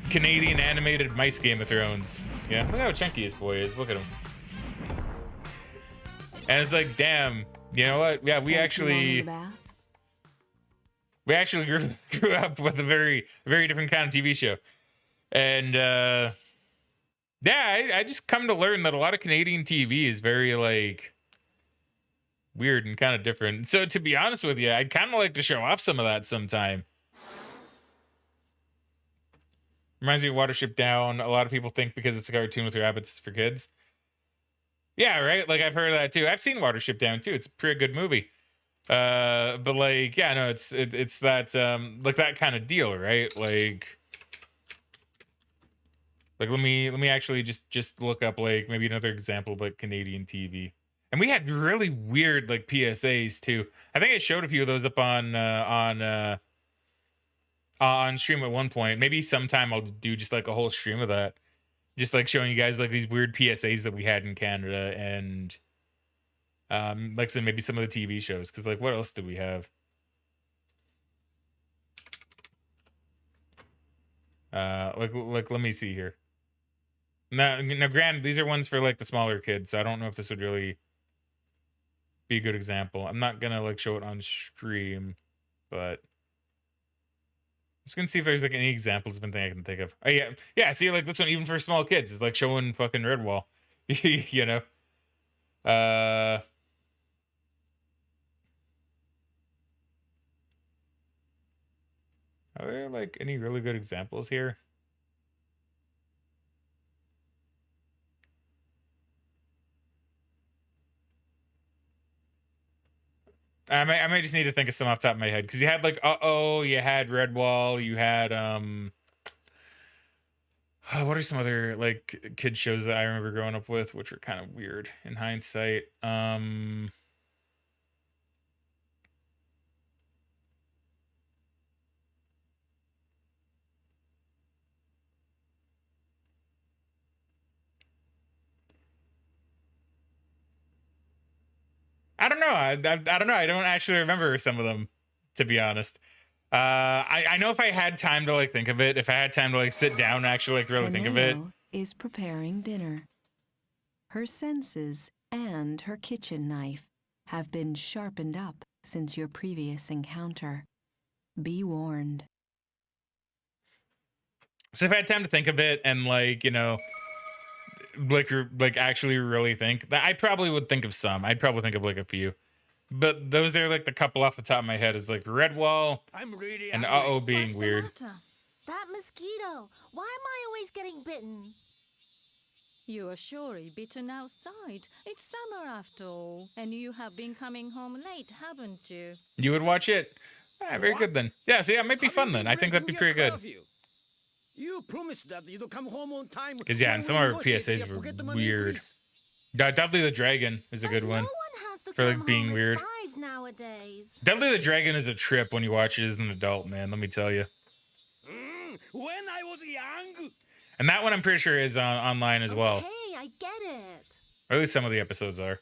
Canadian animated mice Game of Thrones. Yeah, look how chunky this boy is. Look at him. And it's like, damn, you know what? Yeah, we actually grew up with a very, very different kind of TV show. And, yeah, I just come to learn that a lot of Canadian TV is very, like, weird and kind of different. So, to be honest with you, I'd kind of like to show off some of that sometime. Reminds me of Watership Down. A lot of people think because it's a cartoon with rabbits, it's for kids. Yeah, right? Like, I've heard of that too. I've seen Watership Down too. It's a pretty good movie. But, like, yeah, no, it's that, like, that kind of deal, right? Like, let me actually just look up, like, maybe another example of, like, Canadian TV. And we had really weird, like, PSAs too. I think I showed a few of those up on stream at one point. Maybe sometime I'll do just, like, a whole stream of that. Just, like, showing you guys, like, these weird PSAs that we had in Canada and, like, so maybe some of the TV shows. Because, like, what else did we have? Like, let me see here. Now, granted, these are ones for, like, the smaller kids, so I don't know if this would really be a good example. I'm not gonna, like, show it on stream, but Just gonna see if there's like any examples of anything I can think of. Oh yeah, yeah. See, like this one, even for small kids, is like showing fucking Redwall. You know. Are there like any really good examples here? I might just need to think of some off the top of my head because you had like you had Redwall, you had what are some other like kid shows that I remember growing up with, which are kind of weird in hindsight. I don't know. I don't know. I don't actually remember some of them, to be honest. I know if I had time to like think of it, if I had time to like sit down and actually like really think of it. Haneo is preparing dinner. Her senses and her kitchen knife have been sharpened up since your previous encounter. Be warned. So if I had time to think of it and like, you know, like actually really think that, I probably would think of some. I'd probably think of like a few. But those are like the couple off the top of my head is like Redwall I'm really and hungry. being What's the weird. matter? That mosquito. Why am I always getting bitten? You are surely bitten outside. It's summer after all, and you have been coming home late, haven't you? You would watch it? Ah, very good then. Yeah, so yeah, it might be Have fun you then. been I think that'd be breaking pretty your good. curfew? You promised that you'd come home on time. Because yeah, and some of our PSAs were were weird. Dudley the Dragon is a good But one. No one has to For, like, come being home at weird. 5 nowadays. Dudley the Dragon is a trip when you watch it as an adult, man. Let me tell you. When I was young. And that one I'm pretty sure is online as well. Okay, I get it. Or at least some of the episodes are.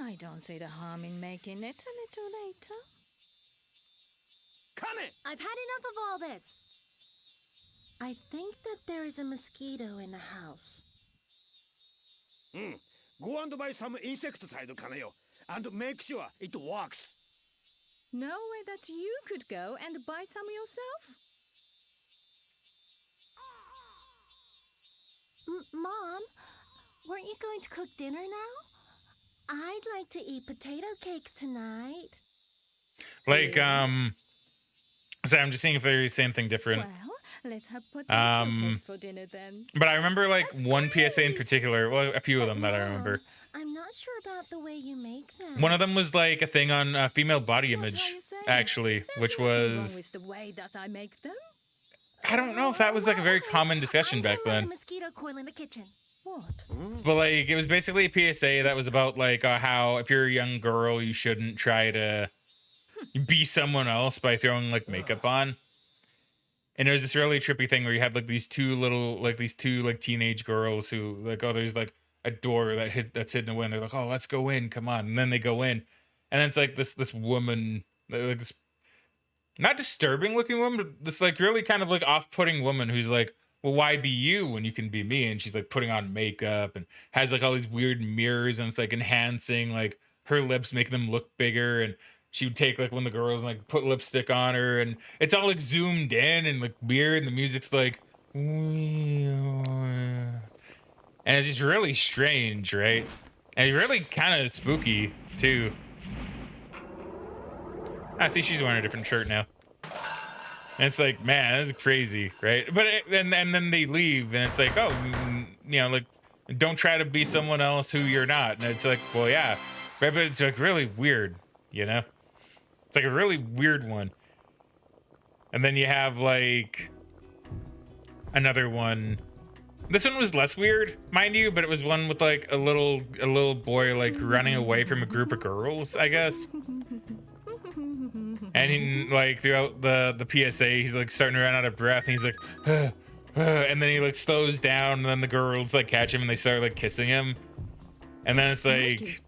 I don't see the harm in making it a little later. Kane! I've had enough of all this. I think that there is a mosquito in the house. Go and buy some insecticide, Kaneo, and make sure it works. No way that you could go and buy some yourself? Mom, weren't you going to cook dinner now? I'd like to eat potato cakes tonight. Like, sorry, I'm just seeing if they're saying something different. Well, let's have potato cakes for dinner then. But I remember like That's one PSA in great. particular, well, a few of But them that I Mom, remember. I'm not sure about the way you make them. One of them was like a thing on female body What are image, you saying? actually, There's which nothing wrong was, with the way that I make them. I don't know if that was like a very Okay, common discussion I'm back gonna run then. a mosquito coil in the kitchen. What? But like, it was basically a PSA that was about like how if you're a young girl, you shouldn't try to be someone else by throwing like makeup on. And it was this really trippy thing where you had like these two teenage girls who like, oh, there's like a door that's hidden away, and they're like, oh, let's go in, come on, and then they go in, and then it's like this woman, like this not disturbing looking woman, but this like really kind of like off-putting woman who's like, well, why be you when you can be me? And she's like putting on makeup and has like all these weird mirrors, and it's like enhancing like her lips, making them look bigger. And she would take like one of the girls and like put lipstick on her, and it's all like zoomed in and like weird, and the music's like, and it's just really strange, right? And really kind of spooky too. I see she's wearing a different shirt now. And it's like, man, this is crazy, right? But and then they leave, and it's like, oh, you know, like, don't try to be someone else who you're not. And it's like, well, yeah, right? But it's like really weird, you know? It's like a really weird one. And then you have like another one. This one was less weird, mind you, but it was one with like a little boy like running away from a group of girls, I guess. And he, like throughout the PSA, he's like starting to run out of breath, and he's like, and then he like slows down, and then the girls like catch him and they start like kissing him, and then it's like,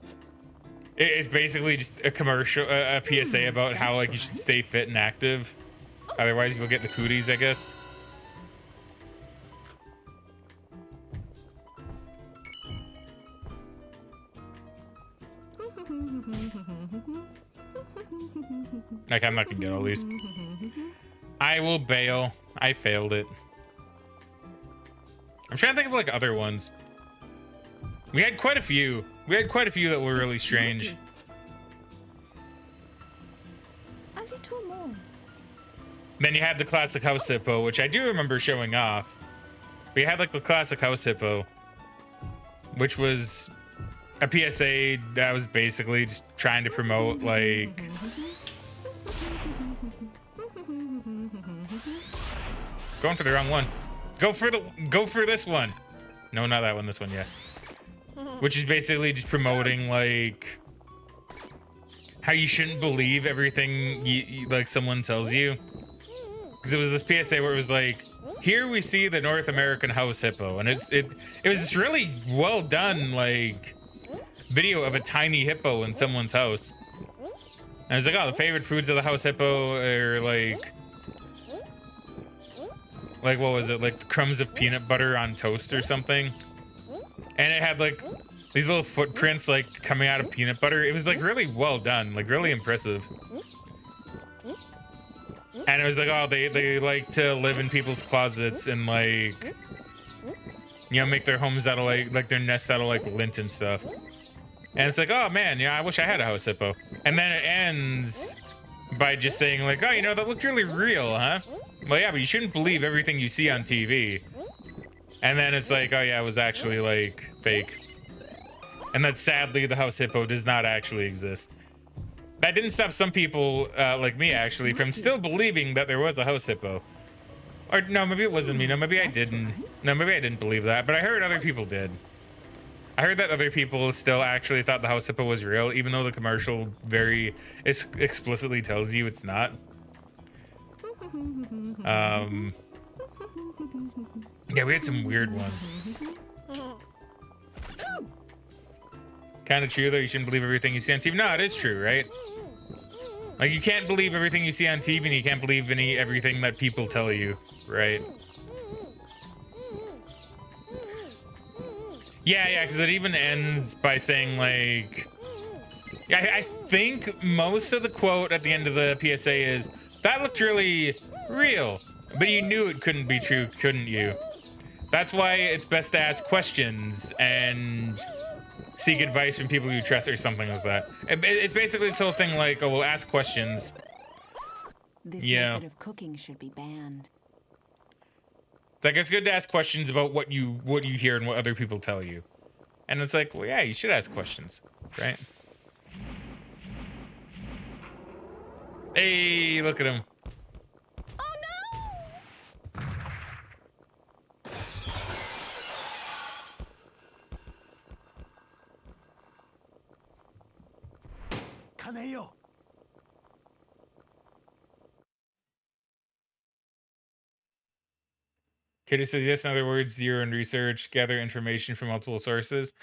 it's basically just a commercial, a PSA about how like you should stay fit and active, otherwise you'll get the cooties, I guess. Like, I'm not gonna get all these. I will bail. I failed it. I'm trying to think of like other ones. We had quite a few. We had quite a few that were really strange. A little more. Then you had the classic house hippo, which I do remember showing off. We had like the classic house hippo, which was a PSA that was basically just trying to promote like going for the wrong one. Go for this one. No, not that one, this one, yeah. Which is basically just promoting like how you shouldn't believe everything like someone tells you. Because it was this PSA where it was like, here we see the North American house hippo, and it was this really well done like video of a tiny hippo in someone's house. And it's like, oh, the favorite foods of the house hippo are like what was it? Like crumbs of peanut butter on toast or something. And it had like these little footprints like coming out of peanut butter. It was like really well done, like really impressive. And it was like, oh, they like to live in people's closets and like, you know, make their homes out of like their nests out of like lint and stuff. And it's like, oh man, yeah, I wish I had a house hippo. And then it ends by just saying like, oh, you know, that looked really real, huh? Well, yeah, but you shouldn't believe everything you see on TV. And then it's like, oh yeah, it was actually like fake. And that sadly, the house hippo does not actually exist. That didn't stop some people, like me actually, from still believing that there was a house hippo. Or no, maybe it wasn't me. No, maybe I didn't. No, maybe I didn't believe that. But I heard other people did. I heard that other people still actually thought the house hippo was real, even though the commercial very explicitly tells you it's not. Yeah, we had some weird ones. Kind of true, though. You shouldn't believe everything you see on TV. No, it is true, right? Like, you can't believe everything you see on TV, and you can't believe everything that people tell you, right? Yeah, because it even ends by saying, like... Yeah, I think most of the quote at the end of the PSA is, that looked really real, but you knew it couldn't be true, couldn't you? That's why it's best to ask questions and seek advice from people you trust or something like that. It's basically this whole thing like, oh, we'll ask questions. This method of cooking should be banned. It's like, it's good to ask questions about what you hear and what other people tell you. And it's like, well, yeah, you should ask questions, right? Hey, look at him. Oh no! Kaneyo. Kitty says yes. In other words, do your own research, gather information from multiple sources.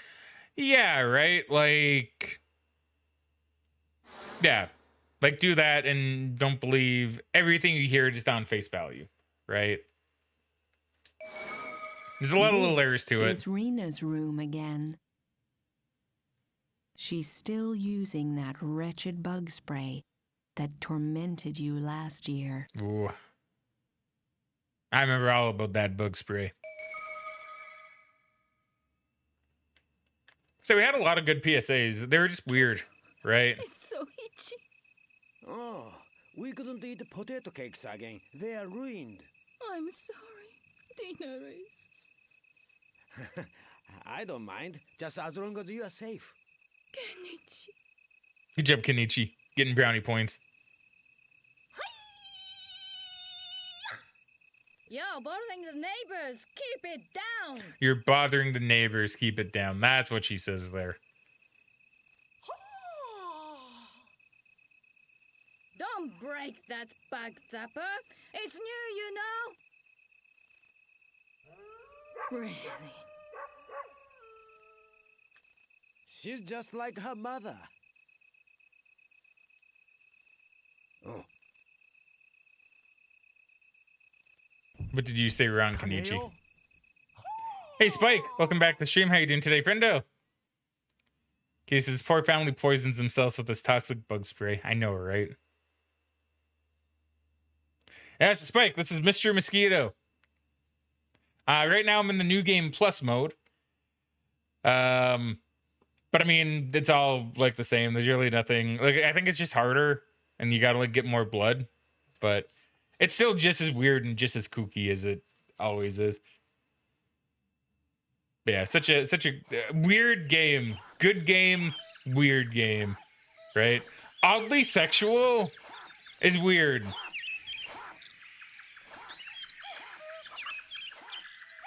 Yeah, right. Like, yeah, like do that and don't believe everything you hear just on face value, right? There's a lot of little layers to it. It's Rena's room again. She's still using that wretched bug spray that tormented you last year. Ooh. I remember all about that bug spray. So we had a lot of good PSAs. They were just weird, right? It's so itchy. Oh, we couldn't eat potato cakes again. They are ruined. I'm sorry, dinner is. I don't mind, just as long as you are safe. Kenichi. Good job, Kenichi. Getting brownie points. You're bothering the neighbors. Keep it down. You're bothering the neighbors. Keep it down. That's what she says there. Don't break that bug zapper. It's new, you know. Really? She's just like her mother. Oh. What did you say wrong, Kenichi? Kaneo? Hey, Spike. Welcome back to the stream. How you doing today, friendo? Okay, so this poor family poisons themselves with this toxic bug spray. I know, right? Yeah, so Spike, this is Mr. Mosquito. Right now I'm in the new game plus mode. But I mean, it's all like the same. There's really nothing. Like, I think it's just harder, and you gotta like get more blood. But it's still just as weird and just as kooky as it always is. But yeah, such a weird game. Good game, weird game, right? Oddly sexual is weird.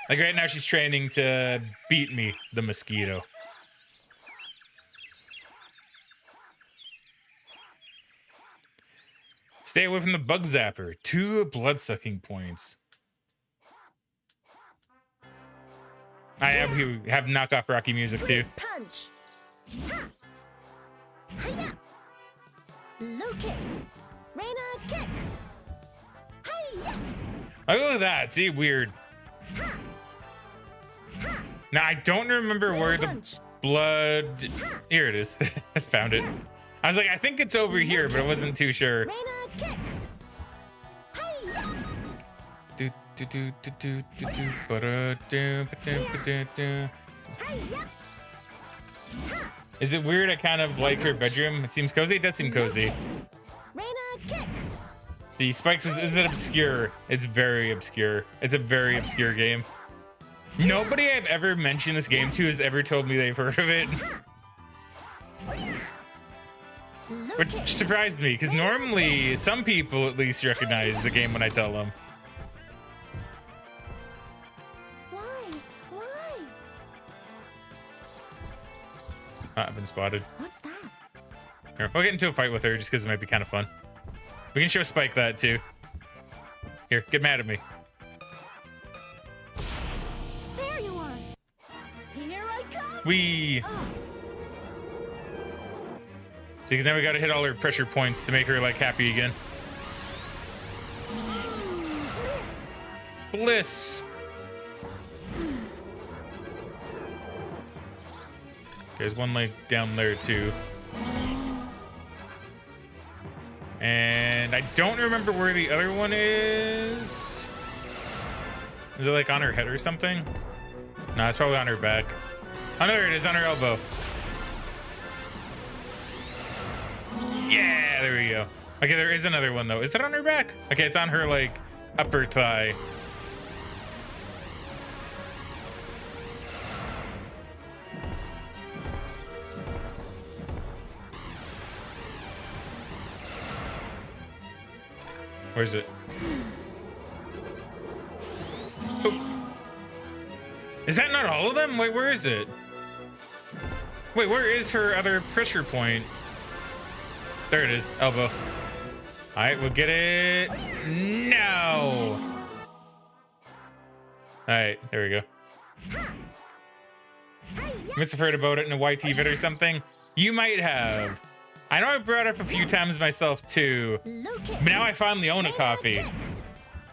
Like right now, she's training to beat me, the mosquito. Stay away from the bug zapper. 2 blood sucking points. I have knockoff Rocky music too. Punch. Ha. Hiya. Low kick. Reina kick. Hiya. Oh, look at that. See, weird. Ha. Ha. Now, I don't remember where the Punch. blood... Here it is. I found it. I was like, I think it's over here, but I wasn't too sure. Reina kick. Hiya. Do, do, do, do, do, do, do, ba-da, do, ba-da, ba-da, do. Hiya. Ha. Is it weird? I kind of like her bedroom. It seems cozy. It does seem cozy. Reina kick. See, Spikes isn't it obscure? It's very obscure. It's a very obscure game. Nobody I've ever mentioned this game to has ever told me they've heard of it. Which surprised me, because normally some people at least recognize the game when I tell them. Why? Why? I've been spotted. What's that? Here, we'll get into a fight with her just because it might be kind of fun. We can show Spike that too. Here, get mad at me. There you are. Here I come. Wee. See, because now we gotta hit all her pressure points to make her like happy again. Bliss. There's one like down there too. And I don't remember where the other one is. Is it like on her head or something? No, it's probably on her back. Oh, no, there it is, on her elbow. Yeah, there we go. Okay, there is another one though. Is it on her back? Okay, it's on her like upper thigh. Where is it? Oh. Is that not all of them? Wait, where is it? Wait, where is her other pressure point? There it is, elbow. All right, we'll get it. No. All right, there we go. Must have heard about it in a YT vid or something. You might have. I know I brought it up a few times myself too, but now I finally own a coffee,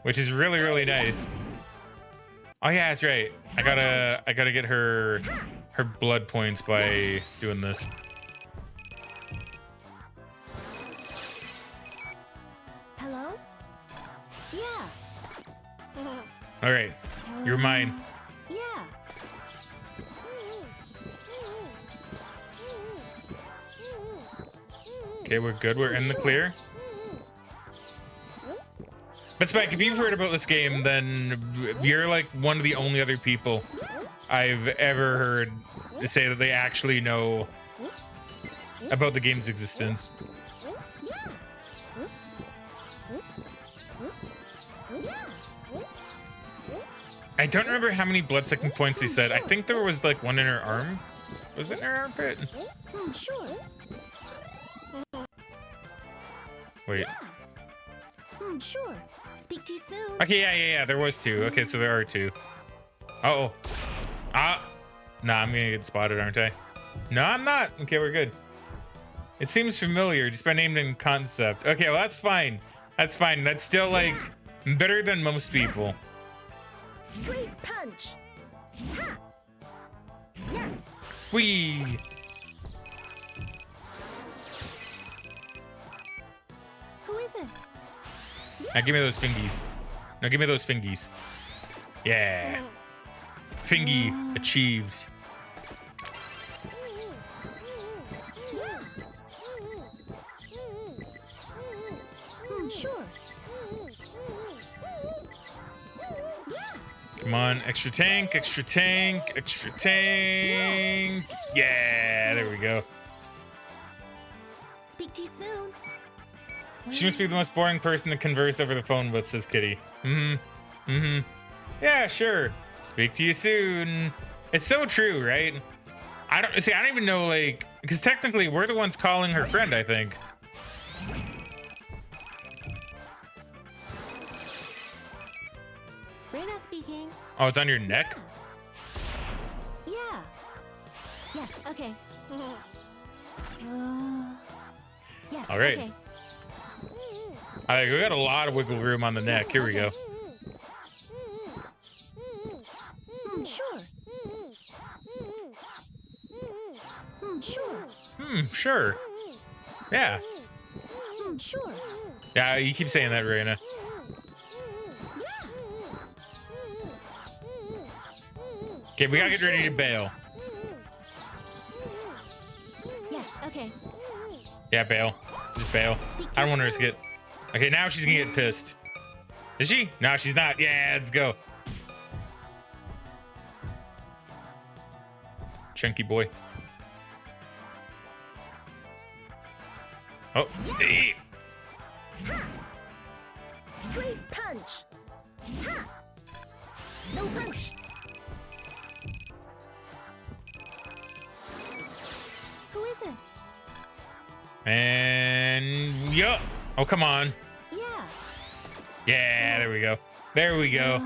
which is really, really nice. Oh yeah, that's right. I gotta get her blood points by doing this. Hello? Yeah. All right, you're mine. Yeah. Okay, we're good. We're in the clear. But Spike, if you've heard about this game, then you're like one of the only other people I've ever heard say that they actually know about the game's existence. I don't remember how many blood-sucking points they said. I think there was like one in her arm. Was it in her armpit? Sure. Wait. Sure. Speak to you soon. Okay, yeah. There was 2. Okay, so there are 2. Uh-oh. Nah, I'm gonna get spotted, aren't I? No, I'm not. Okay, we're good. It seems familiar, just by name and concept. Okay, well, that's fine. That's fine. That's still, like, better than most people. Straight punch. Ha. Yeah. Whee! Now give me those fingies. Now give me those fingies. Yeah. Fingy achieved. Sure. Come on, extra tank, extra tank, extra tank. Yeah, there we go. Speak to you soon. She must be the most boring person to converse over the phone with, says Kitty. Yeah, sure. Speak to you soon. It's so true, right? I don't even know, like, because technically we're the ones calling her friend, I think. Rena speaking. Oh, it's on your neck? Yeah. Yes, okay. Yes, All right. okay. All right, we got a lot of wiggle room on the neck. Here we go. Sure. Sure. Sure. Yeah. Sure. Yeah, you keep saying that, Raina. Okay, we gotta get ready to bail. Yes, okay. Yeah, bail. Just bail. I don't want to risk it. Okay, now she's gonna get pissed. Is she? No, she's not. Yeah, let's go. Chunky boy. Oh. Eh. Straight punch. Ha! No punch. Who is it? And yup. Oh, come on. Yeah. Yeah, there we go. There we go.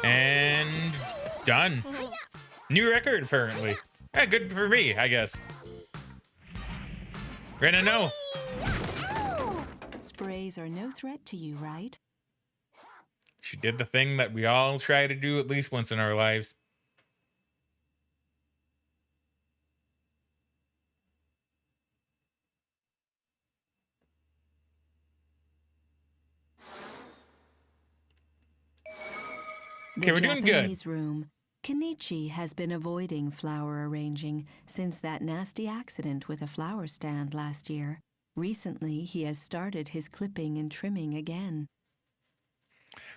And done. New record, apparently. Yeah, good for me, I guess. Rena, no. Sprays are no threat to you, right? She did the thing that we all try to do at least once in our lives. Okay, we're doing good. Japanese room. Kenichi has been avoiding flower arranging since that nasty accident with a flower stand last year. Recently, he has started his clipping and trimming again.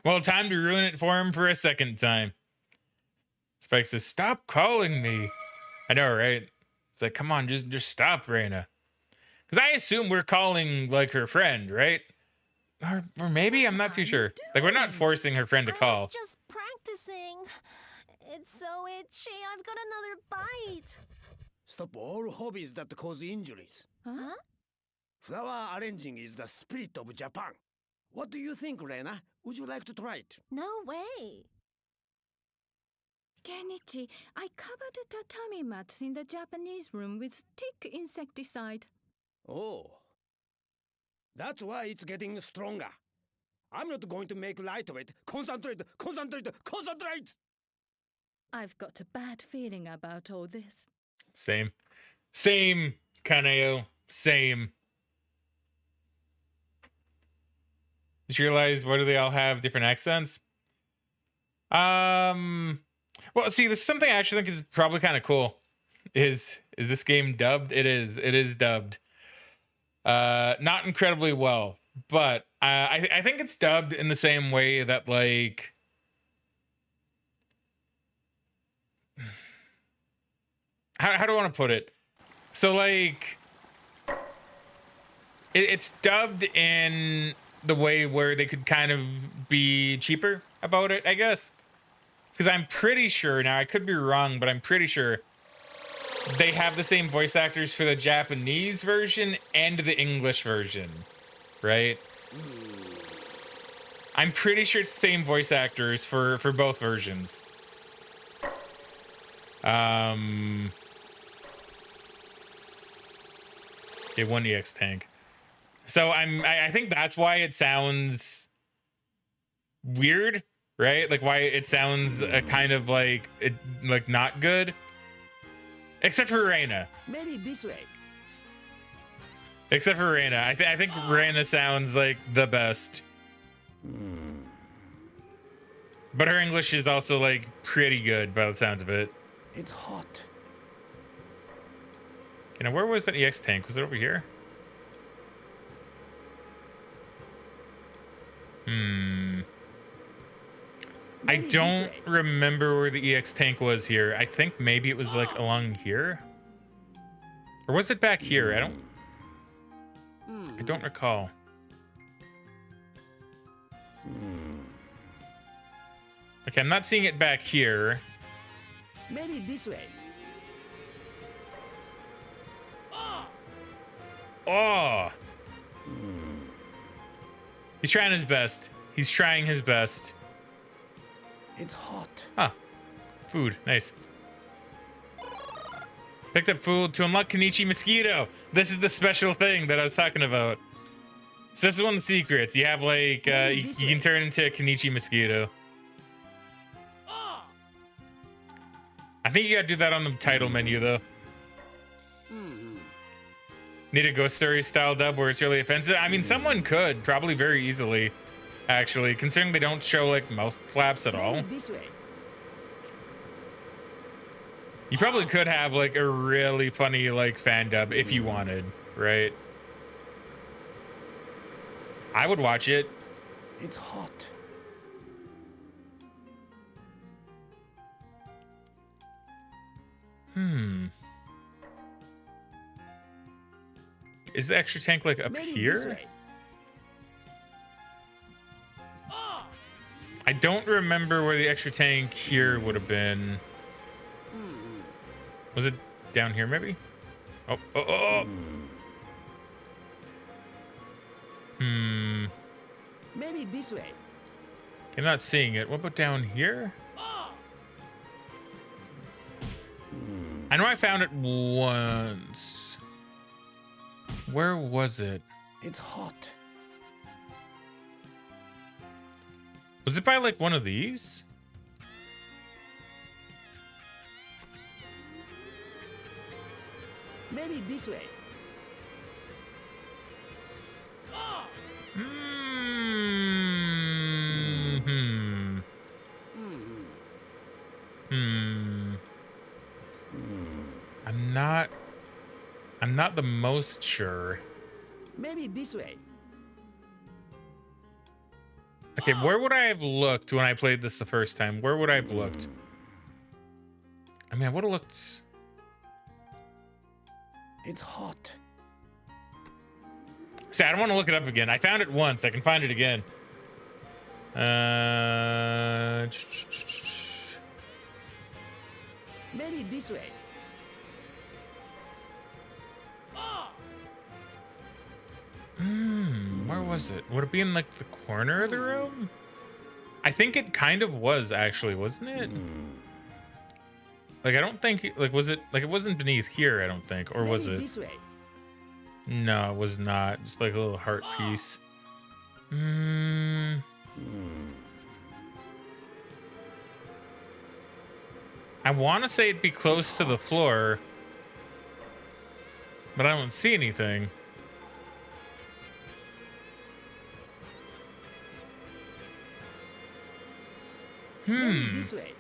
Well, time to ruin it for him for a second time. Spike says, "Stop calling me." I know, right? It's like, come on, just stop, Raina. Because I assume we're calling, like, her friend, right? Or maybe, I'm not too sure. Like, we're not forcing her friend to I call. was just practicing. It's so itchy. I've got another bite. Stop all hobbies that cause injuries. Huh? Flower arranging is the spirit of Japan. What do you think, Rena? Would you like to try it? No way. Kenichi, I covered the tatami mats in the Japanese room with tick insecticide. Oh. That's why it's getting stronger. I'm not going to make light of it. Concentrate, concentrate, concentrate! I've got a bad feeling about all this. Same. Same, Kaneo. Same. Did you realize, why do they all have different accents? Well, see, this is something I actually think is probably kind of cool. Is this game dubbed? It is. It is dubbed. Not incredibly well, but I think it's dubbed in the same way that, like, how do I want to put it? So, like, it's dubbed in the way where they could kind of be cheaper about it, I guess. Because I'm pretty sure, now I could be wrong, but I'm pretty sure they have the same voice actors for the Japanese version and the English version, right? I'm pretty sure it's the same voice actors for both versions. Okay, 1EX tank. So I think that's why it sounds weird, right? Like why it sounds kind of like not good. Except for Reina. Maybe this way. Except for Reina. I think Reina sounds like the best. But her English is also like pretty good by the sounds of it. It's hot. You know, where was that EX tank? Was it over here? I don't remember where the EX tank was here. I think maybe it was like along here. Or was it back here? I don't recall. Okay, I'm not seeing it back here. Maybe this way. Oh! He's trying his best. He's trying his best. It's hot. Ah, food. Nice. Picked up food to unlock Kenichi Mosquito. This is the special thing that I was talking about. So this is one of the secrets. You have like, you can turn into a Kenichi Mosquito. I think you gotta do that on the title menu though. Need a Ghost Story style dub where it's really offensive? I mean, someone could probably very easily, actually, considering they don't show like mouth flaps at all. You probably could have like a really funny like fan dub if you wanted, right? I would watch it. It's hot. Is the extra tank like up here? I don't remember where the extra tank here would have been. Was it down here maybe? Oh. Maybe this way. I'm not seeing it. What about down here? I know I found it once. Where was it? It's hot. Was it by like one of these? Maybe this way. I'm not the most sure. Maybe this way. Okay, where would I have looked when I played this the first time? Where would I have looked? I mean, I would have looked. It's hot. See, I don't want to look it up again. I found it once. I can find it again. Maybe this way. Where was it? Would it be in like the corner of the room? I think it kind of was actually, wasn't it? Like, I don't think, like, was it, like, it wasn't beneath here, I don't think, or was it? This way. No, it was not. Just like a little heart piece. I want to say it'd be close to the floor, but I don't see anything. Maybe this way.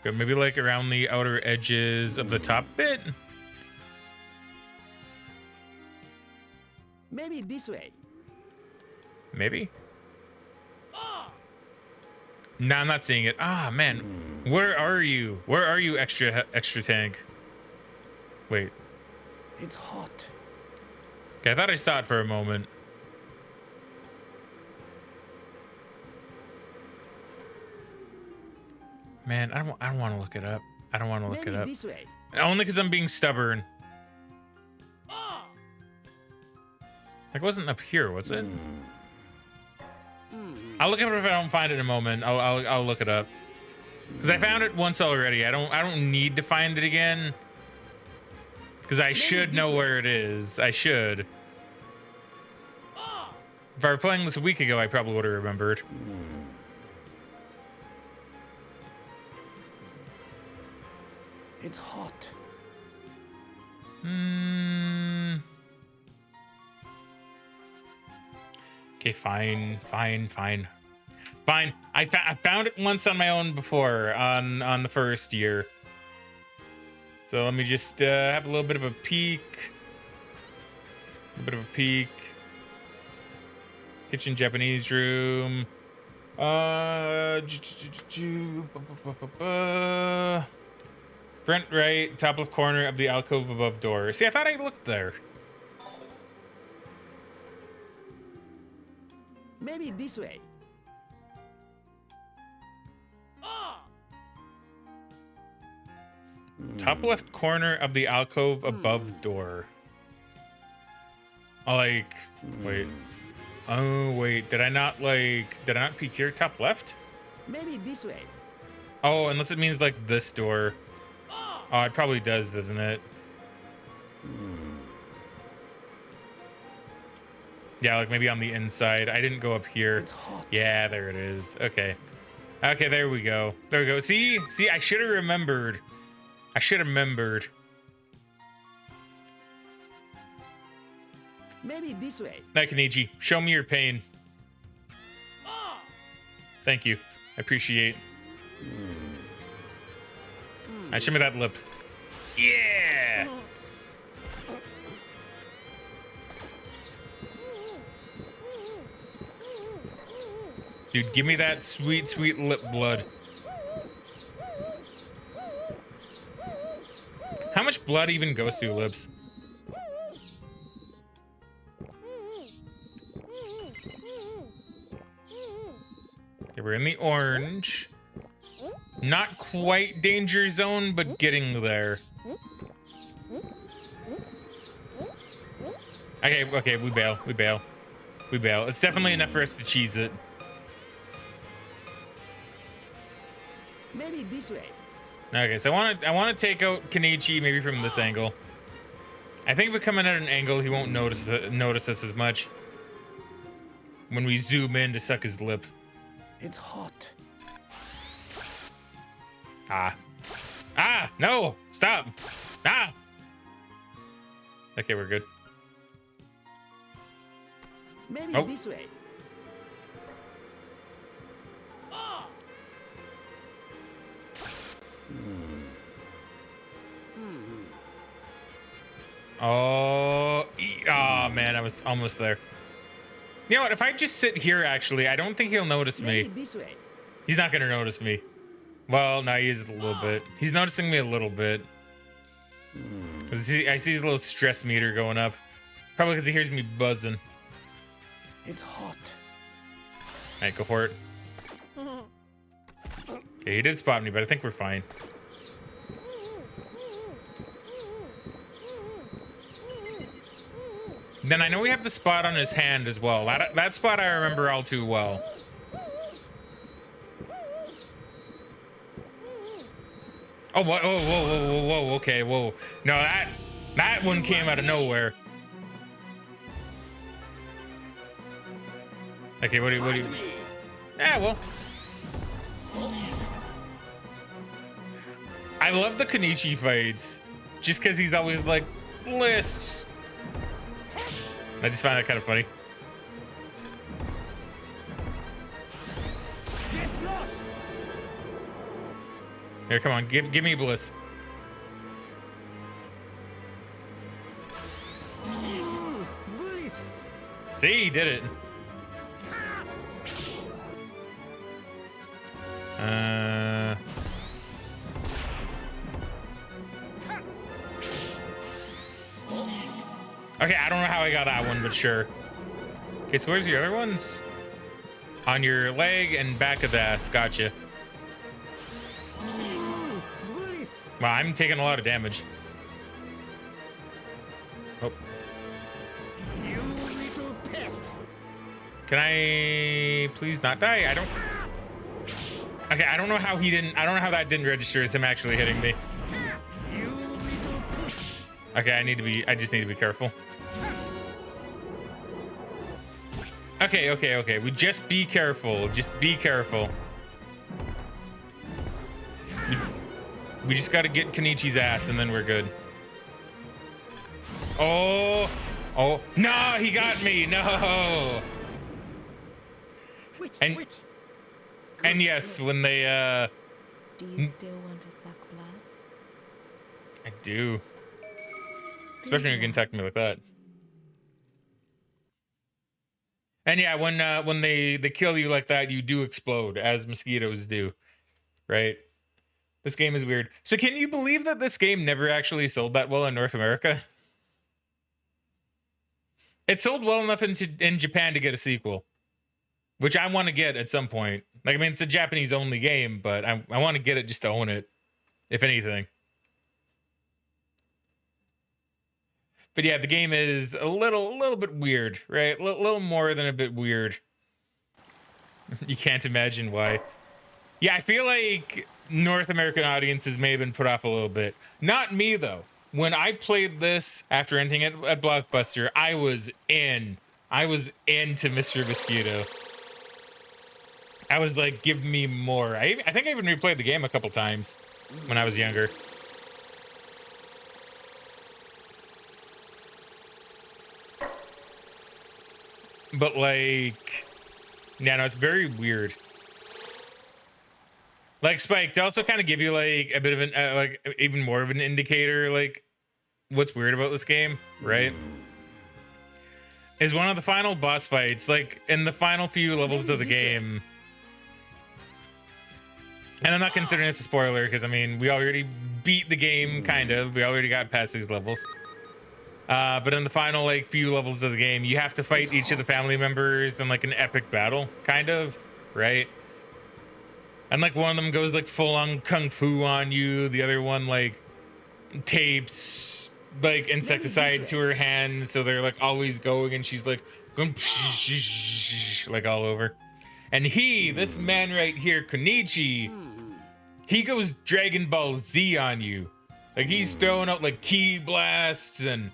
Good, maybe like around the outer edges of the top bit. Maybe this way. Maybe. No, I'm not seeing it. Ah, man. Where are you? Where are you, extra tank? Wait. It's hot. Okay, I thought I saw it for a moment. Man, I don't want to look it up. I don't want to look it up. This way. Only because I'm being stubborn. Like, it wasn't up here, was it? I'll look it up if I don't find it in a moment. I'll look it up. Because I found it once already. I don't need to find it again. Because I should know where it is. I should. If I were playing this a week ago, I probably would have remembered. It's hot. Okay, fine. I found it once on my own before on the first year. So let me just have a little bit of a peek. Kitchen Japanese room. Front right, top left corner of the alcove above door. See, I thought I looked there. Maybe this way. Top left corner of the alcove above door. Oh, like, wait. Oh, wait. Did I not peek here? Top left? Maybe this way. Oh, unless it means like this door. Oh, it probably does, doesn't it? Yeah, like maybe on the inside. I didn't go up here. It's hot. Yeah, there it is. Okay. Okay, there we go. There we go. See, I should have remembered. Maybe this way. Nakanichi, show me your pain. Thank you. I appreciate. Show me that lip. Yeah! Dude, give me that sweet, sweet lip blood. How much blood even goes through lips? Okay, we're in the orange. Not quite danger zone, but getting there. Okay, we bail. It's definitely enough for us to cheese it. Maybe this way. Okay, so I want to take out Kenichi maybe from this angle. I think if we come in at an angle, he won't notice us as much when we zoom in to suck his lip. It's hot. No, stop. Okay, we're good. Maybe this way. Oh, man, I was almost there. You know what? If I just sit here, actually, I don't think he'll notice me. Maybe this way. He's not gonna notice me. Well, no, he is a little bit. He's noticing me a little bit. I see his little stress meter going up. Probably because he hears me buzzing. It's hot. All right, go for it. Okay, he did spot me, but I think we're fine. Then I know we have the spot on his hand as well. That spot I remember all too well. Oh, what? Oh, whoa, okay, whoa. No, that one came out of nowhere. Okay, what do you? Yeah, well. I love the Kenichi fights, just because he's always like, lists. I just find that kind of funny. Here, come on, give me Bliss. See, he did it. Okay, I don't know how I got that one, but sure. Okay, so where's the other ones? On your leg and back of the ass. Gotcha. Wow, I'm taking a lot of damage. Oh. You little pest. Can I please not die? I don't. Okay, I don't know how he didn't. I don't know how that didn't register as him actually hitting me. You little push. Okay, I just need to be careful. Okay. We just be careful. Just be careful. We just got to get Kenichi's ass, and then we're good. Oh, no, he got me. No. And yes, when they Do you still want to suck blood? I do. Especially when you can attack me like that. And yeah, when they kill you like that, you do explode, as mosquitoes do, right? This game is weird. So can you believe that this game never actually sold that well in North America? It sold well enough in Japan to get a sequel, which I want to get at some point. Like, I mean, it's a Japanese only game, but I want to get it just to own it, if anything. But yeah, the game is a little bit weird, right? A little more than a bit weird. You can't imagine why. Yeah, I feel like North American audiences may have been put off a little bit. Not me, though. When I played this after renting it at Blockbuster, I was in. I was into Mr. Mosquito. I was like, give me more. I think I even replayed the game a couple times when I was younger. But like, yeah, no, it's very weird. Like Spike, to also kind of give you like a bit of an like even more of an indicator, like what's weird about this game, right? Is one of the final boss fights, like in the final few levels of the game. And I'm not considering this a spoiler because I mean we already beat the game, kind of. We already got past these levels. But in the final like few levels of the game, you have to fight each of the family members in like an epic battle, kind of, right? And like one of them goes like full on kung fu on you. The other one like tapes like insecticide to her hands, so they're like always going, and she's like going like all over. And this man right here, Kenichi, he goes Dragon Ball Z on you. Like he's throwing out like ki blasts and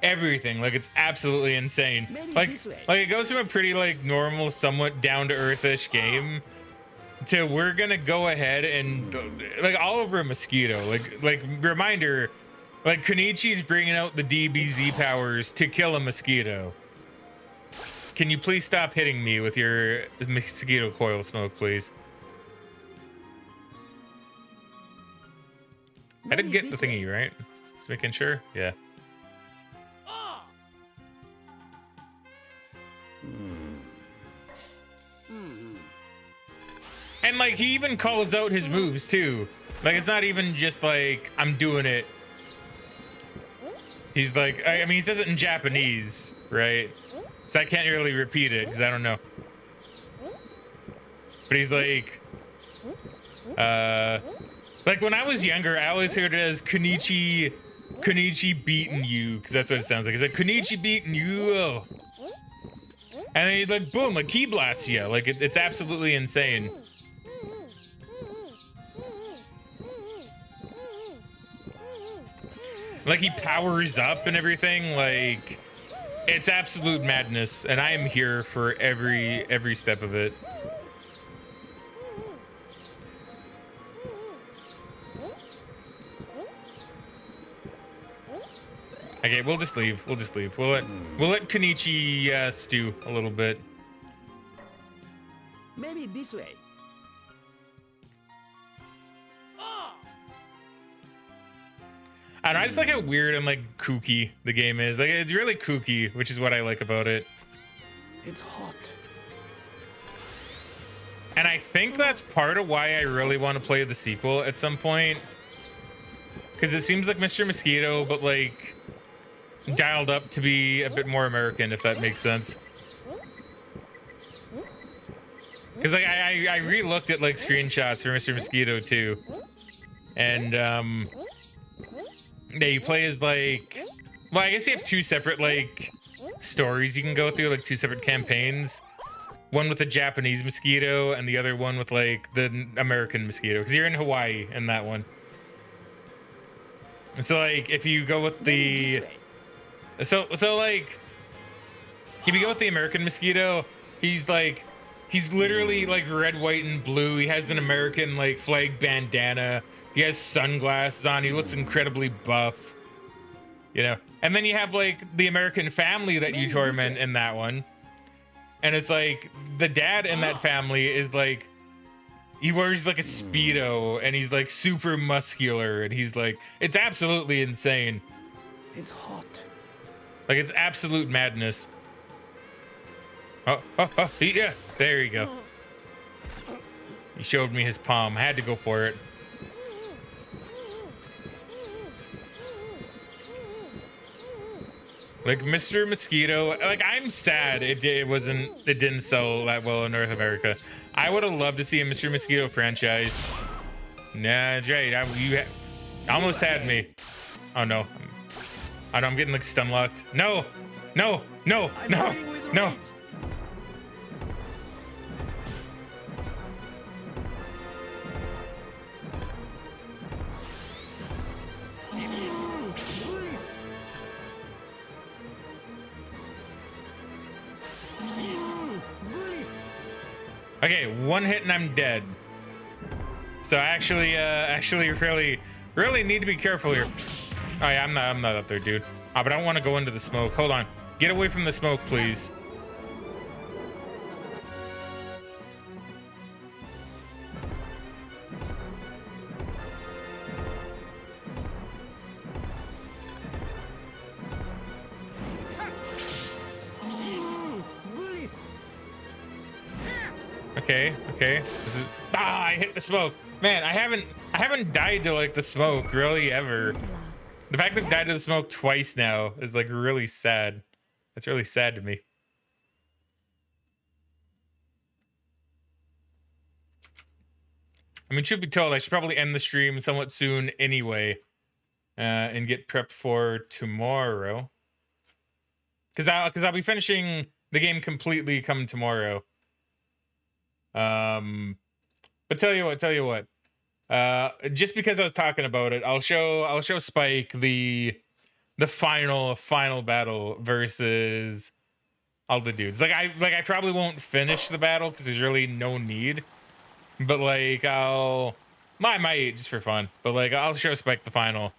everything. Like it's absolutely insane. Like it goes from a pretty like normal, somewhat down to earth-ish game to we're gonna go ahead and like all over a mosquito. Like reminder, like Kenichi's bringing out the DBZ powers to kill a mosquito. Can you please stop hitting me with your mosquito coil smoke, please? I did get the thingy, right? Just making sure. Yeah. And like he even calls out his moves too. Like it's not even just like I'm doing it. He's like, I mean, he says it in Japanese, right? So I can't really repeat it because I don't know. But he's like when I was younger, I always heard it as Kenichi beating you, because that's what it sounds like. It's like Kenichi beating you, and then he like boom, like ki blasts you. Like it's absolutely insane. Like he powers up and everything. Like it's absolute madness, and I am here for every step of it. Okay, we'll just leave. We'll let Kenichi stew a little bit. Maybe this way. I don't know, I just like how weird and like kooky the game is. Like it's really kooky, which is what I like about it. It's hot. And I think that's part of why I really want to play the sequel at some point. Because it seems like Mr. Mosquito, but like dialed up to be a bit more American, if that makes sense. Because like I re-looked at like screenshots for Mr. Mosquito too. And yeah, you play as like, well, I guess you have two separate like stories you can go through, like two separate campaigns. One with the Japanese mosquito and the other one with like the American mosquito, because you're in Hawaii in that one. So like if you go with the so like if you go with the American mosquito, he's literally like red, white, and blue. He has an American like flag bandana. He has sunglasses on. He looks incredibly buff. You know, and then you have like the American family that you torment in that one. And it's like the dad in that family is like, he wears like a Speedo and he's like super muscular and he's like, it's absolutely insane. It's hot. Like it's absolute madness. Oh, yeah, there you go. He showed me his palm. I had to go for it. Like Mr. Mosquito, like I'm sad it didn't sell that well in North America. I would have loved to see a Mr. Mosquito franchise. Nah, that's right. You almost had me. Oh no. I know I'm getting like stun locked. No. Okay, one hit and I'm dead. So I actually really need to be careful here. Oh yeah, I'm not up there, dude. Oh, but I don't want to go into the smoke. Hold on. Get away from the smoke, please. Okay. This is I hit the smoke. Man, I haven't died to like the smoke really ever. The fact that I've died to the smoke twice now is like really sad. That's really sad to me. I mean, truth be told, I should probably end the stream somewhat soon anyway, and get prepped for tomorrow. Cause I'll be finishing the game completely come tomorrow. But tell you what. Just because I was talking about it, I'll show Spike the final battle versus all the dudes. Like I probably won't finish the battle because there's really no need. But like I might just for fun. But like I'll show Spike the final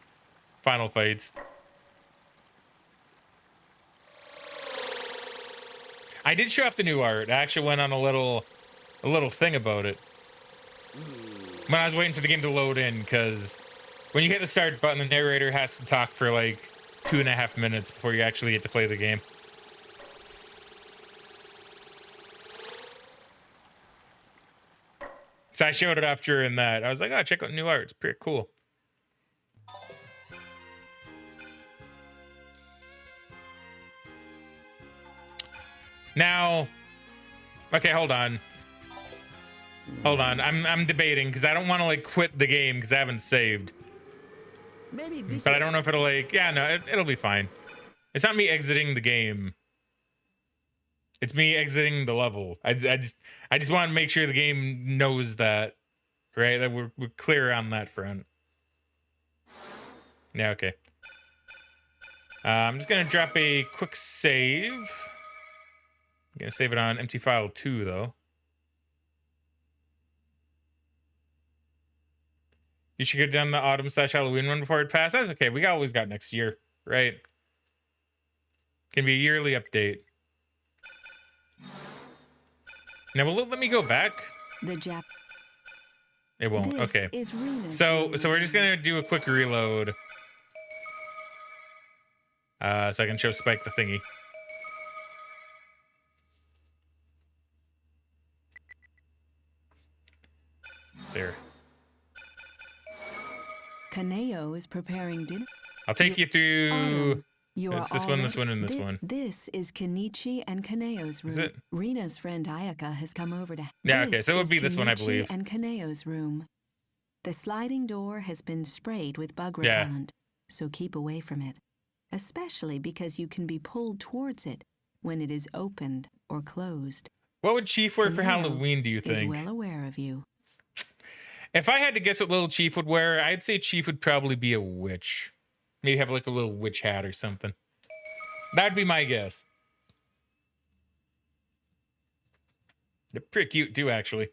fights. I did show off the new art. I actually went on a little thing about it when I was waiting for the game to load in, because when you hit the start button, the narrator has to talk for like 2.5 minutes before you actually get to play the game. So I showed it off during that. I was like, oh, check out new art. It's pretty cool. Now, okay, hold on. I'm debating because I don't want to like quit the game because I haven't saved. But I don't know if it'll like, yeah, no, it'll be fine. It's not me exiting the game. It's me exiting the level. I just want to make sure the game knows that, right? That we're clear on that front. Yeah, okay. I'm just gonna drop a quick save. I'm gonna save it on empty file 2 though. You should get done the autumn/Halloween one before it passes. That's okay. We always got next year, right? Can be a yearly update. Now, will it let me go back? It won't. Okay. So we're just gonna do a quick reload. So I can show Spike the thingy. It's there. Kaneo is preparing dinner. I'll take you through. It's this one, and this one. This is Kenichi and Kaneo's room. Is it? Rina's friend Ayaka has come over to. Yeah, okay, so it would be this one, I believe. And Kaneo's room. The sliding door has been sprayed with bug repellent, so keep away from it, especially because you can be pulled towards it when it is opened or closed. What would Chief wear for Halloween, do you think? Is well aware of you. If I had to guess what little Chief would wear, I'd say Chief would probably be a witch. Maybe have like a little witch hat or something. That'd be my guess. They're pretty cute too, actually.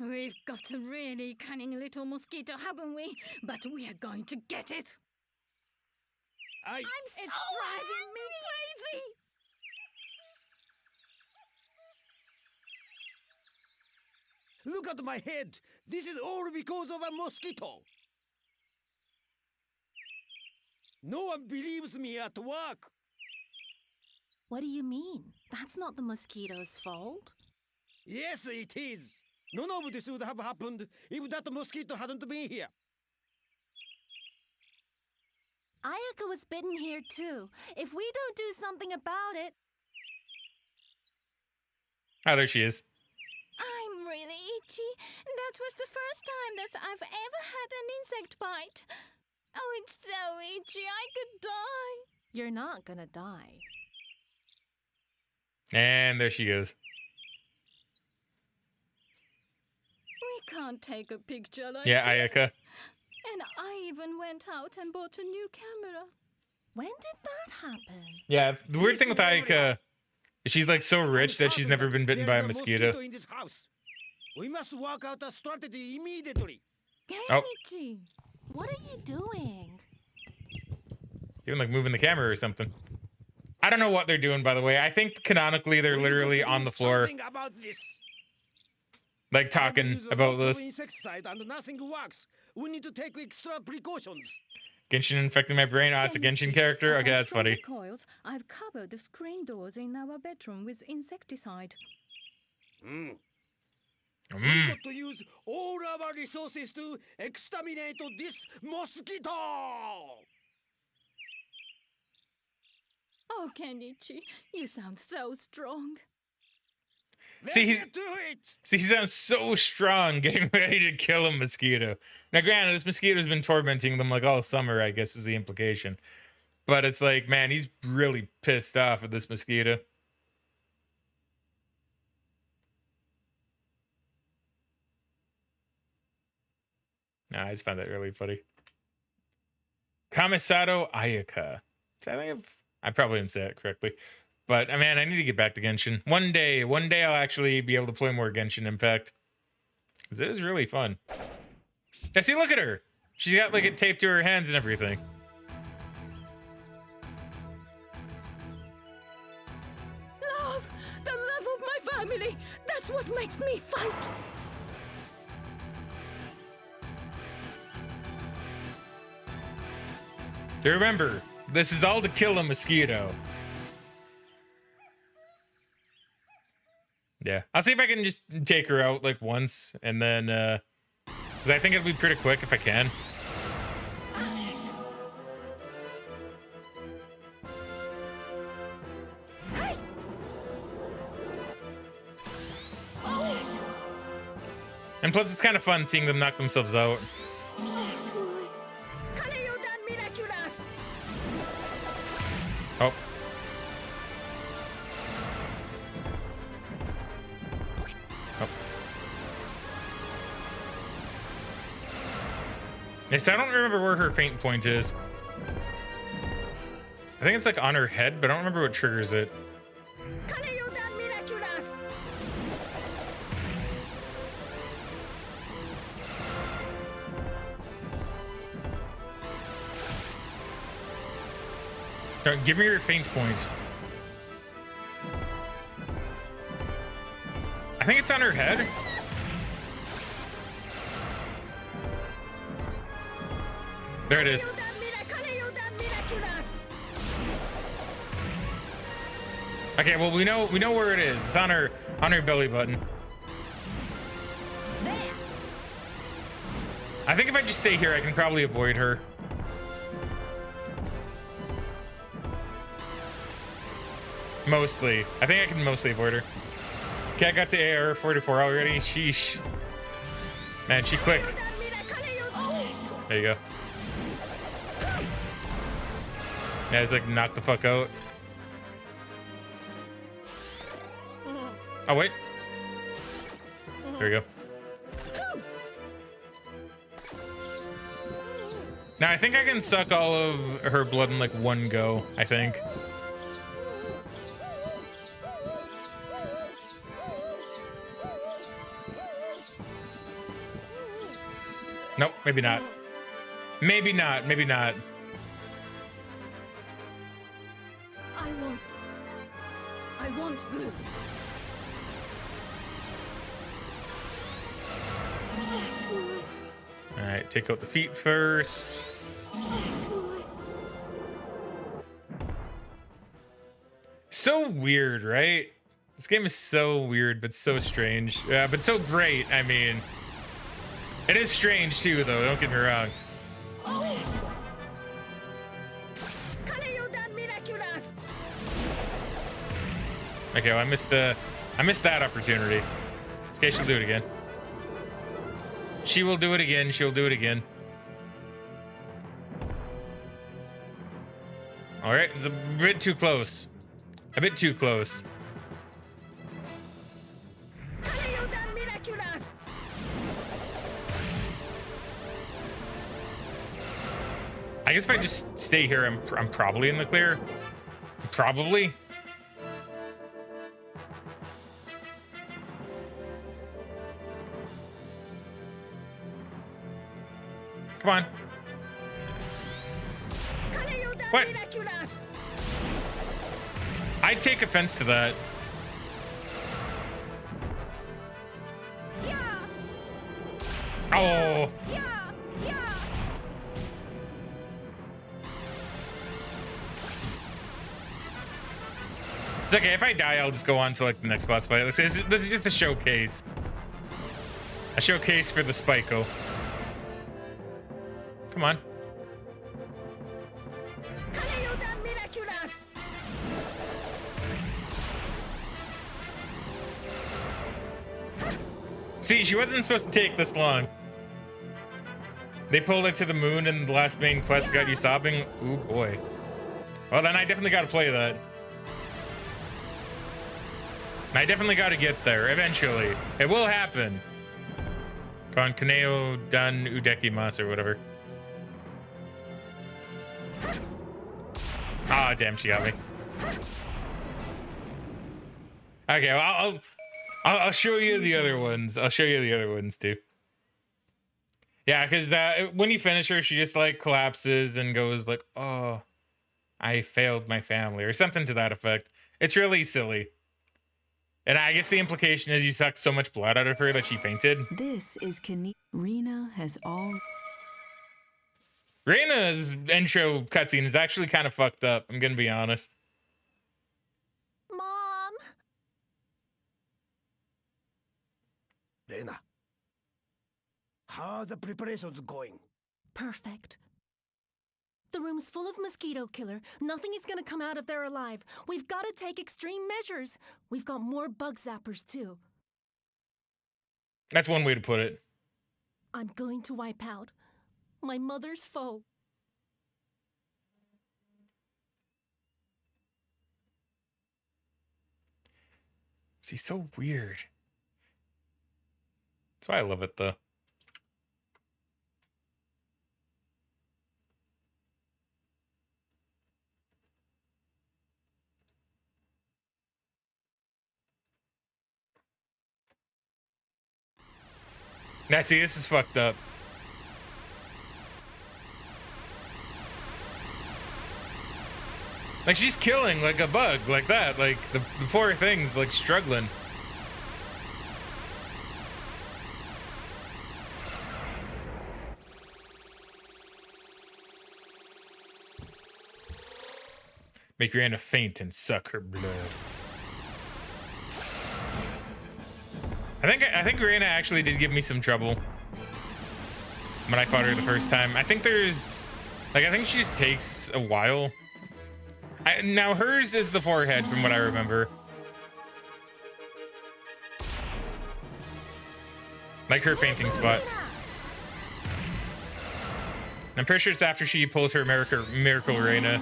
We've got a really cunning little mosquito, haven't we? But we are going to get it. I... It's driving me crazy. Look at my head. This is all because of a mosquito. No one believes me at work. What do you mean? That's not the mosquito's fault. Yes, it is. None of this would have happened if that mosquito hadn't been here. Ayaka was bitten here too. If we don't do something about it... Oh, there she is. I'm really itchy. That was the first time that I've ever had an insect bite. Oh, it's so itchy, I could die. You're not gonna die. And there she goes. We can't take a picture like Yeah, this. Ayaka. And I even went out and bought a new camera. When did that happen? Yeah, the weird thing with Ayaka, she's like so rich that she's never been bitten by a mosquito. In this house. We must work out a strategy immediately. Oh. Genichi. What are you doing? Even like moving the camera or something. I don't know what they're doing, by the way. I think canonically they're We've literally got to on do the floor, something about this. like talking Use about lots of this. insecticide and nothing works. We need to take extra precautions. Genshin infecting my brain. Oh, it's a Genshin character? Okay, that's From the funny. coils, I've covered the screen doors in our bedroom with insecticide. We've Mm. got to use all our resources to exterminate this mosquito. Oh, Kenichi, you sound so strong. Let's See, he's- get to it. See, he sounds so strong getting ready to kill a mosquito. Now, granted, this mosquito's been tormenting them like all summer, I guess is the implication. But it's like, man, he's really pissed off at this mosquito. Nah, I just found that really funny. Kamisado Ayaka. So I think I probably didn't say it correctly. But, man, I need to get back to Genshin. One day I'll actually be able to play more Genshin Impact. Because it is really fun. Yeah, see, look at her. She's got, like, it taped to her hands and everything. Love! The love of my family! That's what makes me fight! So remember, this is all to kill a mosquito. Yeah, I'll see if I can just take her out like once, and then because I think it'll be pretty quick if I can. And plus, it's kind of fun seeing them knock themselves out. Oh. Oh. Yes, I don't remember where her faint point is. I think it's like on her head, but I don't remember what triggers it. No, give me your faint point. I think it's on her head. There it is. Okay, well we know where it is. It's on her belly button. I think if I just stay here, I can probably avoid her. Mostly. I think I can mostly avoid her. Okay, I got to AR 44 already. Sheesh. Man, she quick. There you go. Yeah, it's like knock the fuck out. Oh, wait. There we go. Now, I think I can suck all of her blood in like one go, I think. Nope, maybe not. Maybe not, maybe not. I want blue. All right, take out the feet first. So weird, right? This game is so weird, but so strange. But so great. I mean, it is strange too, though. Don't get me wrong. Okay, well, I missed that opportunity. Okay, she'll do it again. She will do it again. She'll do it again. All right, it's a bit too close. A bit too close. I guess if I just stay here, I'm probably in the clear. Probably. Come on. What? I take offense to that. Oh. It's okay, if I die, I'll just go on to like the next boss fight. Like, this is just a showcase. A showcase for the Spyco. Come on. See, she wasn't supposed to take this long. They pulled it to the moon and the last main quest got you sobbing. Ooh, boy. Well, then I definitely got to play that. I definitely got to get there eventually. It will happen. Go on, Kaneo Dan Udekimasu or whatever. Ah, oh, damn, she got me. Okay, well, I'll show you the other ones. I'll show you the other ones too. Yeah, because when you finish her, she just like collapses and goes like, "Oh, I failed my family," or something to that effect. It's really silly. And I guess the implication is you sucked so much blood out of her that she fainted. This is Rena has all. Reina's intro cutscene is actually kind of fucked up. I'm gonna be honest. Mom! Reina, how are the preparations going? Perfect. The room's full of mosquito killer. Nothing is gonna come out of there alive. We've got to take extreme measures. We've got more bug zappers, too. That's one way to put it. I'm going to wipe out my mother's foe. See, so weird. That's why I love it, though. Now, see, this is fucked up. Like, she's killing, like, a bug, like that. Like, the poor thing's, like, struggling. Make Rihanna faint and suck her blood. I think Rihanna actually did give me some trouble when I fought her the first time. I think there's, like, I think she just takes a while. Now hers is the forehead from what I remember. Like her fainting spot. I'm pretty sure it's after she pulls her Miracle Reina.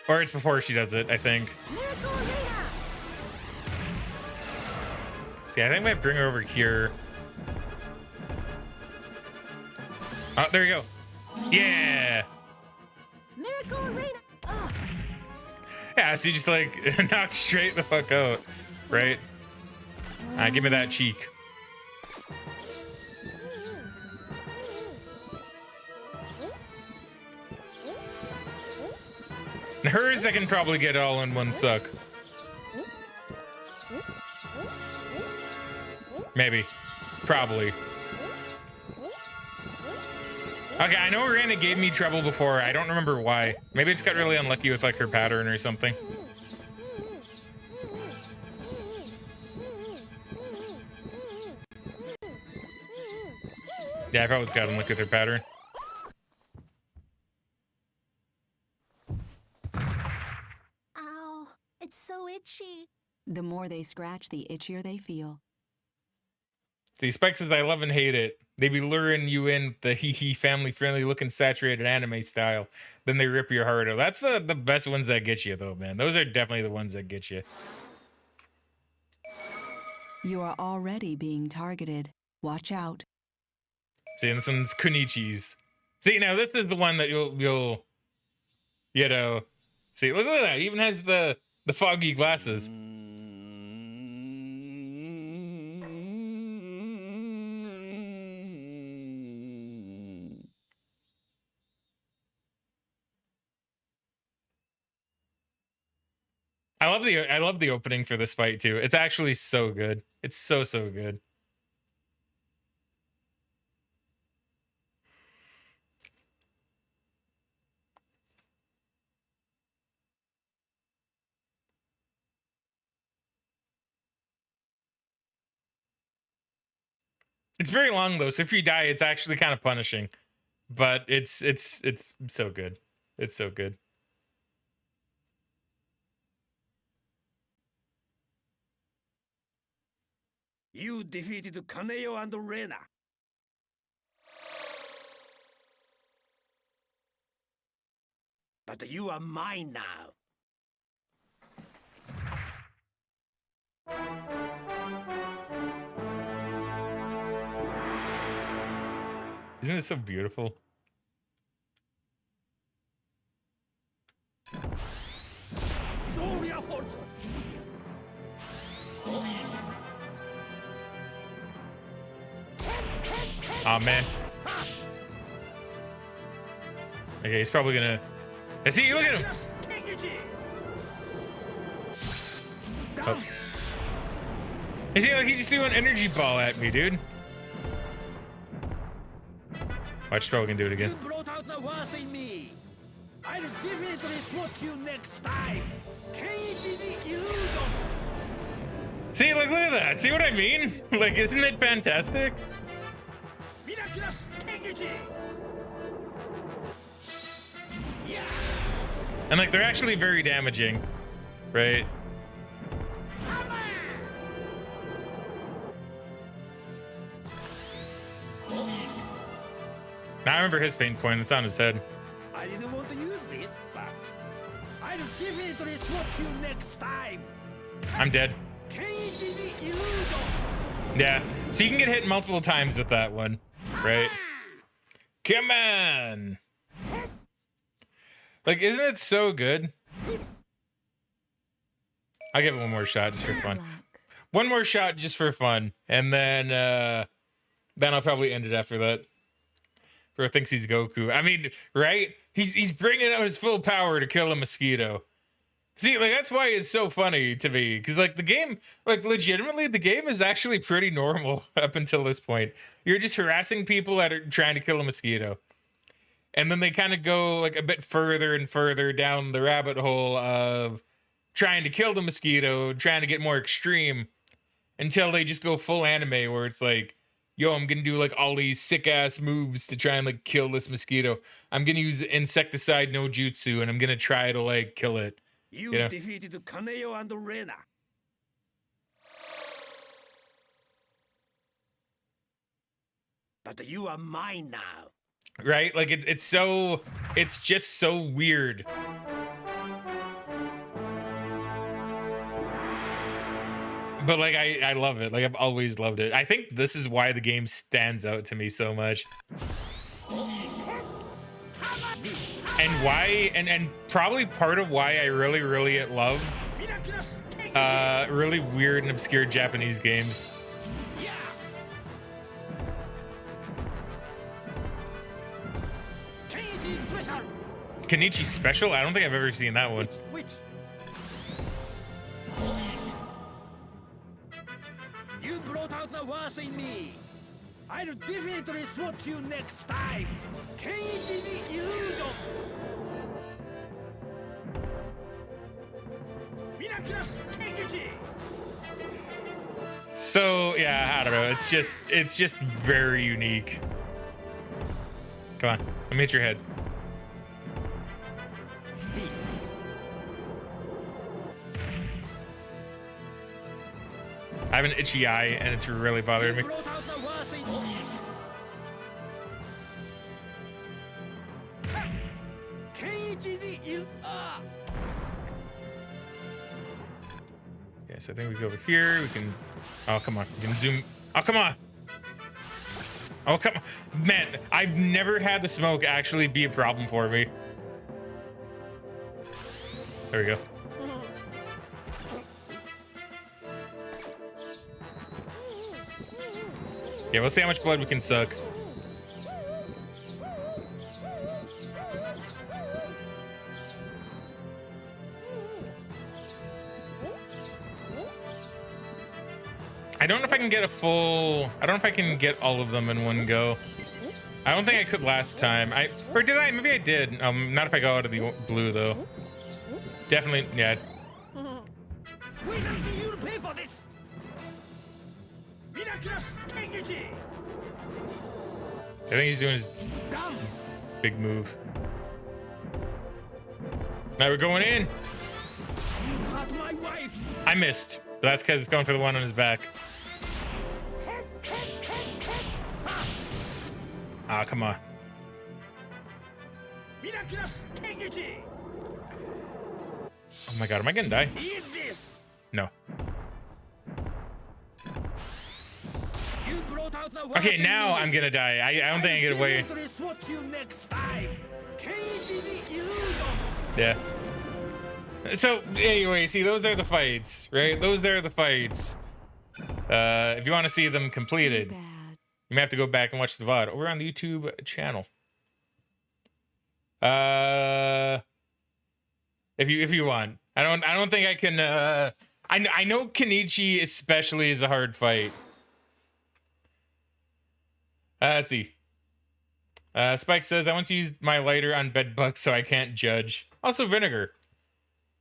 Or it's before she does it, I think. See, I think I might bring her over here. Oh, there you go. Yeah. Miracle Arena. Oh. Yeah, so you just like knocked straight the fuck out, right? Give me that cheek. Hers I can probably get all in one suck. Maybe. Probably. Okay, I know Rana gave me trouble before. I don't remember why. Maybe I just got really unlucky with like her pattern or something. Yeah, I probably just got unlucky with her pattern. Ow, it's so itchy. The more they scratch, the itchier they feel. See, Spike says, I love and hate it. They be luring you in the hee-hee family-friendly looking saturated anime style. Then they rip your heart out. That's the best ones that get you, though, man. Those are definitely the ones that get you. You are already being targeted. Watch out. See, and this one's Kunichi's. See, now this is the one that you'll you know, see, look at that. It even has the foggy glasses. I love the opening for this fight too. It's actually so good. It's so good. It's very long though, so if you die, it's actually kind of punishing. But it's so good. It's so good. You defeated Kaneo and Rena. But you are mine now. Isn't it so beautiful? Oh man. Okay, he's probably gonna. See, look at him. Oh. You see, like he just threw an energy ball at me, dude. Watch, he's probably gonna do it again. You brought out the worst in me. I'll definitely spot you next time. Keiji the illusion. See, like, look at that. See what I mean? Like, isn't it fantastic? Miraculous Keiji. Yeah. And like, they're actually very damaging, right? Now I remember his faint point. It's on his head. I didn't want to use this, but I'll definitely spot you next time. I'm dead. Keiji the illusion. Yeah. So you can get hit multiple times with that one, right? Come on. Like, isn't it so good? I'll give it one more shot just for fun. One more shot just for fun. And then I'll probably end it after that. Bro thinks he's Goku. I mean, right? He's bringing out his full power to kill a mosquito. See, like, that's why it's so funny to me. Because, like, the game, like, legitimately, the game is actually pretty normal up until this point. You're just harassing people that are trying to kill a mosquito. And then they kind of go, like, a bit further and further down the rabbit hole of trying to kill the mosquito, trying to get more extreme, until they just go full anime where it's like, yo, I'm gonna do like all these sick ass moves to try and like kill this mosquito. I'm gonna use insecticide no jutsu and I'm gonna try to like kill it. You know? defeated Kaneo and Rena. But you are mine now. Right? Like it's just so weird. But like I love it. Like I've always loved it. I think this is why the game stands out to me so much. And why and probably part of why I really love really weird and obscure Japanese games. Kenichi special? I don't think I've ever seen that one. Which? You brought out the worst in me. I'll definitely swat you next time. Keiji the illusion. Miraculous Keiji. So yeah, I don't know. It's just very unique. Come on, let me hit your head. This. I have an itchy eye, and it's really bothering me. You brought out the worst in me. Keiji the illusion. Okay, so I think we go over here. We can. Oh come on, we can zoom. Oh come on. Oh come on, man! I've never had the smoke actually be a problem for me. There we go. Yeah, we'll see how much blood we can suck. I don't know if I can get a full. I don't know if I can get all of them in one go. I don't think I could last time. Or did I? Maybe I did. Not if I go out of the blue though. Definitely, yeah. We don't see you to pay for this. Miraculous Keiji. I think he's doing his Dumb. big move. Now we're going in. You hurt my wife. I missed. But that's because it's going for the one on his back. Ah, come on. Miraculous Keiji. Oh my god, am I gonna die? Eat this. No. You brought out the worst Okay, in now me. I'm gonna die. I don't think I get away. I'll definitely swat you next time. Keiji the illusion. Yeah. So anyway, see, those are the fights, right? Those are the fights. If you want to see them completed, Bad. you may have to go back and watch the VOD over on the YouTube channel. If you want. I don't think I can I know Kenichi especially is a hard fight. Let's see. Spike says, I once used my lighter on bed bugs, so I can't judge. Also vinegar.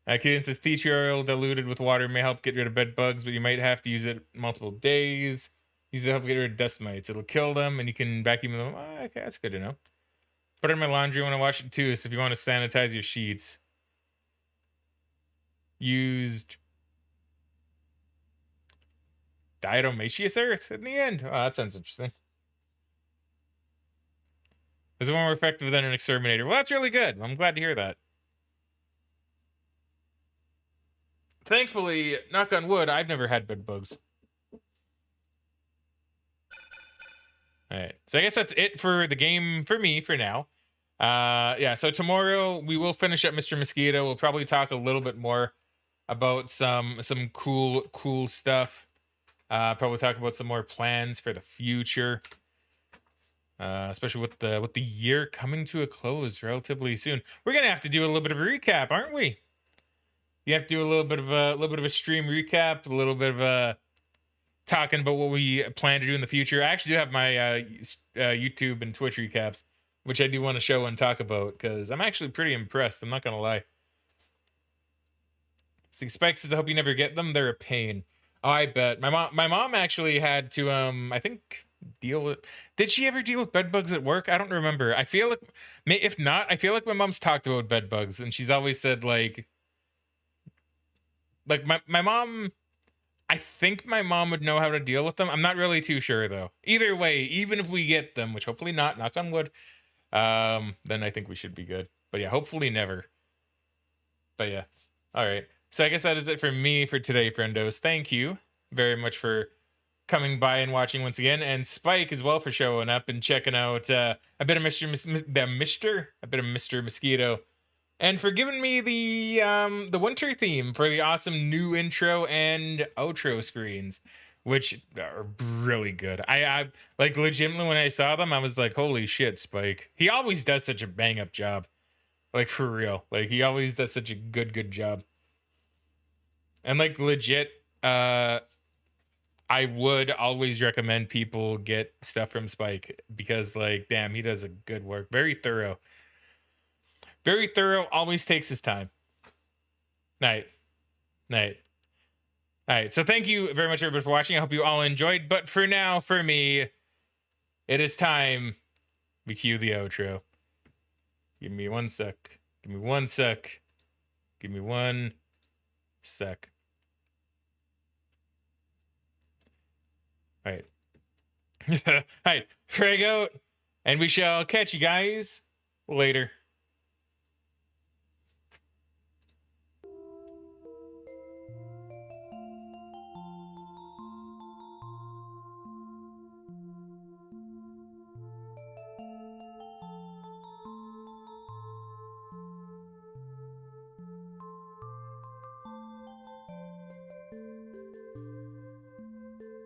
Keaton says, tea tree oil diluted with water may help get rid of bed bugs, but you might have to use it multiple days. Use it to help get rid of dust mites. It'll kill them, and you can vacuum them. Oh, okay, that's good to know. Put it in my laundry when I wash it too, so if you want to sanitize your sheets. Used diatomaceous earth in the end. Oh, that sounds interesting. Is it more effective than an exterminator? Well, that's really good. I'm glad to hear that. Thankfully, knock on wood, I've never had bed bugs. All right, so I guess that's it for the game for me for now. Yeah, so tomorrow we will finish up Mr. Mosquito. We'll probably talk a little bit more about some cool stuff. Probably talk about some more plans for the future. Especially with the year coming to a close relatively soon. We're gonna have to do a little bit of a recap, aren't we? You have to do a little bit of a stream recap, a little bit of a talking about what we plan to do in the future. I actually do have my YouTube and Twitch recaps, which I do want to show and talk about because I'm actually pretty impressed. I'm not gonna lie. Spike says, I hope you never get them. They're a pain. Oh, I bet. My mom actually had to I think deal with. Did she ever deal with bed bugs at work? I don't remember. I feel like, if not, I feel like my mom's talked about bed bugs, and she's always said like my mom. I think my mom would know how to deal with them. I'm not really too sure though. Either way, even if we get them, which hopefully not, knock on wood, then I think we should be good. But yeah, hopefully never. But yeah, all right. So I guess that is it for me for today, friendos. Thank you very much for coming by and watching once again, and Spike as well for showing up and checking out a bit of Mr. Mosquito, and for giving me the winter theme for the awesome new intro and outro screens, which are really good. I like legitimately when I saw them, I was like, holy shit, Spike. He always does such a bang up job. Like, for real. Like, he always does such a good job. And, like, legit, I would always recommend people get stuff from Spike because, like, damn, he does a good work. Very thorough. Very thorough, always takes his time. Night. Night. All right, so thank you very much, everybody, for watching. I hope you all enjoyed. But for now, for me, it is time we cue the outro. Give me 1 sec. Give me 1 sec. Give me 1 sec. All right. All right, frag out, and we shall catch you guys later.